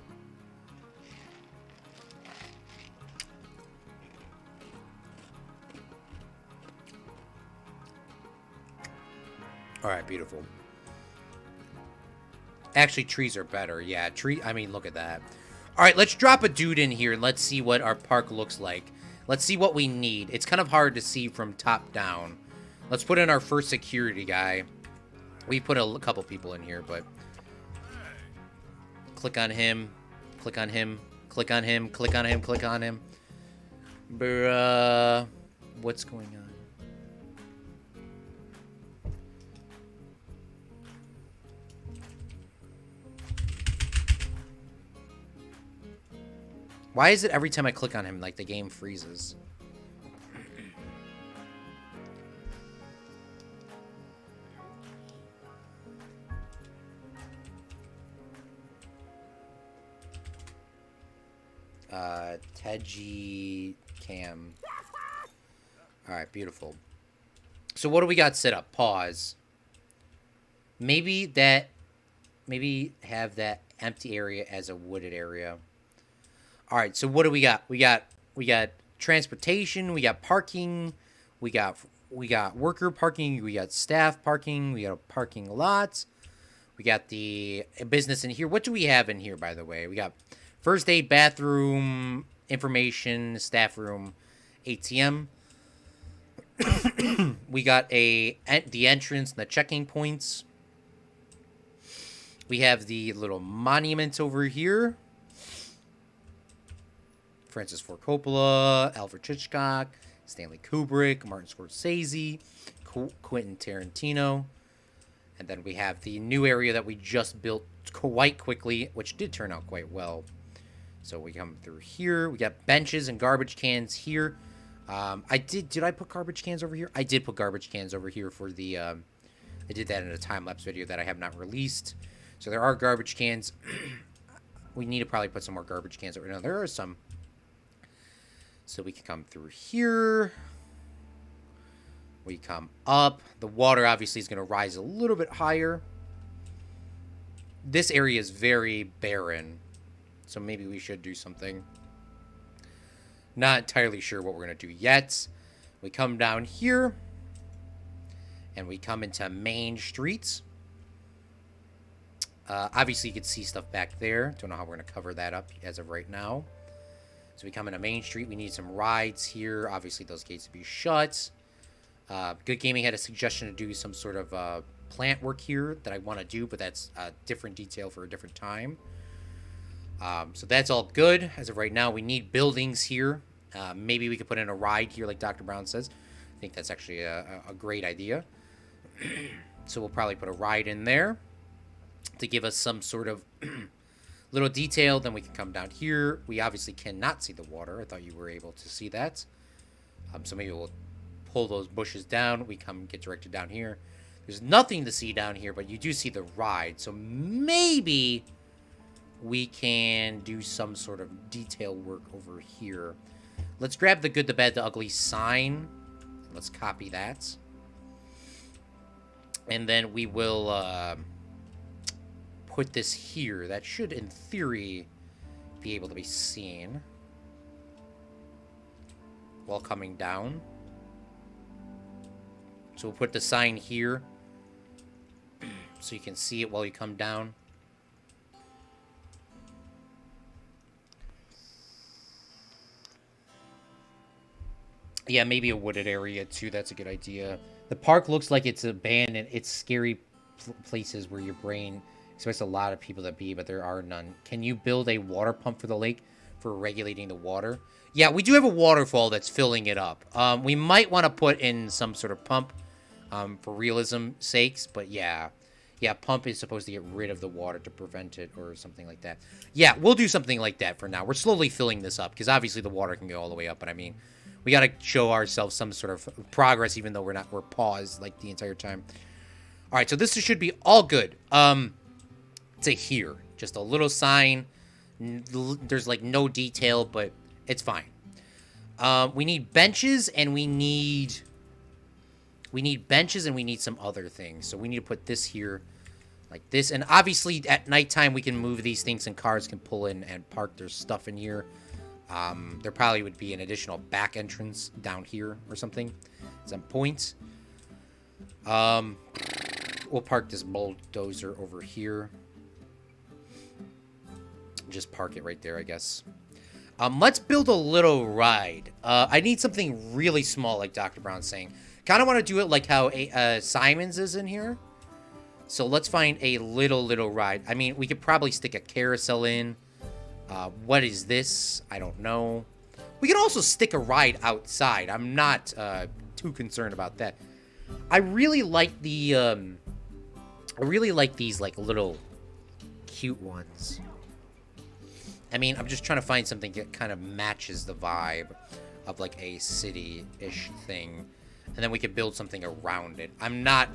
Alright, beautiful. Actually, trees are better. Yeah, I mean, look at that. All right, let's drop a dude in here and let's see what our park looks like. Let's see what we need. It's kind of hard to see from top down. Let's put in our first security guy. We put a couple people in here, but... Click on him. Click on him. Click on him. Click on him. Click on him. Bruh. What's going on? Why is it every time I click on him, like, the game freezes? Teji Cam. Alright, beautiful. So what do we got set up? Pause. Maybe have that empty area as a wooded area. Alright, so what do we got? We got We got transportation. We got parking. We got worker parking. We got staff parking. We got parking lots. We got the business in here. What do we have in here, by the way? We got first aid, bathroom, information, staff room, ATM. We got the entrance and the checking points. We have the little monuments over here. Francis Ford Coppola, Alfred Hitchcock, Stanley Kubrick, Martin Scorsese, Quentin Tarantino. And then we have the new area that we just built quite quickly, which did turn out quite well. So we come through here. We got benches and garbage cans here. Did I put garbage cans over here? I did put garbage cans over here for the, I did that in a time-lapse video that I have not released. So there are garbage cans. We need to probably put some more garbage cans over. No, there are some. So we can come through here. We come up. The water obviously is going to rise a little bit higher. This area is very barren. So maybe we should do something. Not entirely sure what we're going to do yet. We come down here. And we come into main streets. Obviously, you can see stuff back there. Don't know how we're going to cover that up as of right now. So we come into Main Street. We need some rides here. Obviously, those gates would be shut. Good Gaming had a suggestion to do some sort of plant work here that I want to do, but that's a different detail for a different time. So that's all good. As of right now, we need buildings here. Maybe we could put in a ride here like Dr. Brown says. I think that's actually a great idea. So we'll probably put a ride in there to give us some sort of little detail. Then we can come down here. We obviously cannot see the water. I thought you were able to see that. So maybe we'll pull those bushes down. We get directed down here. There's nothing to see down here, but you do see the ride. So maybe we can do some sort of detail work over here. Let's grab the good, the bad, the ugly sign. Let's copy that. And then we will put this here. That should, in theory, be able to be seen while coming down. So we'll put the sign here so you can see it while you come down. Yeah, maybe a wooded area too. That's a good idea. The park looks like it's abandoned. It's scary places where your brain expects a lot of people to be, but there are none. Can you build a water pump for the lake for regulating the water? Yeah, we do have a waterfall that's filling it up. We might want to put in some sort of pump for realism sakes, but yeah. Yeah, pump is supposed to get rid of the water to prevent it or something like that. Yeah, we'll do something like that for now. We're slowly filling this up because obviously the water can go all the way up, but I mean, we got to show ourselves some sort of progress even though we're paused like the entire time. All right, so this should be all good. To here, just a little sign. There's like no detail, but it's fine. We need benches and we need benches and we need some other things. So we need to put this here like this. And obviously at nighttime we can move these things and cars can pull in and park their stuff in here. There probably would be an additional back entrance down here or something at some point. We'll park this bulldozer over here. Just park it right there, I guess. Let's build a little ride. I need something really small, like Dr. Brown's saying. Kind of want to do it like how Simon's is in here. So let's find a little ride. I mean, we could probably stick a carousel in. What is this? I don't know. We can also stick a ride outside. I'm not too concerned about that. I really like the I really like these like little cute ones. I mean, I'm just trying to find something that kind of matches the vibe of like a city-ish thing. And then we could build something around it. I'm not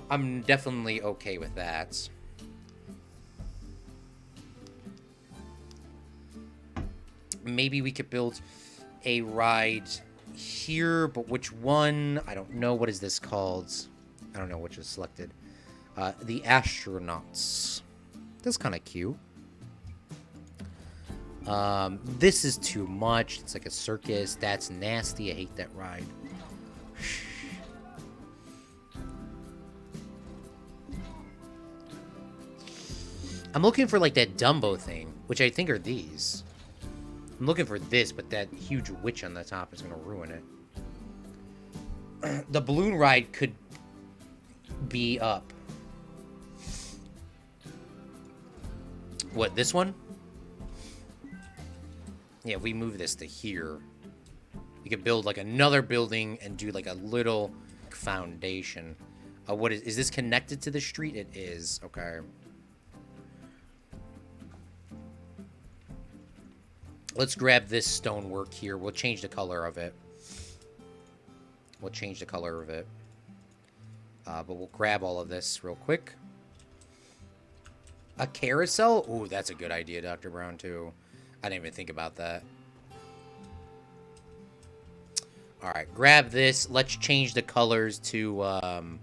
I'm definitely okay with that. Maybe we could build a ride here, but which one? I don't know. What is this called? I don't know which is selected. The astronauts. That's kind of cute. This is too much. It's like a circus. That's nasty. I hate that ride. I'm looking for like that Dumbo thing, which I think are these. I'm looking for this, but that huge witch on the top is going to ruin it. The balloon ride could be up. What, this one? Yeah, if we move this to here, we could build like another building and do like a little foundation. What is this connected to the street? It is. Okay. Let's grab this stonework here. We'll change the color of it. We'll change the color of it. But we'll grab all of this real quick. A carousel? Ooh, that's a good idea, Dr. Brown, too. I didn't even think about that. Alright, grab this. Let's change the colors to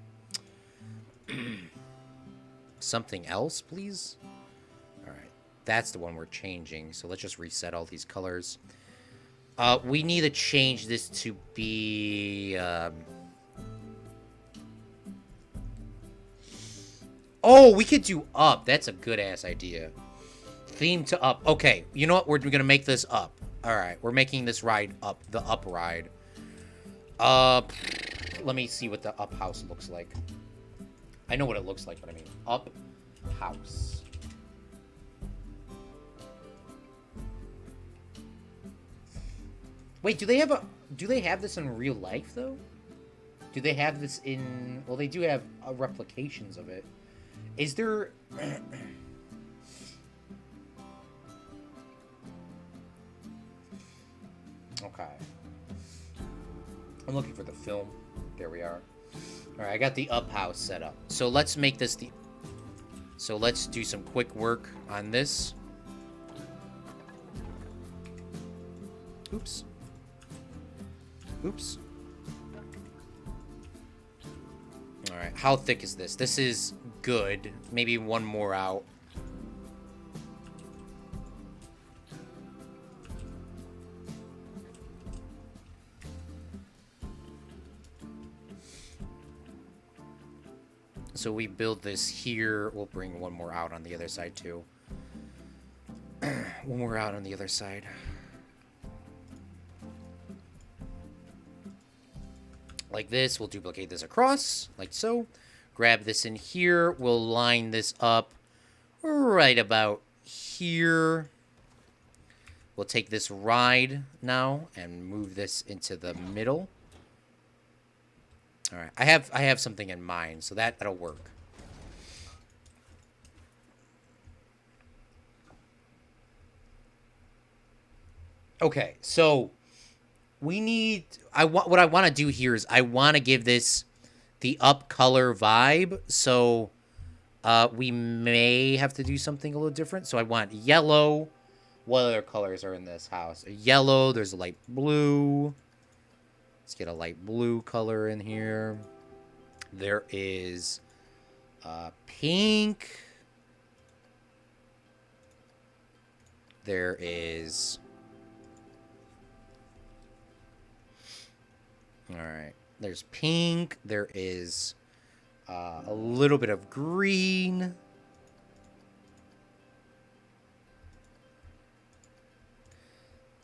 something else, please. Alright, that's the one we're changing. So let's just reset all these colors. We need to change this to be... Oh, we could do up. That's a good-ass idea. Theme to up. Okay, you know what? We're going to make this up. All right, we're making this ride up. The up ride. Let me see what the up house looks like. I know what it looks like, but I mean up house. Wait, do they have this in real life, though? Do they have this in... Well, they do have replications of it. Is there... Okay. I'm looking for the film. There we are. Alright, I got the up house set up. So let's make this the... So let's do some quick work on this. Oops. Oops. Alright, how thick is this? This is good. Maybe one more out. So we build this here. We'll bring one more out on the other side, too. One more out on the other side. Like this. We'll duplicate this across, like so. Grab this in here. We'll line this up right about here. We'll take this ride now and move this into the middle. All right, I have something in mind, so that'll work. Okay, so we need... what I want to do here is I want to give this the up color vibe, so we may have to do something a little different. So I want yellow. What other colors are in this house? Yellow, there's a light blue. Let's get a light blue color in here. There is pink. There is... All right. There's pink. There is a little bit of green.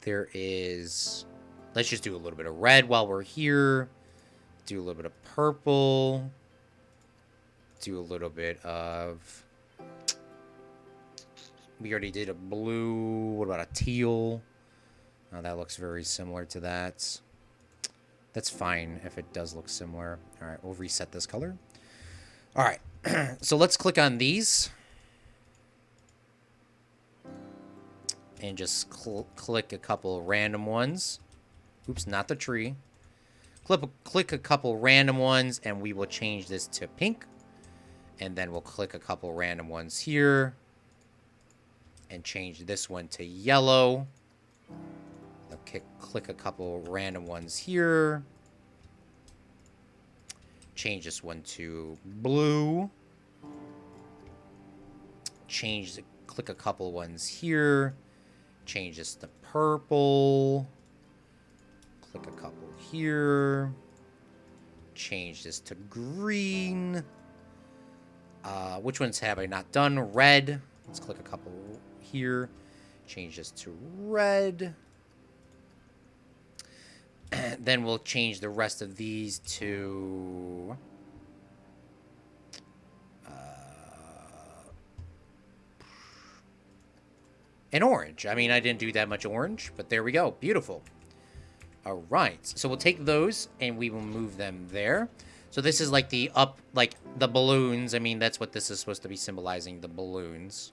There is... Let's just do a little bit of red while we're here. Do a little bit of purple. Do a little bit of... We already did a blue. What about a teal? Oh, that looks very similar to that. That's fine if it does look similar. All right, we'll reset this color. All right, so let's click on these. And just click a couple random ones. Oops, not the tree. Click a couple random ones, and we will change this to pink. And then we'll click a couple random ones here. And change this one to yellow. Click a couple random ones here. Change this one to blue. Click a couple ones here. Change this to purple. Click a couple here. Change this to green. Which ones have I not done? Red. Let's click a couple here. Change this to red. Then we'll change the rest of these to... an orange. I mean, I didn't do that much orange, but there we go. Beautiful. All right. So we'll take those and we will move them there. So this is like the like the balloons. I mean, that's what this is supposed to be symbolizing, the balloons.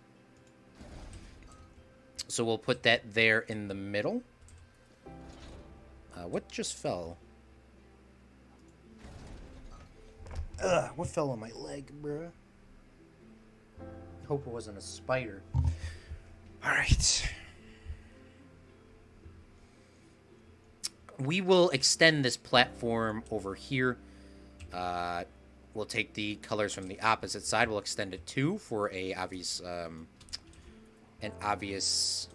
So we'll put that there in the middle. What just fell? Ugh, what fell on my leg, bruh? Hope it wasn't a spider. All right. We will extend this platform over here. We'll take the colors from the opposite side. We'll extend it 2 for a obvious, an obvious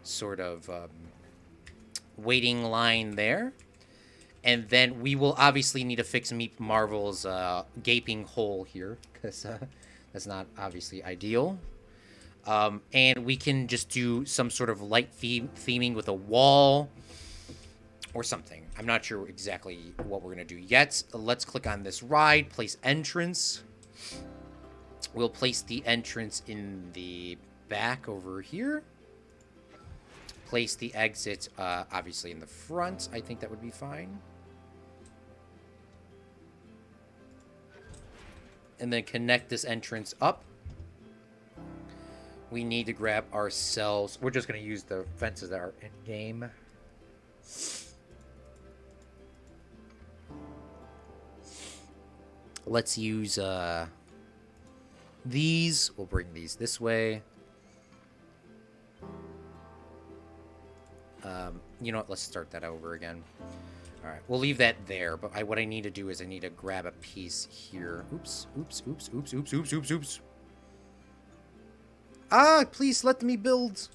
sort of waiting line there. And then we will obviously need to fix Meep Marvel's gaping hole here, because that's not obviously ideal. And we can just do some sort of light theming with a wall or something. I'm not sure exactly what we're going to do yet. Let's click on this ride, place entrance. We'll place the entrance in the back over here. Place the exit, obviously, in the front. I think that would be fine. And then connect this entrance up. We need to grab ourselves... We're just going to use the fences that are in-game. Let's use these. We'll bring these this way. You know what? Let's start that over again. All right. We'll leave that there. But what I need to do is I need to grab a piece here. Oops. Oops. Oops. Oops. Oops. Oops. Oops. Oops. Ah, please let me build.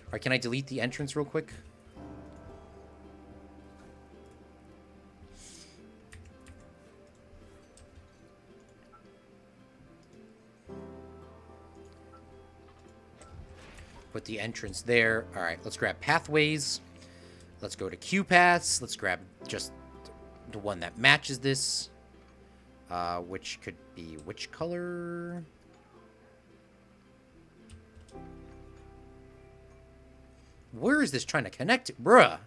All right, can I delete the entrance real quick? Put the entrance there. All right, let's grab pathways. Let's go to queue paths. Let's grab just the one that matches this. Which could be which color? Where is this trying to connect to? Bruh.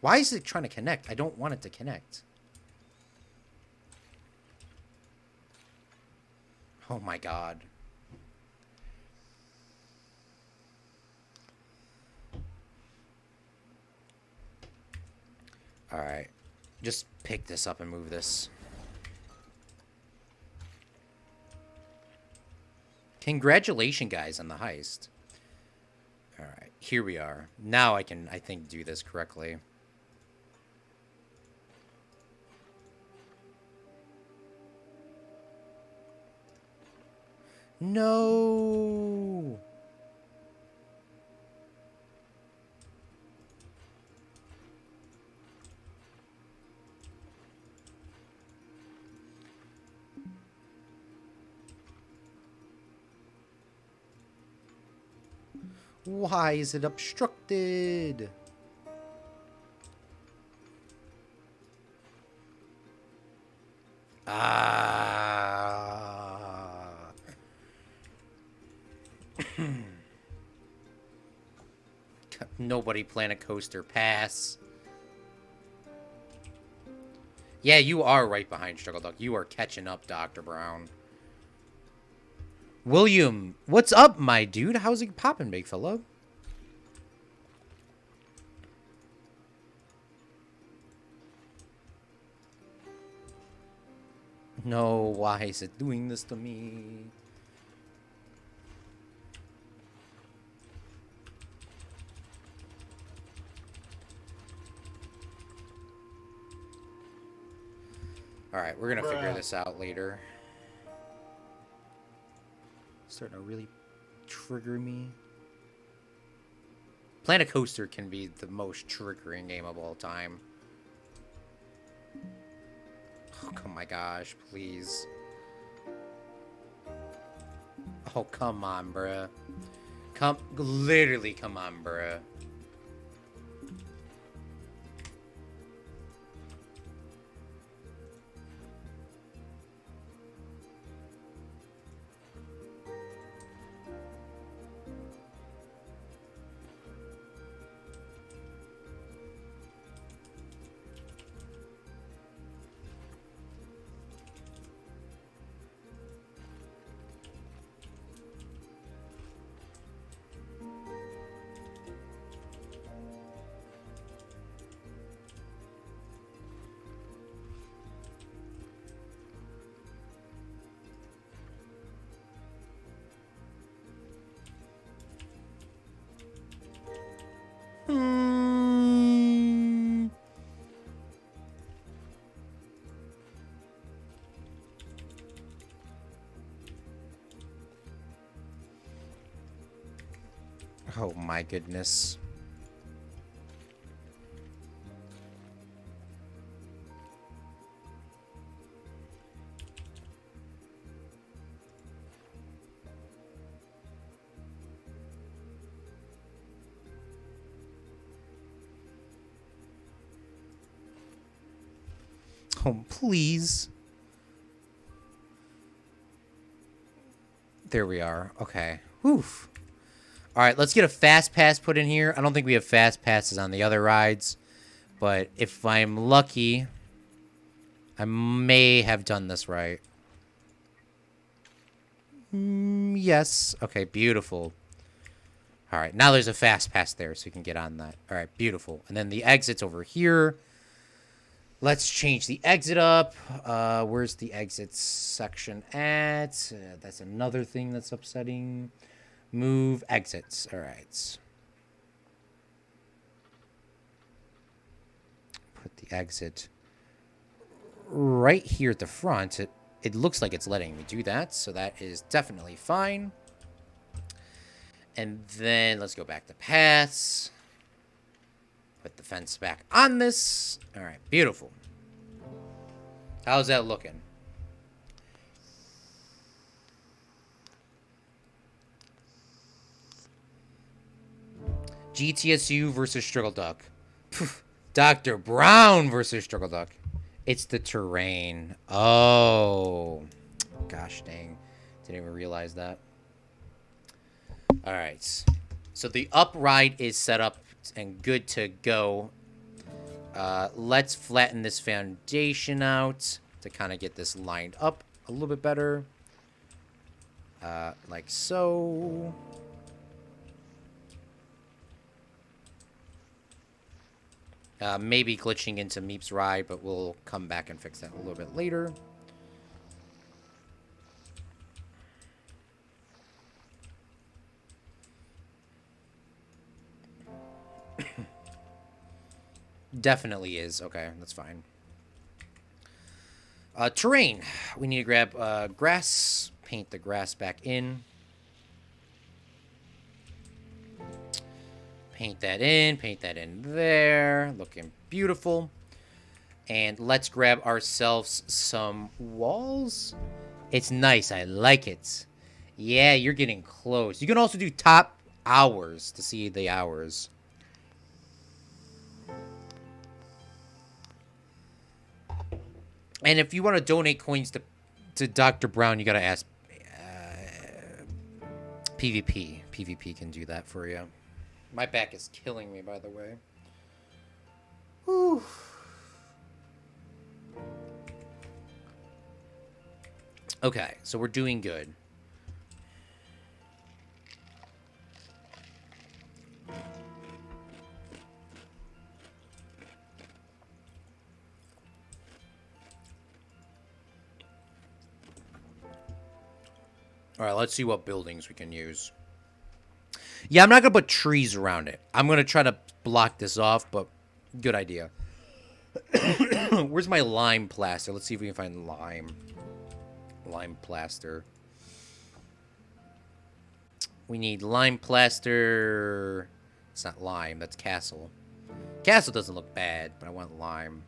Why is it trying to connect? I don't want it to connect. Oh my god. Alright. Just pick this up and move this. Congratulations, guys, on the heist. Alright, here we are. Now I can, I think, do this correctly. No! Why is it obstructed? Ah. Nobody plan a coaster. Pass. Yeah, you are right behind Struggle Duck. You are catching up, Dr. Brown. William, what's up, my dude? How's it poppin', big fella? No, why is it doing this to me? Alright, we're gonna figure this out later. Starting to really trigger me. Planet Coaster can be the most triggering game of all time. Oh my gosh, please. Oh, come on, bruh. Literally, come on, bruh. Oh my goodness. Oh, please. There we are. Okay. Oof. All right, let's get a fast pass put in here. I don't think we have fast passes on the other rides, but if I'm lucky, I may have done this right. Yes. Okay, beautiful. All right, now there's a fast pass there, so you can get on that. All right, beautiful. And then the exit's over here. Let's change the exit up. Where's the exits section at? That's another thing that's upsetting. Move exits. All right. Put the exit right here at the front. It looks like it's letting me do that, so that is definitely fine. And then let's go back to paths. Put the fence back on this. All right, beautiful. How's that looking? GTSU versus Struggle Duck. Dr. Brown versus Struggle Duck. It's the terrain. Oh. Gosh dang. Didn't even realize that. Alright. So the up ride is set up and good to go. Let's flatten this foundation out to kind of get this lined up a little bit better. Like so. Maybe glitching into Meep's ride, but we'll come back and fix that a little bit later. Definitely is. Okay, that's fine. Terrain. We need to grab grass. Paint the grass back in. Paint that in there. Looking beautiful. And let's grab ourselves some walls. It's nice. I like it. Yeah, you're getting close. You can also do top hours to see the hours. And if you want to donate coins to Dr. Brown, you got to ask PvP. PvP can do that for you. My back is killing me, by the way. Whew. Okay, so we're doing good. All right, let's see what buildings we can use. Yeah, I'm not going to put trees around it. I'm going to try to block this off, but good idea. Where's my lime plaster? Let's see if we can find lime plaster. We need lime plaster. It's not lime, that's castle. Castle doesn't look bad, but I want lime.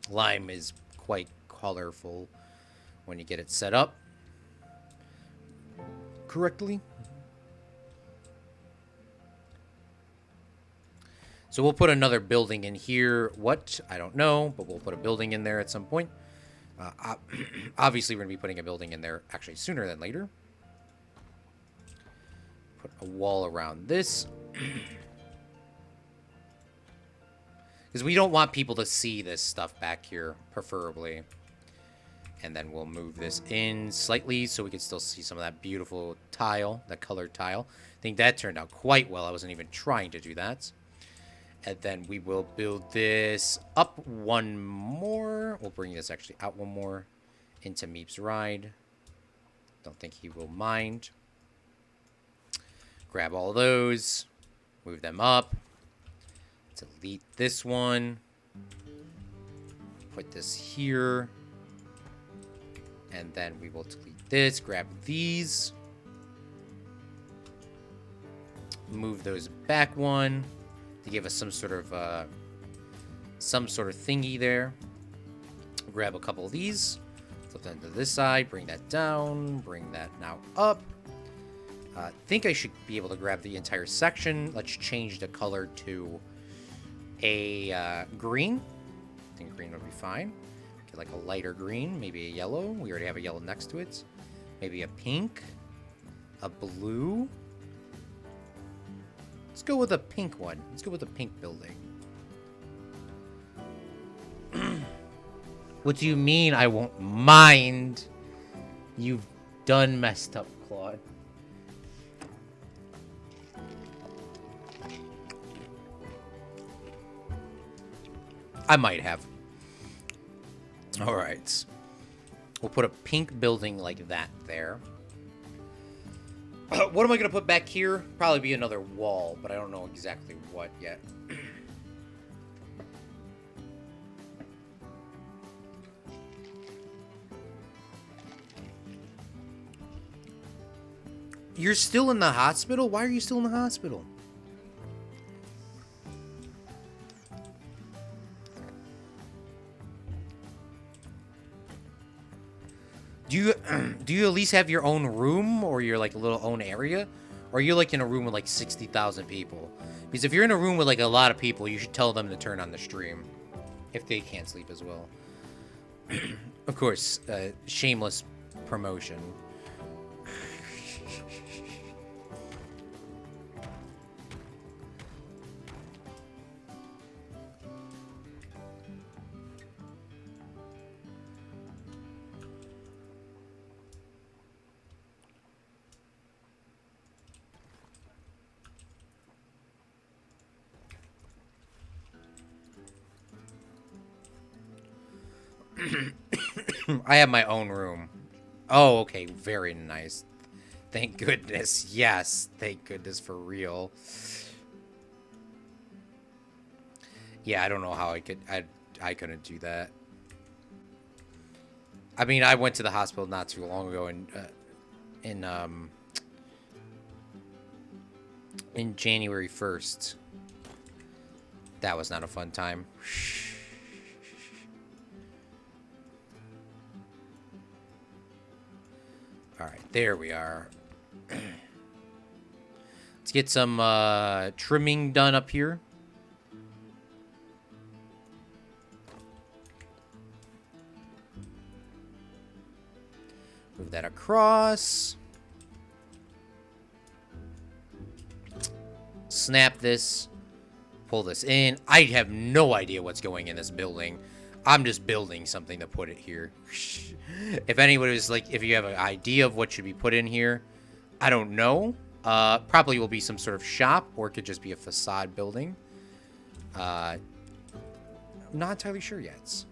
Lime is quite colorful when you get it set up correctly. So we'll put another building in here. What? I don't know, but we'll put a building in there at some point. Obviously, we're going to be putting a building in there actually sooner than later. Put a wall around this. Because we don't want people to see this stuff back here, preferably. And then we'll move this in slightly so we can still see some of that beautiful tile, that colored tile. I think that turned out quite well. I wasn't even trying to do that. And then we will build this up one more. We'll bring this actually out one more into Meep's ride. Don't think he will mind. Grab all those. Move them up. Delete this one. Put this here. And then we will delete this. Grab these. Move those back one. To give us some sort of thingy there. Grab a couple of these, flip them to this side, bring that down, bring that now up. Think I should be able to grab the entire section. Let's change the color to a green. I think green would be fine. Get like a lighter green, maybe a yellow. We already have a yellow next to it. Maybe a pink, a blue. Let's go with a pink one. Let's go with a pink building. What do you mean I won't mind? You've done messed up, Claude. I might have. Alright. We'll put a pink building like that there. What am I going to put back here? Probably be another wall, but I don't know exactly what yet. You're still in the hospital? Why are you still in the hospital? Do you at least have your own room or your like little own area? Or are you like in a room with like 60,000 people? Because if you're in a room with like a lot of people, you should tell them to turn on the stream. If they can't sleep as well. Of course, shameless promotion. I have my own room. Oh, okay. Very nice. Thank goodness. Yes. Thank goodness for real. Yeah, I don't know how I could... I couldn't do that. I mean, I went to the hospital not too long ago in January 1st. That was not a fun time. Alright, there we are. Let's get some trimming done up here. Move that across. Snap this. Pull this in. I have no idea what's going in this building. I'm just building something to put it here. If anybody was like, if you have an idea of what should be put in here, I don't know. Probably will be some sort of shop, or it could just be a facade building. I'm not entirely sure yet.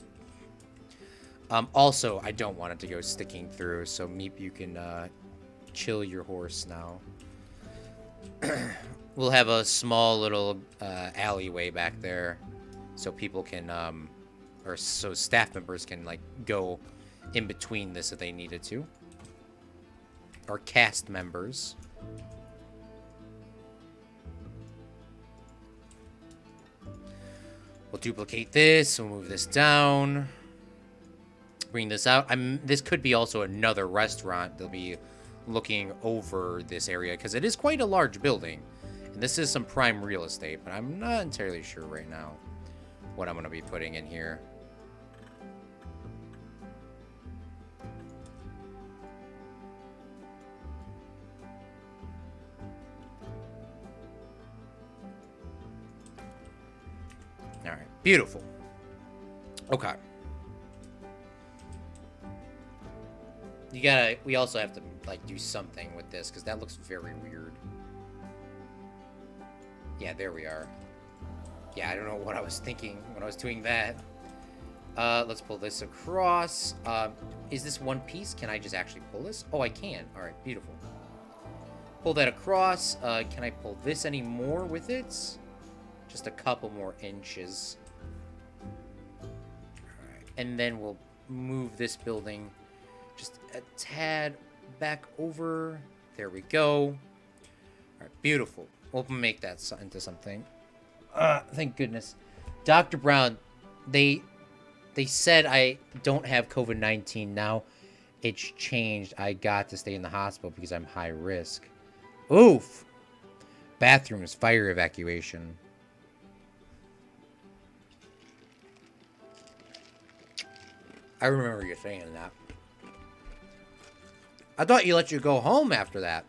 Also, I don't want it to go sticking through, so Meep, you can chill your horse now. We'll have a small little alleyway back there so people can, or so staff members can like go in between this if they needed to, or cast members. We'll duplicate this. We'll move this down. Bring this out. This could be also another restaurant. They'll be looking over this area because it is quite a large building. And this is some prime real estate, but I'm not entirely sure right now what I'm going to be putting in here. All right, beautiful. Okay. We also have to, like, do something with this, because that looks very weird. Yeah, there we are. Yeah, I don't know what I was thinking when I was doing that. Let's pull this across. Is this one piece? Can I just actually pull this? Oh, I can. All right, beautiful. Pull that across. Can I pull this any more with it? Just a couple more inches. All right, and then we'll move this building just a tad back over. There we go. All right, beautiful. We'll make that into something. Thank goodness. Dr. Brown, they said I don't have COVID-19 now. It's changed. I got to stay in the hospital because I'm high risk. Oof. Bathrooms, fire evacuation. I remember you saying that. I thought you let you go home after that.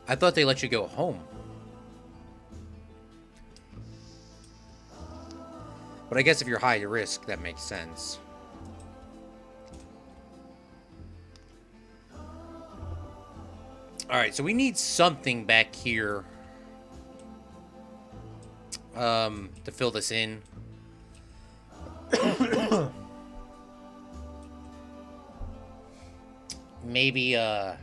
I thought they let you go home. But I guess if you're high risk, that makes sense. Alright, so we need something back here to fill this in. Maybe, I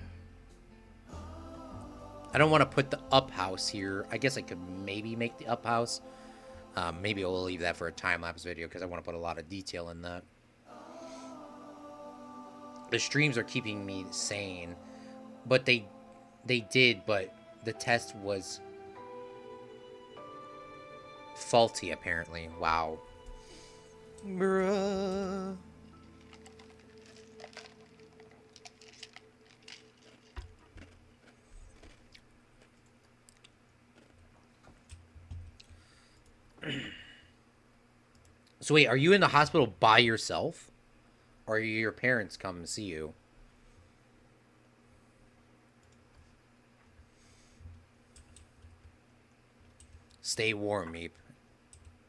don't want to put the up house here. I guess I could maybe make the up house. Maybe I'll leave that for a time-lapse video because I want to put a lot of detail in that. The streams are keeping me sane. But they did, but the test was faulty, apparently. Wow. Bruh. So wait, are you in the hospital by yourself? Or are your parents come to see you? Stay warm, Meep.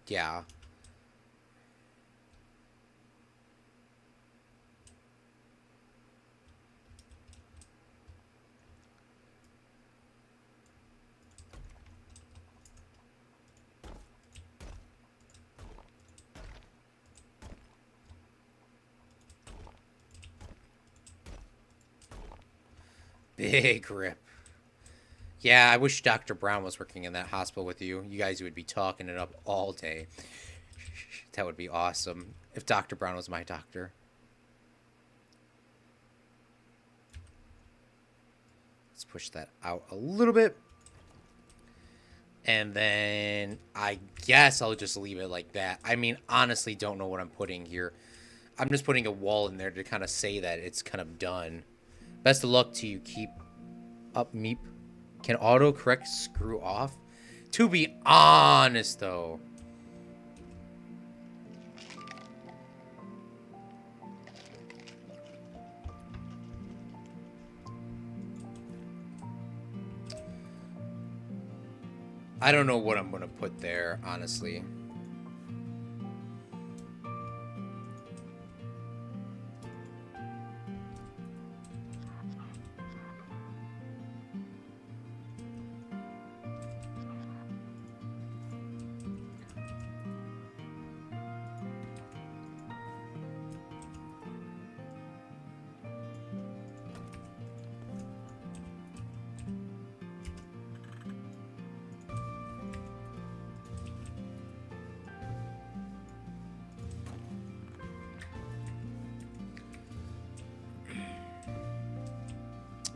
Yeah. Big rip. Yeah, I wish Dr. Brown was working in that hospital with you. You guys would be talking it up all day. That would be awesome if Dr. Brown was my doctor. Let's push that out a little bit. And then I guess I'll just leave it like that. I mean, honestly, don't know what I'm putting here. I'm just putting a wall in there to kind of say that it's kind of done. Best of luck to you. Keep up, Meep. Can autocorrect screw off? To be honest, though. I don't know what I'm going to put there, honestly.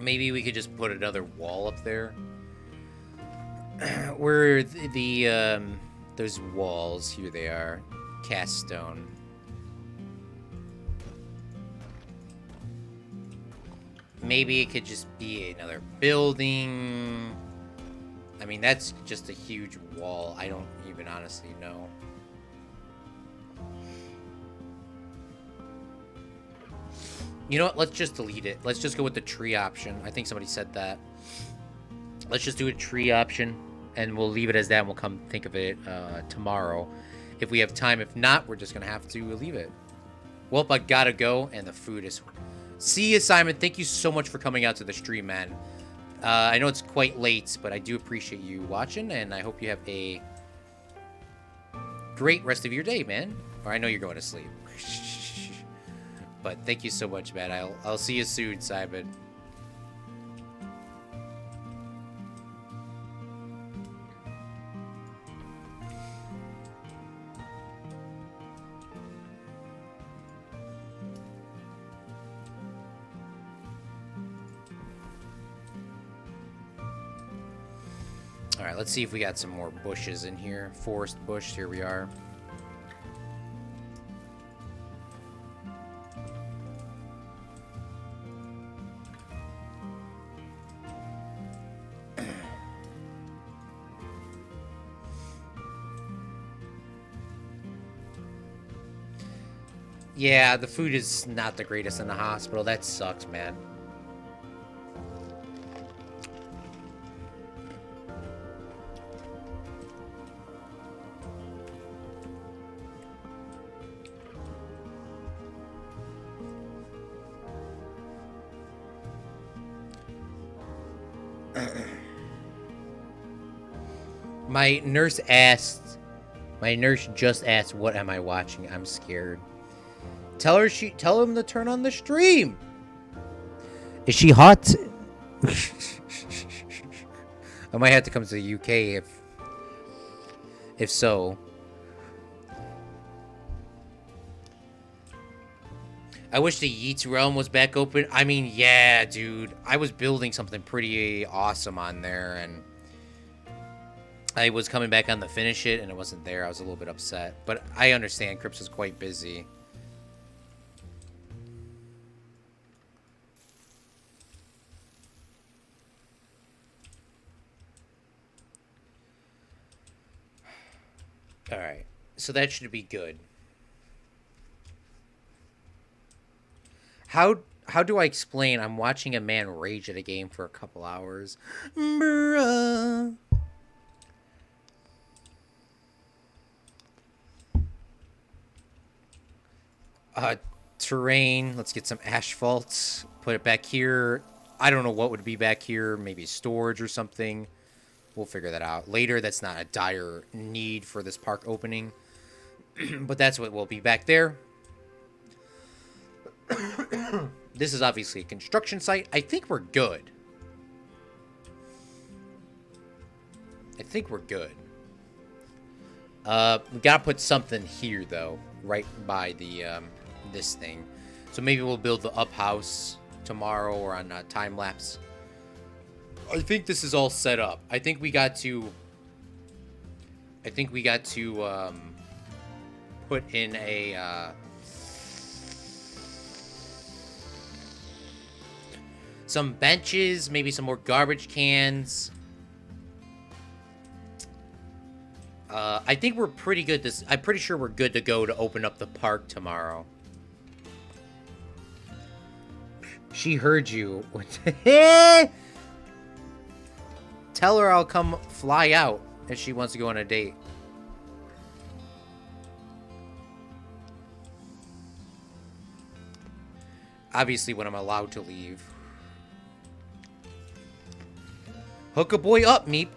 Maybe we could just put another wall up there. Where those walls, here they are. Cast stone. Maybe it could just be another building. I mean, that's just a huge wall. I don't even honestly know. You know what? Let's just delete it. Let's just go with the tree option. I think somebody said that. Let's just do a tree option, and we'll leave it as that, and we'll come think of it tomorrow if we have time. If not, we're just going to have to leave it. Well, I gotta go, and the food is... See you, Simon. Thank you so much for coming out to the stream, man. I know it's quite late, but I do appreciate you watching, and I hope you have a great rest of your day, man. Or I know you're going to sleep. But thank you so much, man. I'll see you soon, Simon. Alright, let's see if we got some more bushes in here. Forest bush, here we are. Yeah, the food is not the greatest in the hospital. That sucks, man. My nurse just asked, what am I watching? I'm scared. Tell him to turn on the stream. Is she hot? I might have to come to the UK if so. I wish the Yeats realm was back open. I mean, yeah, dude. I was building something pretty awesome on there, and I was coming back on to finish it, and it wasn't there. I was a little bit upset. But I understand. Crips is quite busy. Alright. So that should be good. How do I explain I'm watching a man rage at a game for a couple hours? Bruh. Terrain. Let's get some asphalt. Put it back here. I don't know what would be back here. Maybe storage or something. We'll figure that out later. That's not a dire need for this park opening. But that's what will be back there. This is obviously a construction site. I think we're good. We gotta put something here, though. Right by the, this thing. So maybe we'll build the up house tomorrow or on time-lapse. I think this is all set up. I think we got to put in a some benches, maybe some more garbage cans. I think we're pretty good. I'm pretty sure we're good to go to open up the park tomorrow. She heard you. Tell her I'll come fly out if she wants to go on a date. Obviously, when I'm allowed to leave. Hook a boy up, Meep.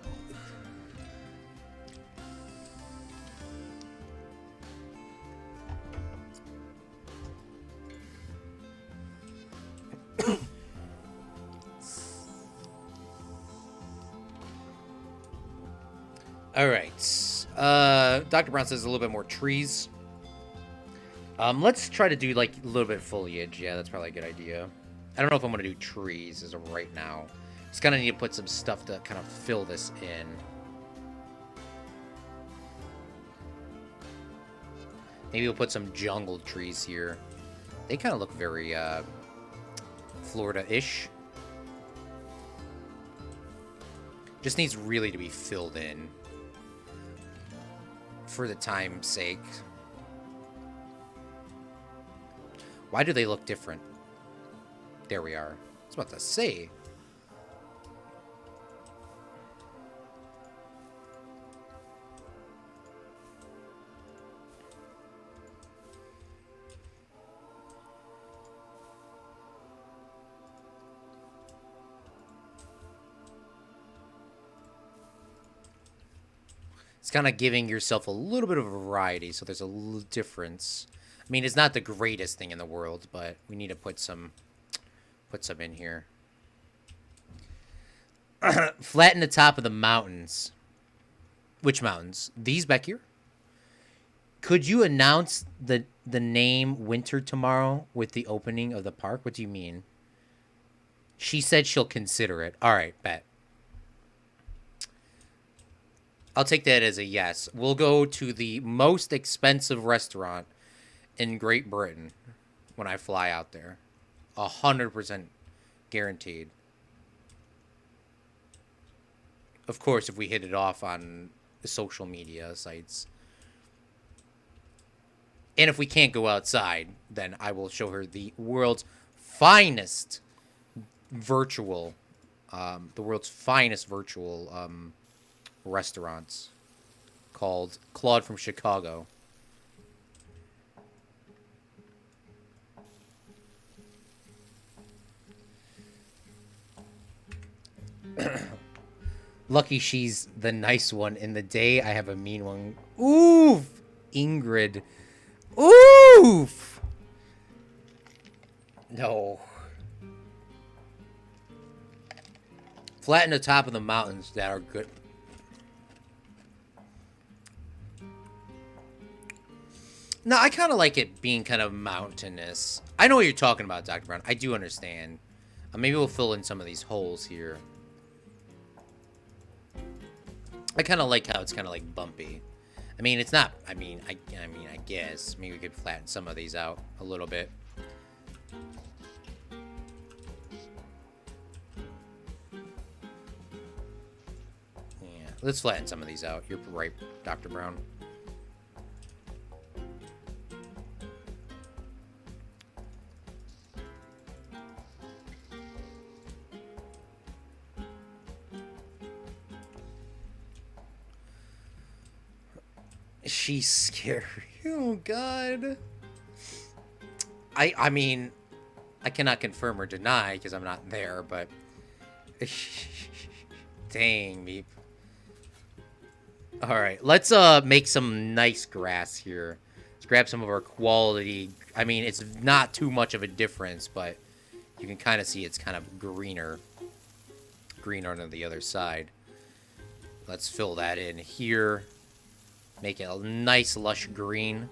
All right. Dr. Brown says a little bit more trees. Let's try to do like a little bit of foliage. Yeah, that's probably a good idea. I don't know if I'm going to do trees as of right now. Just kind of need to put some stuff to kind of fill this in. Maybe we'll put some jungle trees here. They kind of look very Florida-ish. Just needs really to be filled in for the time's sake. Why do they look different? There we are. I was about to say. It's kind of giving yourself a little bit of a variety, so there's a little difference. I mean, it's not the greatest thing in the world, but we need to put some in here. Flatten the top of the mountains. Which mountains? These back here? Could you announce the name Winter tomorrow with the opening of the park? What do you mean? She said she'll consider it. All right, bet. I'll take that as a yes. We'll go to the most expensive restaurant in Great Britain when I fly out there. 100% guaranteed. Of course, if we hit it off on the social media sites. And if we can't go outside, then I will show her the world's finest virtual restaurants called Claude from Chicago. Lucky she's the nice one. In the day, I have a mean one. Oof! Ingrid. Oof! No. Flatten the top of the mountains that are good. No, I kind of like it being kind of mountainous. I know what you're talking about, Dr. Brown. I do understand. Maybe we'll fill in some of these holes here. I kind of like how it's kind of like bumpy. I mean, it's not. I guess maybe we could flatten some of these out a little bit. Yeah, let's flatten some of these out. You're right, Dr. Brown. She's scary. Oh, God. I mean, I cannot confirm or deny because I'm not there, but... Dang, Meep. Alright, let's make some nice grass here. Let's grab some of our quality... I mean, it's not too much of a difference, but you can kind of see it's kind of greener. Greener on the other side. Let's fill that in here. Make it a nice, lush green.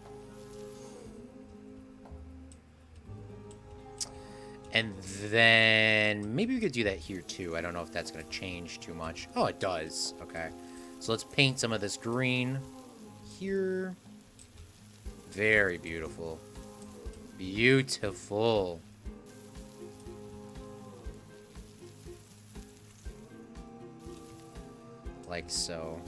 And then maybe we could do that here, too. I don't know if that's going to change too much. Oh, it does. Okay. So let's paint some of this green here. Very beautiful. Beautiful. Like so.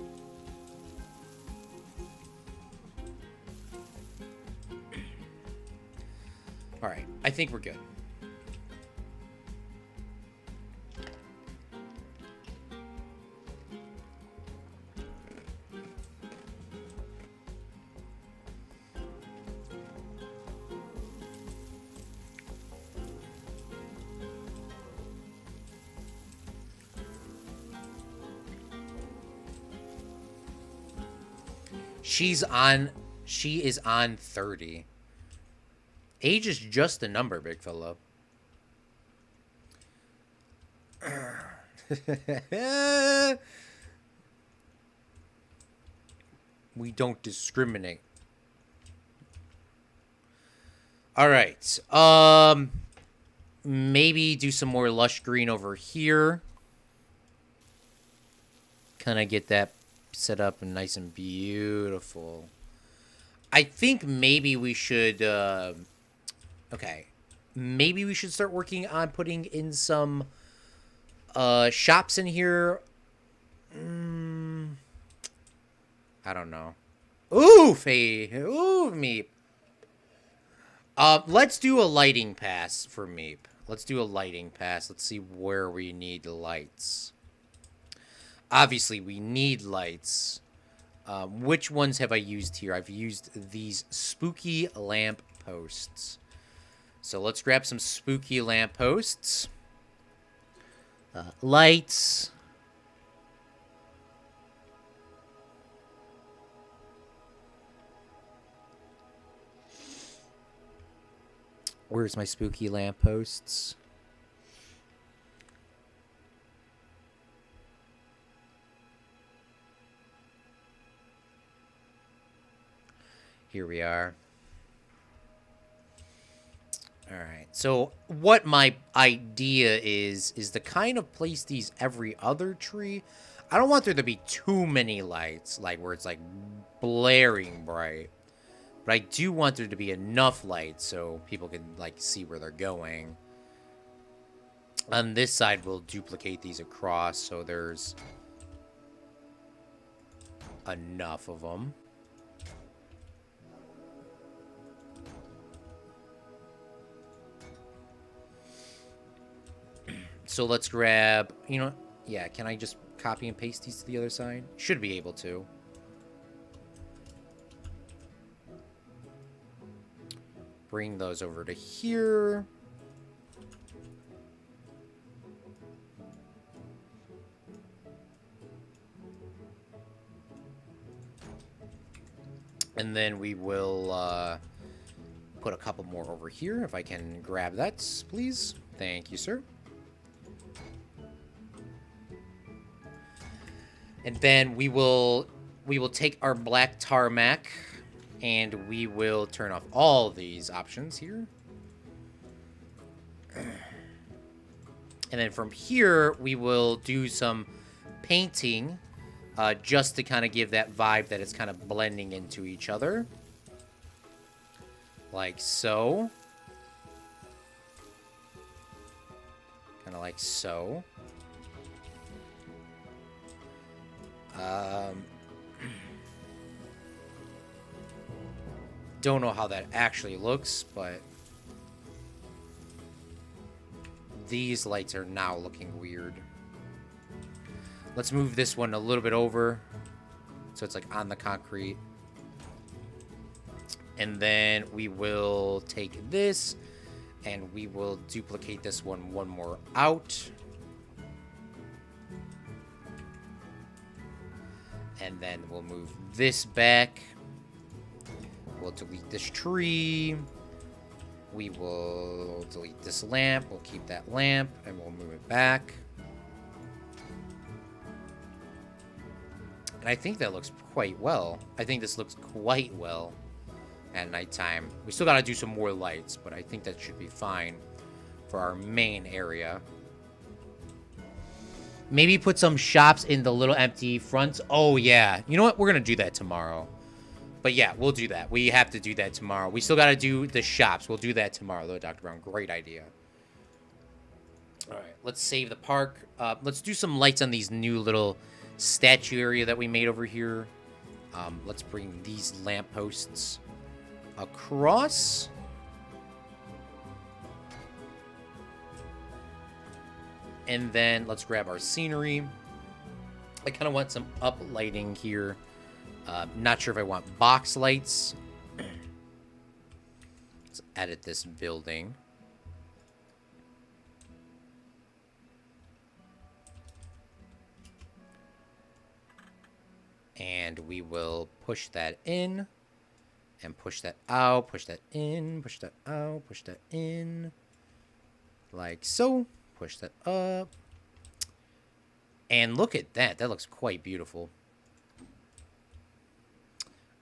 All right, I think we're good. She is on 30. Age is just a number, big fella. We don't discriminate. All right. Maybe do some more lush green over here. Kind of get that set up and nice and beautiful. I think maybe we should... okay. Maybe we should start working on putting in some shops in here. I don't know. Ooh, Ooh, Meep. Let's do a lighting pass for Meep. Let's do a lighting pass. Let's see where we need lights. Obviously, we need lights. Which ones have I used here? I've used these spooky lamp posts. So let's grab some spooky lamp posts. Lights. Where's my spooky lampposts? Here we are. All right. So what my idea is to kind of place these every other tree. I don't want there to be too many lights, like where it's like blaring bright. But I do want there to be enough light so people can, like, see where they're going. On this side, we'll duplicate these across so there's enough of them. So let's grab, you know, yeah, can I just copy and paste these to the other side? Should be able to. Bring those over to here. And then we will put a couple more over here. If I can grab that, please. Thank you, sir. And then we will take our black tarmac and we will turn off all these options here. And then from here, we will do some painting just to kind of give that vibe that it's kind of blending into each other. Like so. Kind of like so. Don't know how that actually looks, but these lights are now looking weird. Let's move this one a little bit over so it's like on the concrete. And then we will take this and we will duplicate this one more out. And then we'll move this back. We'll delete this tree. We will delete this lamp. We'll keep that lamp and we'll move it back. And I think that looks quite well. I think this looks quite well at nighttime. We still got to do some more lights, but I think that should be fine for our main area. Maybe put some shops in the little empty fronts. Oh, yeah. You know what? We're going to do that tomorrow. But yeah, we'll do that. We have to do that tomorrow. We still got to do the shops. We'll do that tomorrow, though, Dr. Brown. Great idea. All right. Let's save the park. Let's do some lights on these new little statue area that we made over here. Let's bring these lampposts across. And then let's grab our scenery. I kind of want some up lighting here. Not sure if I want box lights. Let's edit this building. And we will push that in. And push that out. Push that in. Push that out. Push that in. Like so. Push that up. And look at that. That looks quite beautiful.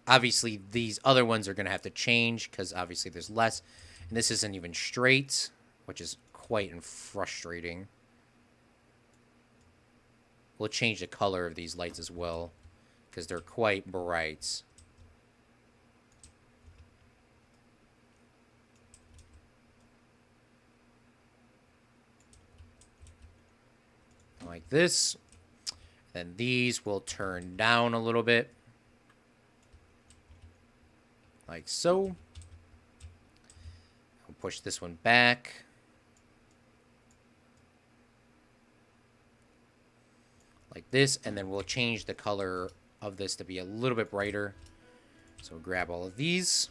Obviously, these other ones are going to have to change because obviously there's less. And this isn't even straight, which is quite frustrating. We'll change the color of these lights as well, because they're quite bright. Like this. Then these will turn down a little bit. Like so. We'll push this one back. Like this, and then we'll change the color of this to be a little bit brighter. So we'll grab all of these.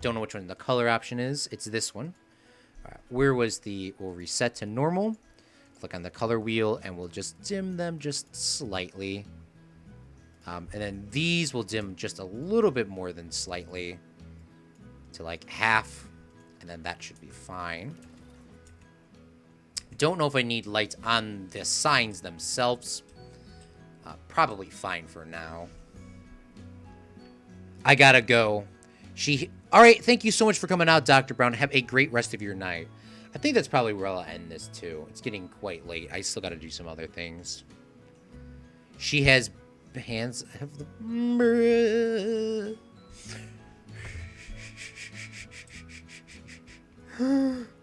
Don't know which one the color option is. It's this one. All right, where was the... We'll reset to normal. Click on the color wheel, and we'll just dim them just slightly. And then these will dim just a little bit more than slightly. To like half. And then that should be fine. Don't know if I need lights on the signs themselves. Probably fine for now. I gotta go. All right, thank you so much for coming out, Dr. Brown. Have a great rest of your night. I think that's probably where I'll end this, too. It's getting quite late. I still gotta do some other things. She has hands...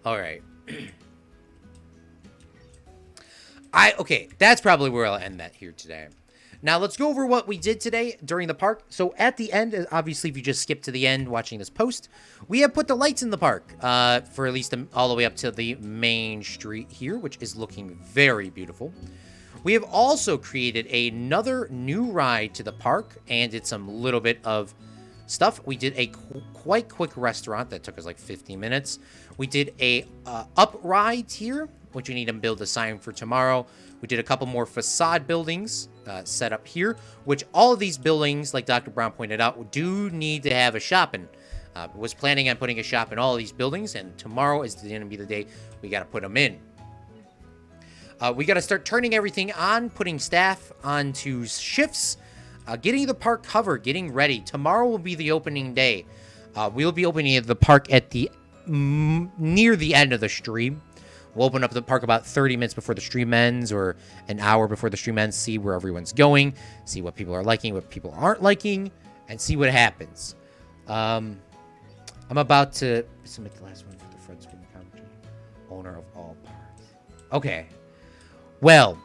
All right. Okay, that's probably where I'll end that here today. Now, let's go over what we did today during the park. So, at the end, obviously, if you just skip to the end watching this post, we have put the lights in the park for at least all the way up to the main street here, which is looking very beautiful. We have also created another new ride to the park, and did some little bit of stuff. We did a quite quick restaurant that took us like 15 minutes. We did a up ride here, which we need to build a sign for tomorrow. We did a couple more facade buildings set up here, which all of these buildings, like Dr. Brown pointed out, do need to have a shopping. Was planning on putting a shop in all of these buildings, and tomorrow is going to be the day we got to put them in. We got to start turning everything on, putting staff onto shifts, getting the park covered, getting ready. Tomorrow will be the opening day. We'll be opening the park at the near the end of the stream. We'll open up the park about 30 minutes before the stream ends, or an hour before the stream ends, see where everyone's going, see what people are liking, what people aren't liking, and see what happens. I'm about to submit the last one for the Fred Screen Commentary. Owner of all parks. Okay. Well,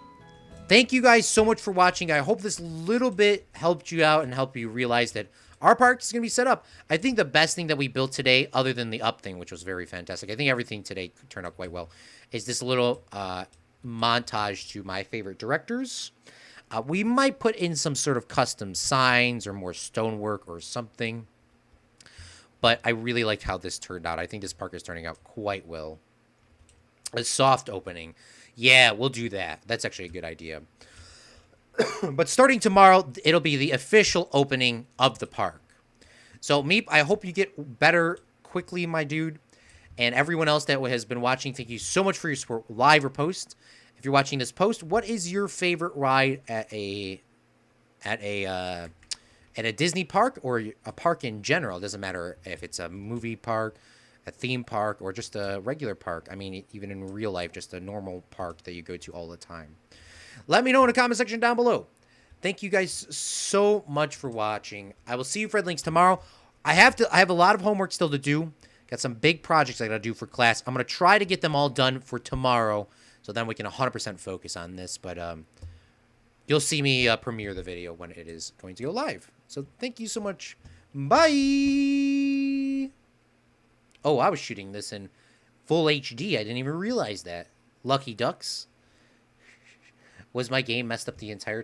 thank you guys so much for watching. I hope this little bit helped you out and helped you realize that our park is going to be set up. I think the best thing that we built today, other than the up thing, which was very fantastic, I think everything today turned out quite well, is this little montage to my favorite directors. We might put in some sort of custom signs or more stonework or something. But I really liked how this turned out. I think this park is turning out quite well. A soft opening. Yeah, we'll do that. That's actually a good idea. But starting tomorrow, it'll be the official opening of the park. So, Meep, I hope you get better quickly, my dude. And everyone else that has been watching, thank you so much for your support, live or post. If you're watching this post, what is your favorite ride at a Disney park or a park in general? It doesn't matter if it's a movie park, a theme park, or just a regular park. I mean, even in real life, just a normal park that you go to all the time. Let me know in the comment section down below. Thank you guys so much for watching. I will see you Fredlinks tomorrow. I have a lot of homework still to do. Got some big projects I got to do for class. I'm going to try to get them all done for tomorrow, so then we can 100% focus on this. But you'll see me premiere the video when it is going to go live. So thank you so much. Bye. Oh, I was shooting this in full HD. I didn't even realize that. Lucky ducks. Was my game messed up the entire time?